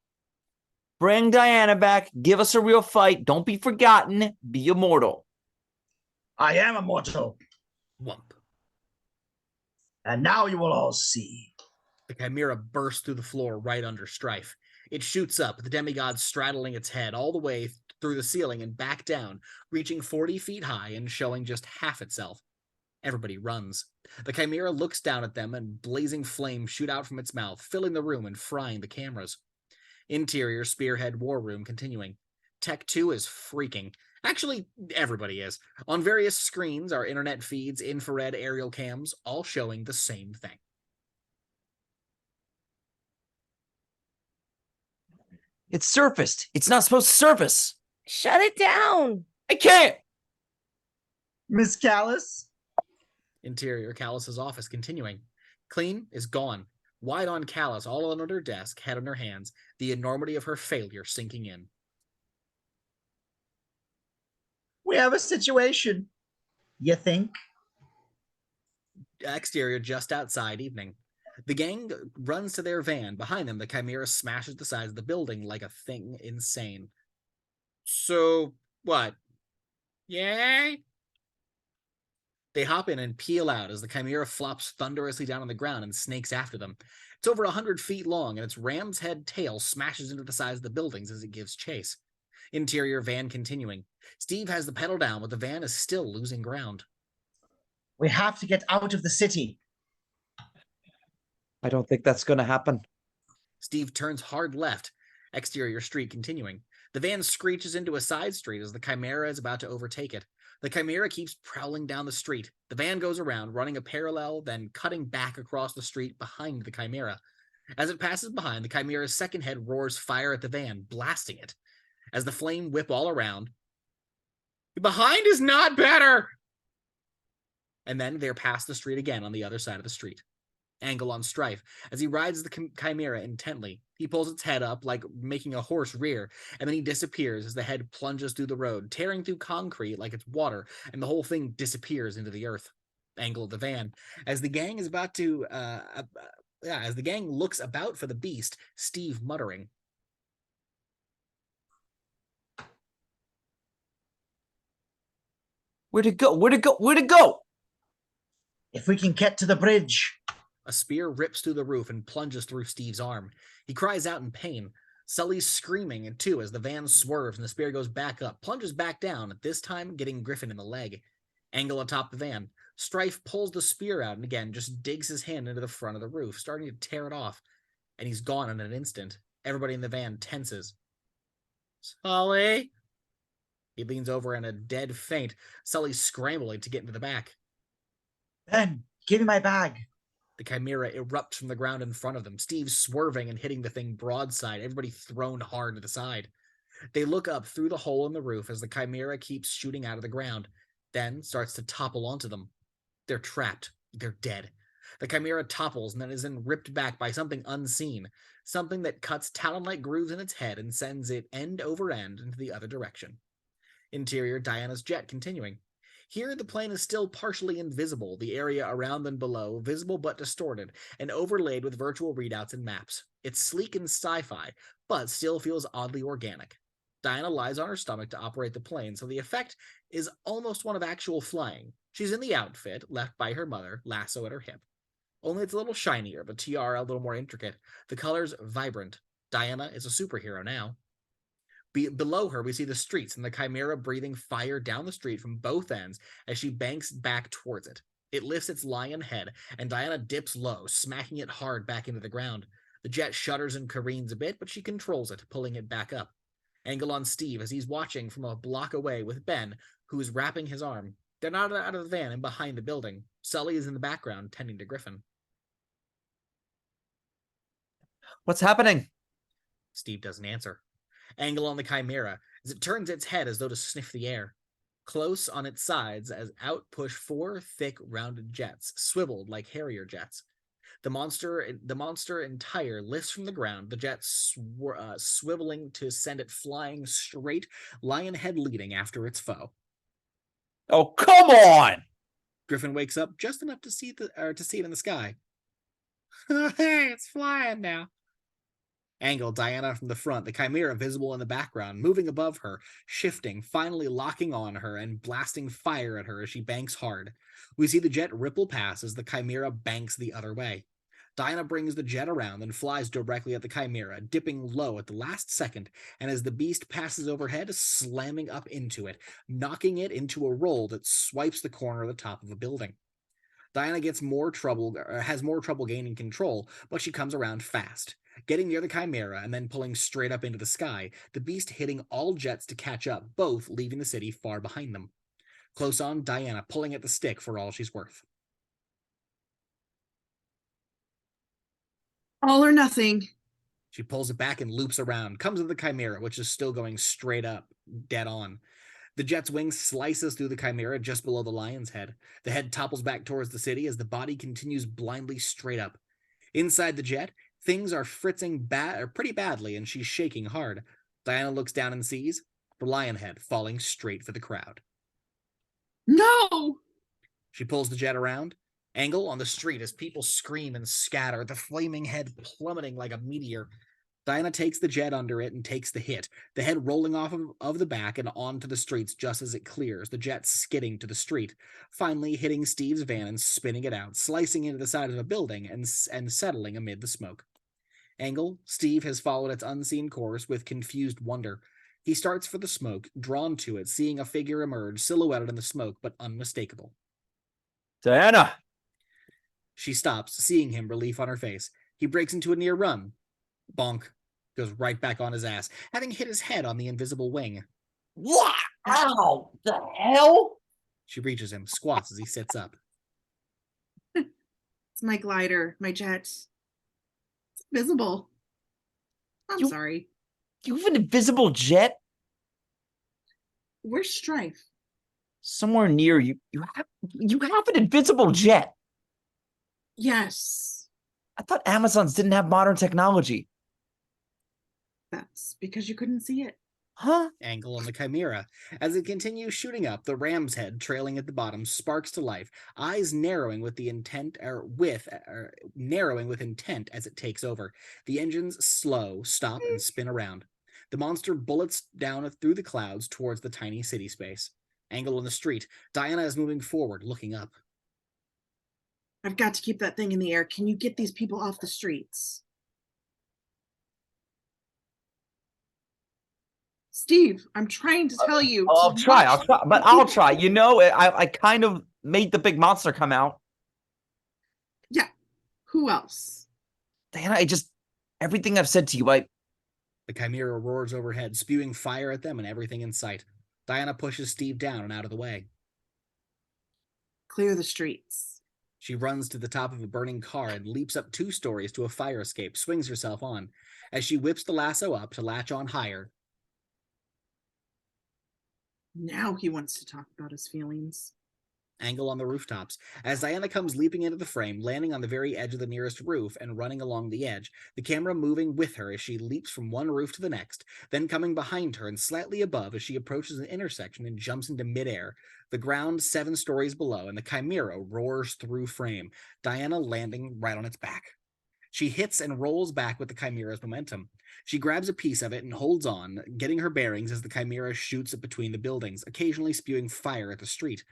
Bring Diana back. Give us a real fight. Don't be forgotten. Be immortal. I am immortal. Whump. And now you will all see. The chimera bursts through the floor right under Strife. It shoots up, the demigod straddling its head all the way through the ceiling and back down, reaching 40 feet high and showing just half itself. Everybody runs. The chimera looks down at them and blazing flames shoot out from its mouth, filling the room and frying the cameras. Interior Spearhead War Room, continuing. Tech 2 is freaking. Actually, everybody is. On various screens are internet feeds, infrared aerial cams, all showing the same thing. It's surfaced. It's not supposed to surface. Shut it down. I can't. Miss Callas? Interior Callas's office, continuing. Klein is gone. Wide on Callas, all on her desk, head on her hands, the enormity of her failure sinking in. We have a situation. You think? exterior just outside evening. The gang runs to their van. Behind them, the Chimera smashes the sides of the building like a thing insane. So, what? Yay? They hop in and peel out as the Chimera flops thunderously down on the ground and snakes after them. It's over 100 feet long, and its ram's head tail smashes into the sides of the buildings as it gives chase. Interior van continuing. Steve has the pedal down, but the van is still losing ground. We have to get out of the city. I don't think that's going to happen. Steve turns hard left. Exterior street continuing. The van screeches into a side street as the Chimera is about to overtake it. The Chimera keeps prowling down the street. The van goes around, running a parallel, then cutting back across the street behind the Chimera. As it passes behind, the Chimera's second head roars fire at the van, blasting it. As the flame whip all around, behind is not better! And then they're past the street again on the other side of the street. Angle on Strife. As he rides the Chimera intently, he pulls its head up like making a horse rear, and then he disappears as the head plunges through the road, tearing through concrete like it's water, and the whole thing disappears into the earth. Angle of the van. As the gang is about to, as the gang looks about for the beast, Steve muttering. Where'd it go? Where'd it go? Where'd it go? If we can get to the bridge. A spear rips through the roof and plunges through Steve's arm. He cries out in pain. Sully's screaming, too, as the van swerves and the spear goes back up, plunges back down, this time getting Griffin in the leg. Angle atop the van. Strife pulls the spear out and again just digs his hand into the front of the roof, starting to tear it off. And he's gone in an instant. Everybody in the van tenses. Sully? He leans over in a dead faint. Sully's scrambling to get into the back. Ben, give me my bag. The Chimera erupts from the ground in front of them, Steve swerving and hitting the thing broadside, everybody thrown hard to the side. They look up through the hole in the roof as the Chimera keeps shooting out of the ground, then starts to topple onto them. They're trapped. They're dead. The Chimera topples and then is then ripped back by something unseen, something that cuts talon-like grooves in its head and sends it end over end into the other direction. Interior, Diana's jet continuing. Here, the plane is still partially invisible, the area around and below visible but distorted, and overlaid with virtual readouts and maps. It's sleek and sci-fi, but still feels oddly organic. Diana lies on her stomach to operate the plane, so the effect is almost one of actual flying. She's in the outfit, left by her mother, lasso at her hip. Only it's a little shinier, the tiara a little more intricate, the colors vibrant. Diana is a superhero now. Below her, we see the streets and the Chimera breathing fire down the street from both ends as she banks back towards it. It lifts its lion head, and Diana dips low, smacking it hard back into the ground. The jet shudders and careens a bit, but she controls it, pulling it back up. Angle on Steve as he's watching from a block away with Ben, who is wrapping his arm. They're not out of the van and behind the building. Sully is in the background, tending to Griffin. What's happening? Steve doesn't answer. Angle on the Chimera as it turns its head as though to sniff the air. Close on its sides as out push four thick, rounded jets, swiveled like Harrier jets. The monster entire lifts from the ground, the jet swiveling to send it flying straight, lion head leading after its foe. Oh, come on! Griffin wakes up just enough to see it in the sky. Hey, it's flying now. Angle Diana from the front, the Chimera visible in the background, moving above her, shifting, finally locking on her and blasting fire at her as she banks hard. We see the jet ripple past as the Chimera banks the other way. Diana brings the jet around and flies directly at the Chimera, dipping low at the last second, and as the beast passes overhead, slamming up into it, knocking it into a roll that swipes the corner of the top of a building. Diana has more trouble gaining control, but she comes around fast, getting near the Chimera and then pulling straight up into the sky, the beast hitting all jets to catch up, both leaving the city far behind them. Close on, Diana pulling at the stick for all she's worth. All or nothing. She pulls it back and loops around, comes to the Chimera, which is still going straight up, dead on. The jet's wing slices through the Chimera just below the lion's head. The head topples back towards the city as the body continues blindly straight up. Inside the jet, things are fritzing pretty badly, and she's shaking hard. Diana looks down and sees the lion head falling straight for the crowd. No! She pulls the jet around. Angle on the street as people scream and scatter, the flaming head plummeting like a meteor. Diana takes the jet under it and takes the hit, the head rolling off of the back and onto the streets just as it clears, the jet skidding to the street, finally hitting Steve's van and spinning it out, slicing into the side of a building and settling amid the smoke. Angle, Steve has followed its unseen course with confused wonder. He starts for the smoke, drawn to it, seeing a figure emerge, silhouetted in the smoke, but unmistakable. Diana! She stops, seeing him, relief on her face. He breaks into a near run. Bonk. Goes right back on his ass, having hit his head on the invisible wing. What? Ow! The hell? She reaches him, squats as he sits up. It's my glider, my jet. It's invisible. I'm sorry. You have an invisible jet? Where's Strife? Somewhere near you. You have an invisible jet. Yes. I thought Amazons didn't have modern technology. That's because you couldn't see it. Huh? Angle on the Chimera. As it continues shooting up, the ram's head trailing at the bottom sparks to life, eyes narrowing with intent as it takes over. The engines stop and spin around. The monster bullets down through the clouds towards the tiny city space. Angle on the street. Diana is moving forward, looking up. I've got to keep that thing in the air. Can you get these people off the streets? Steve, I'm trying to tell you. I'll try, but I'll try. You know, I kind of made the big monster come out. Yeah. Who else? Diana, everything I've said to you, The Chimera roars overhead, spewing fire at them and everything in sight. Diana pushes Steve down and out of the way. Clear the streets. She runs to the top of a burning car and leaps up 2 stories to a fire escape, swings herself on. As she whips the lasso up to latch on higher. Now he wants to talk about his feelings. Angle on the rooftops. As Diana comes leaping into the frame, landing on the very edge of the nearest roof and running along the edge, the camera moving with her as she leaps from one roof to the next, then coming behind her and slightly above as she approaches an intersection and jumps into midair. The ground 7 stories below, and the Chimera roars through frame, Diana landing right on its back. She hits and rolls back with the Chimera's momentum. She grabs a piece of it and holds on, getting her bearings as the Chimera shoots it between the buildings, occasionally spewing fire at the street.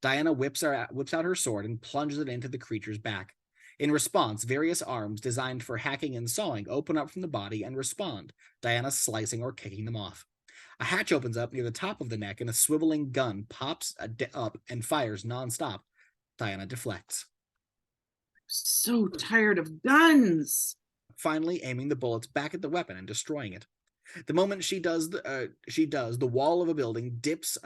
Diana whips out her sword and plunges it into the creature's back. In response, various arms designed for hacking and sawing open up from the body and respond, Diana slicing or kicking them off. A hatch opens up near the top of the neck and a swiveling gun pops up and fires nonstop. Diana deflects. So tired of guns. Finally aiming the bullets back at the weapon and destroying it. The moment she does, the wall of a building dips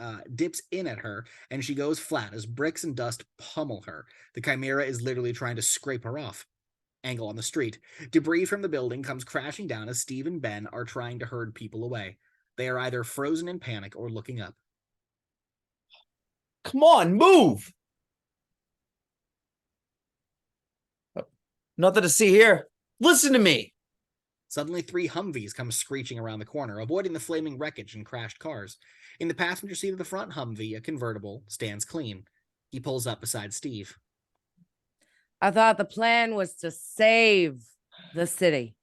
in at her, and she goes flat as bricks and dust pummel her. The Chimera is literally trying to scrape her off. Angle on the street. Debris from the building comes crashing down as Steve and Ben are trying to herd people away. They are either frozen in panic or looking up. Come on, move! Nothing to see here. Listen to me. Suddenly, 3 Humvees come screeching around the corner, avoiding the flaming wreckage and crashed cars. In the passenger seat of the front Humvee, a convertible, stands Clean. He pulls up beside Steve. I thought the plan was to save the city.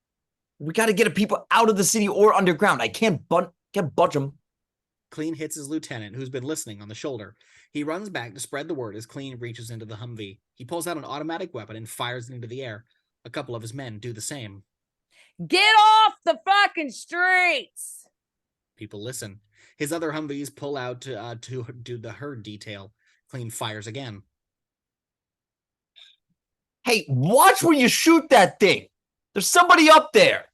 We got to get people out of the city or underground. I can't budge them. Clean hits his lieutenant, who's been listening, on the shoulder. He runs back to spread the word as Clean reaches into the Humvee. He pulls out an automatic weapon and fires it into the air. A couple of his men do the same. Get off the fucking streets! People listen. His other Humvees pull out to do the herd detail. Clean fires again. Hey, watch where you shoot that thing. There's somebody up there.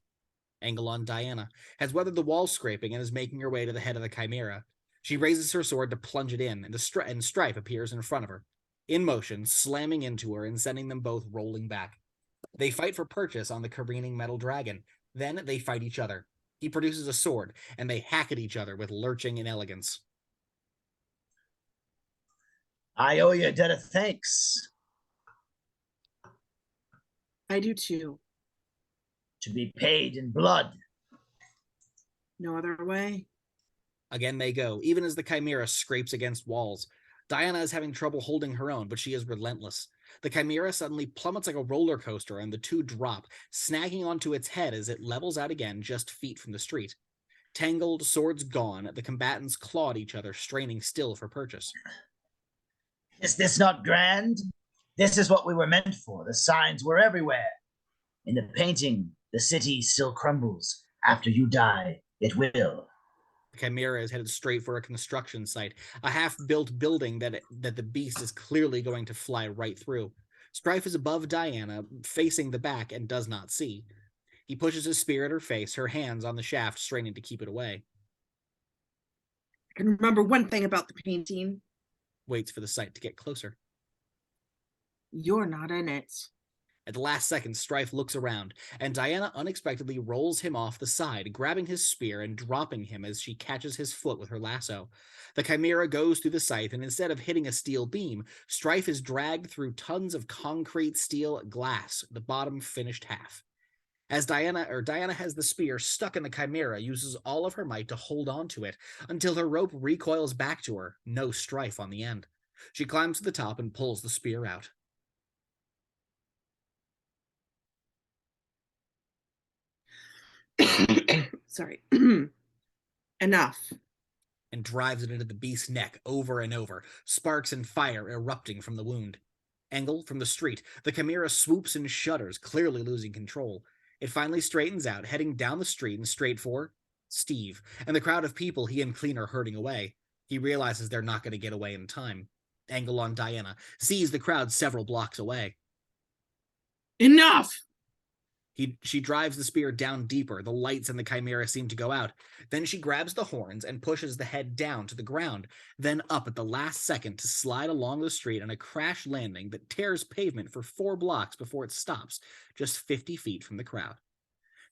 Angle on Diana has weathered the wall scraping and is making her way to the head of the Chimera. She raises her sword to plunge it in, and Strife appears in front of her, in motion, slamming into her and sending them both rolling back. They fight for purchase on the careening metal dragon. Then they fight each other. He produces a sword, and they hack at each other with lurching inelegance. I owe you a debt of thanks. I do too. To be paid in blood. No other way. Again they go, even as the Chimera scrapes against walls. Diana is having trouble holding her own, but she is relentless. The chimera suddenly plummets like a roller coaster, and the two drop, snagging onto its head as it levels out again just feet from the street. Tangled, swords gone, the combatants clawed each other, straining still for purchase. Is this not grand? This is what we were meant for. The signs were everywhere. In the painting, the city still crumbles. After you die, it will. The chimera is headed straight for a construction site, a half-built building that the beast is clearly going to fly right through. Strife is above Diana, facing the back, and does not see. He pushes his spear at her face, her hands on the shaft, straining to keep it away. I can remember one thing about the painting. Waits for the sight to get closer. You're not in it. At the last second, Strife looks around, and Diana unexpectedly rolls him off the side, grabbing his spear and dropping him as she catches his foot with her lasso. The chimera goes through the scythe, and instead of hitting a steel beam, Strife is dragged through tons of concrete steel glass, the bottom finished half. As Diana has the spear stuck in the chimera, uses all of her might to hold on to it, until her rope recoils back to her, no Strife on the end. She climbs to the top and pulls the spear out. Sorry. Enough. And drives it into the beast's neck over and over, sparks and fire erupting from the wound. Angle from the street, the chimera swoops and shudders, clearly losing control. It finally straightens out, heading down the street and straight for Steve, and the crowd of people he and Klein are herding away. He realizes they're not going to get away in time. Angle on Diana, sees the crowd several blocks away. Enough! She drives the spear down deeper. The lights in the chimera seem to go out. Then she grabs the horns and pushes the head down to the ground, then up at the last second to slide along the street on a crash landing that tears pavement for 4 blocks before it stops, just 50 feet from the crowd.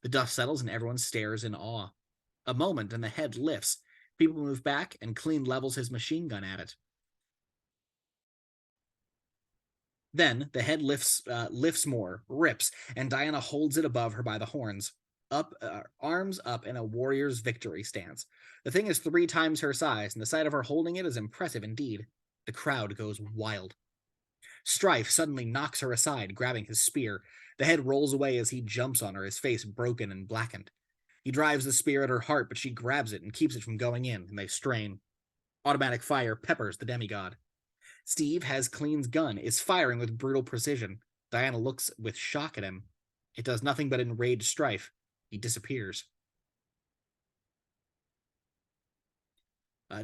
The dust settles and everyone stares in awe. A moment and the head lifts. People move back and Klein levels his machine gun at it. Then the head lifts more, rips, and Diana holds it above her by the horns, arms up in a warrior's victory stance. The thing is 3 times her size, and the sight of her holding it is impressive indeed. The crowd goes wild. Strife suddenly knocks her aside, grabbing his spear. The head rolls away as he jumps on her, his face broken and blackened. He drives the spear at her heart, but she grabs it and keeps it from going in, and they strain. Automatic fire peppers the demigod. Steve has Klein's gun, is firing with brutal precision. Diana looks with shock at him. It does nothing but enrage Strife. He disappears.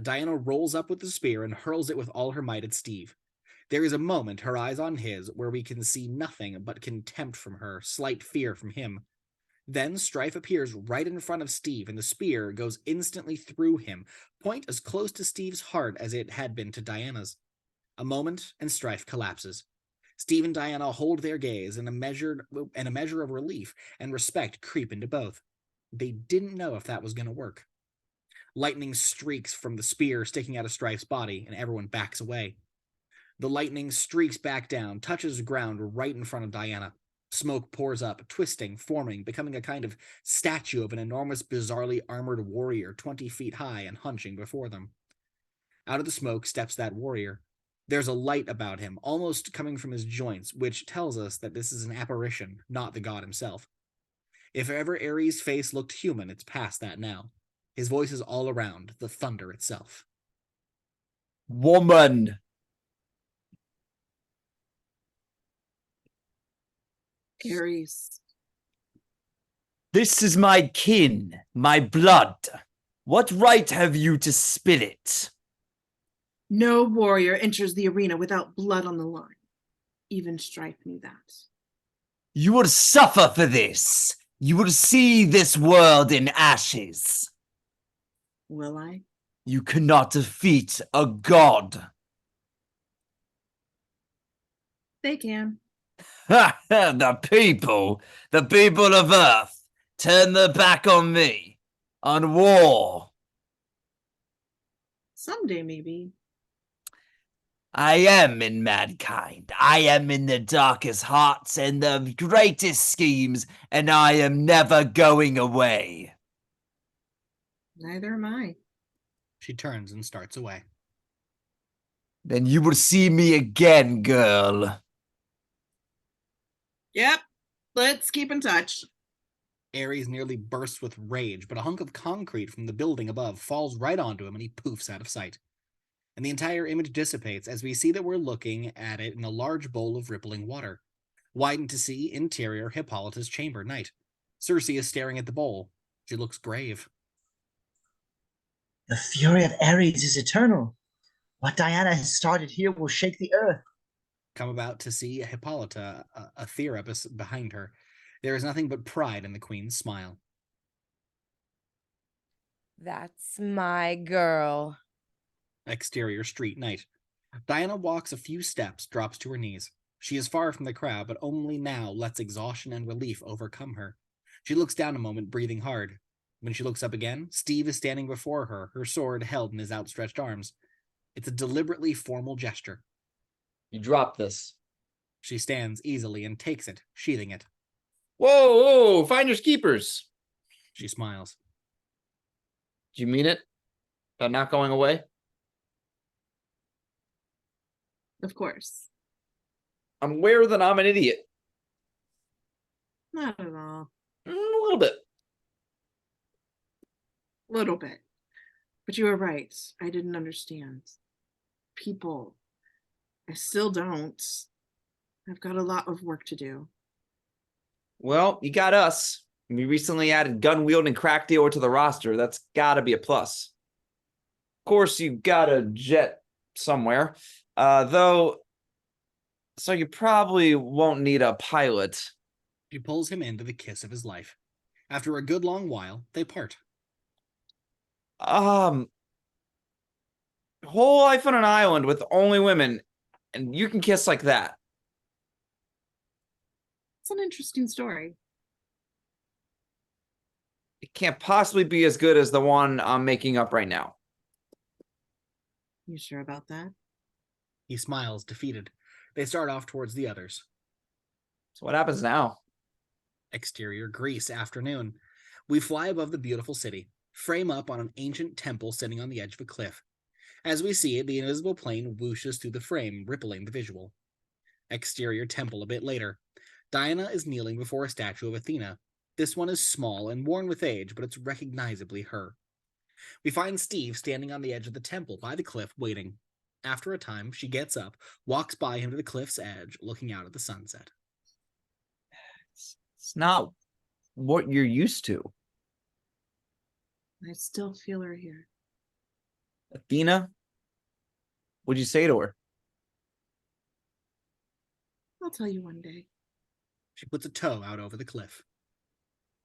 Diana rolls up with the spear and hurls it with all her might at Steve. There is a moment, her eyes on his, where we can see nothing but contempt from her, slight fear from him. Then Strife appears right in front of Steve, and the spear goes instantly through him, point as close to Steve's heart as it had been to Diana's. A moment, and Strife collapses. Steve and Diana hold their gaze, and a measure of relief and respect creep into both. They didn't know if that was going to work. Lightning streaks from the spear sticking out of Strife's body, and everyone backs away. The lightning streaks back down, touches the ground right in front of Diana. Smoke pours up, twisting, forming, becoming a kind of statue of an enormous, bizarrely armored warrior 20 feet high and hunching before them. Out of the smoke steps that warrior. There's a light about him, almost coming from his joints, which tells us that this is an apparition, not the god himself. If ever Ares' face looked human, it's past that now. His voice is all around, the thunder itself. Woman! Ares. This is my kin, my blood. What right have you to spill it? No warrior enters the arena without blood on the line. Even Strife knew that. You will suffer for this. You will see this world in ashes. Will I? You cannot defeat a god. They can. The people of Earth, turn their back on me, on war. Someday, maybe. I am in mankind. I am in the darkest hearts and the greatest schemes, and I am never going away. Neither am I. She turns and starts away. Then you will see me again, girl. Yep. Let's keep in touch. Ares nearly bursts with rage, but a hunk of concrete from the building above falls right onto him and he poofs out of sight. And the entire image dissipates as we see that we're looking at it in a large bowl of rippling water. Widened to see interior Hippolyte's chamber night. Circe is staring at the bowl. She looks grave. The fury of Ares is eternal. What Diana has started here will shake the earth. Come about to see Hippolyte, Aethra behind her. There is nothing but pride in the queen's smile. That's my girl. Exterior street night. Diana walks a few steps, drops to her knees. She is far from the crowd, but only now lets exhaustion and relief overcome her. She looks down a moment, breathing hard. When she looks up again, Steve is standing before her, her sword held in his outstretched arms. It's a deliberately formal gesture. You drop this. She stands easily and takes it, sheathing it. Whoa, finders keepers. She smiles. Do you mean it? About not going away? Of course. I'm aware that I'm an idiot. Not at all. A little bit. Little bit. But you were right. I didn't understand. People. I still don't. I've got a lot of work to do. Well, you got us. We recently added gun-wielding crack dealer to the roster. That's gotta be a plus. Of course, you got a jet somewhere. Though, so you probably won't need a pilot. She pulls him into the kiss of his life. After a good long while, they part. Whole life on an island with only women, and you can kiss like that. It's an interesting story. It can't possibly be as good as the one I'm making up right now. You sure about that? He smiles, defeated. They start off towards the others. So what happens now? Exterior Greece, afternoon. We fly above the beautiful city, frame up on an ancient temple sitting on the edge of a cliff. As we see it, the invisible plane whooshes through the frame, rippling the visual. Exterior temple a bit later. Diana is kneeling before a statue of Athena. This one is small and worn with age, but it's recognizably her. We find Steve standing on the edge of the temple by the cliff, waiting. After a time, she gets up, walks by him to the cliff's edge, looking out at the sunset. It's not what you're used to. I still feel her here. Athena? What'd you say to her? I'll tell you one day. She puts a toe out over the cliff.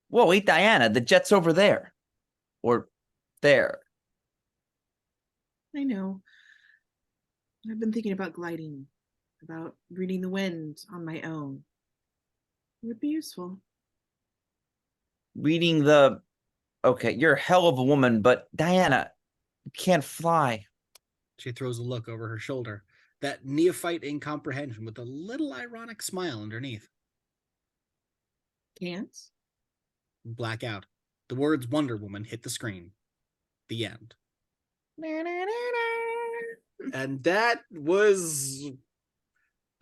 Whoa, wait, Diana, the jet's over there. Or there. I know. I've been thinking about gliding, about reading the wind on my own. It would be useful. Reading the... Okay, you're a hell of a woman, but Diana, you can't fly. She throws a look over her shoulder, that neophyte incomprehension with a little ironic smile underneath. Can't? Blackout. The words Wonder Woman hit the screen. The end. And that was...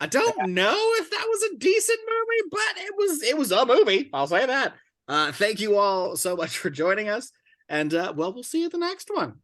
I don't know if that was a decent movie, but it was a movie. I'll say that. Thank you all so much for joining us. And, well, we'll see you at the next one.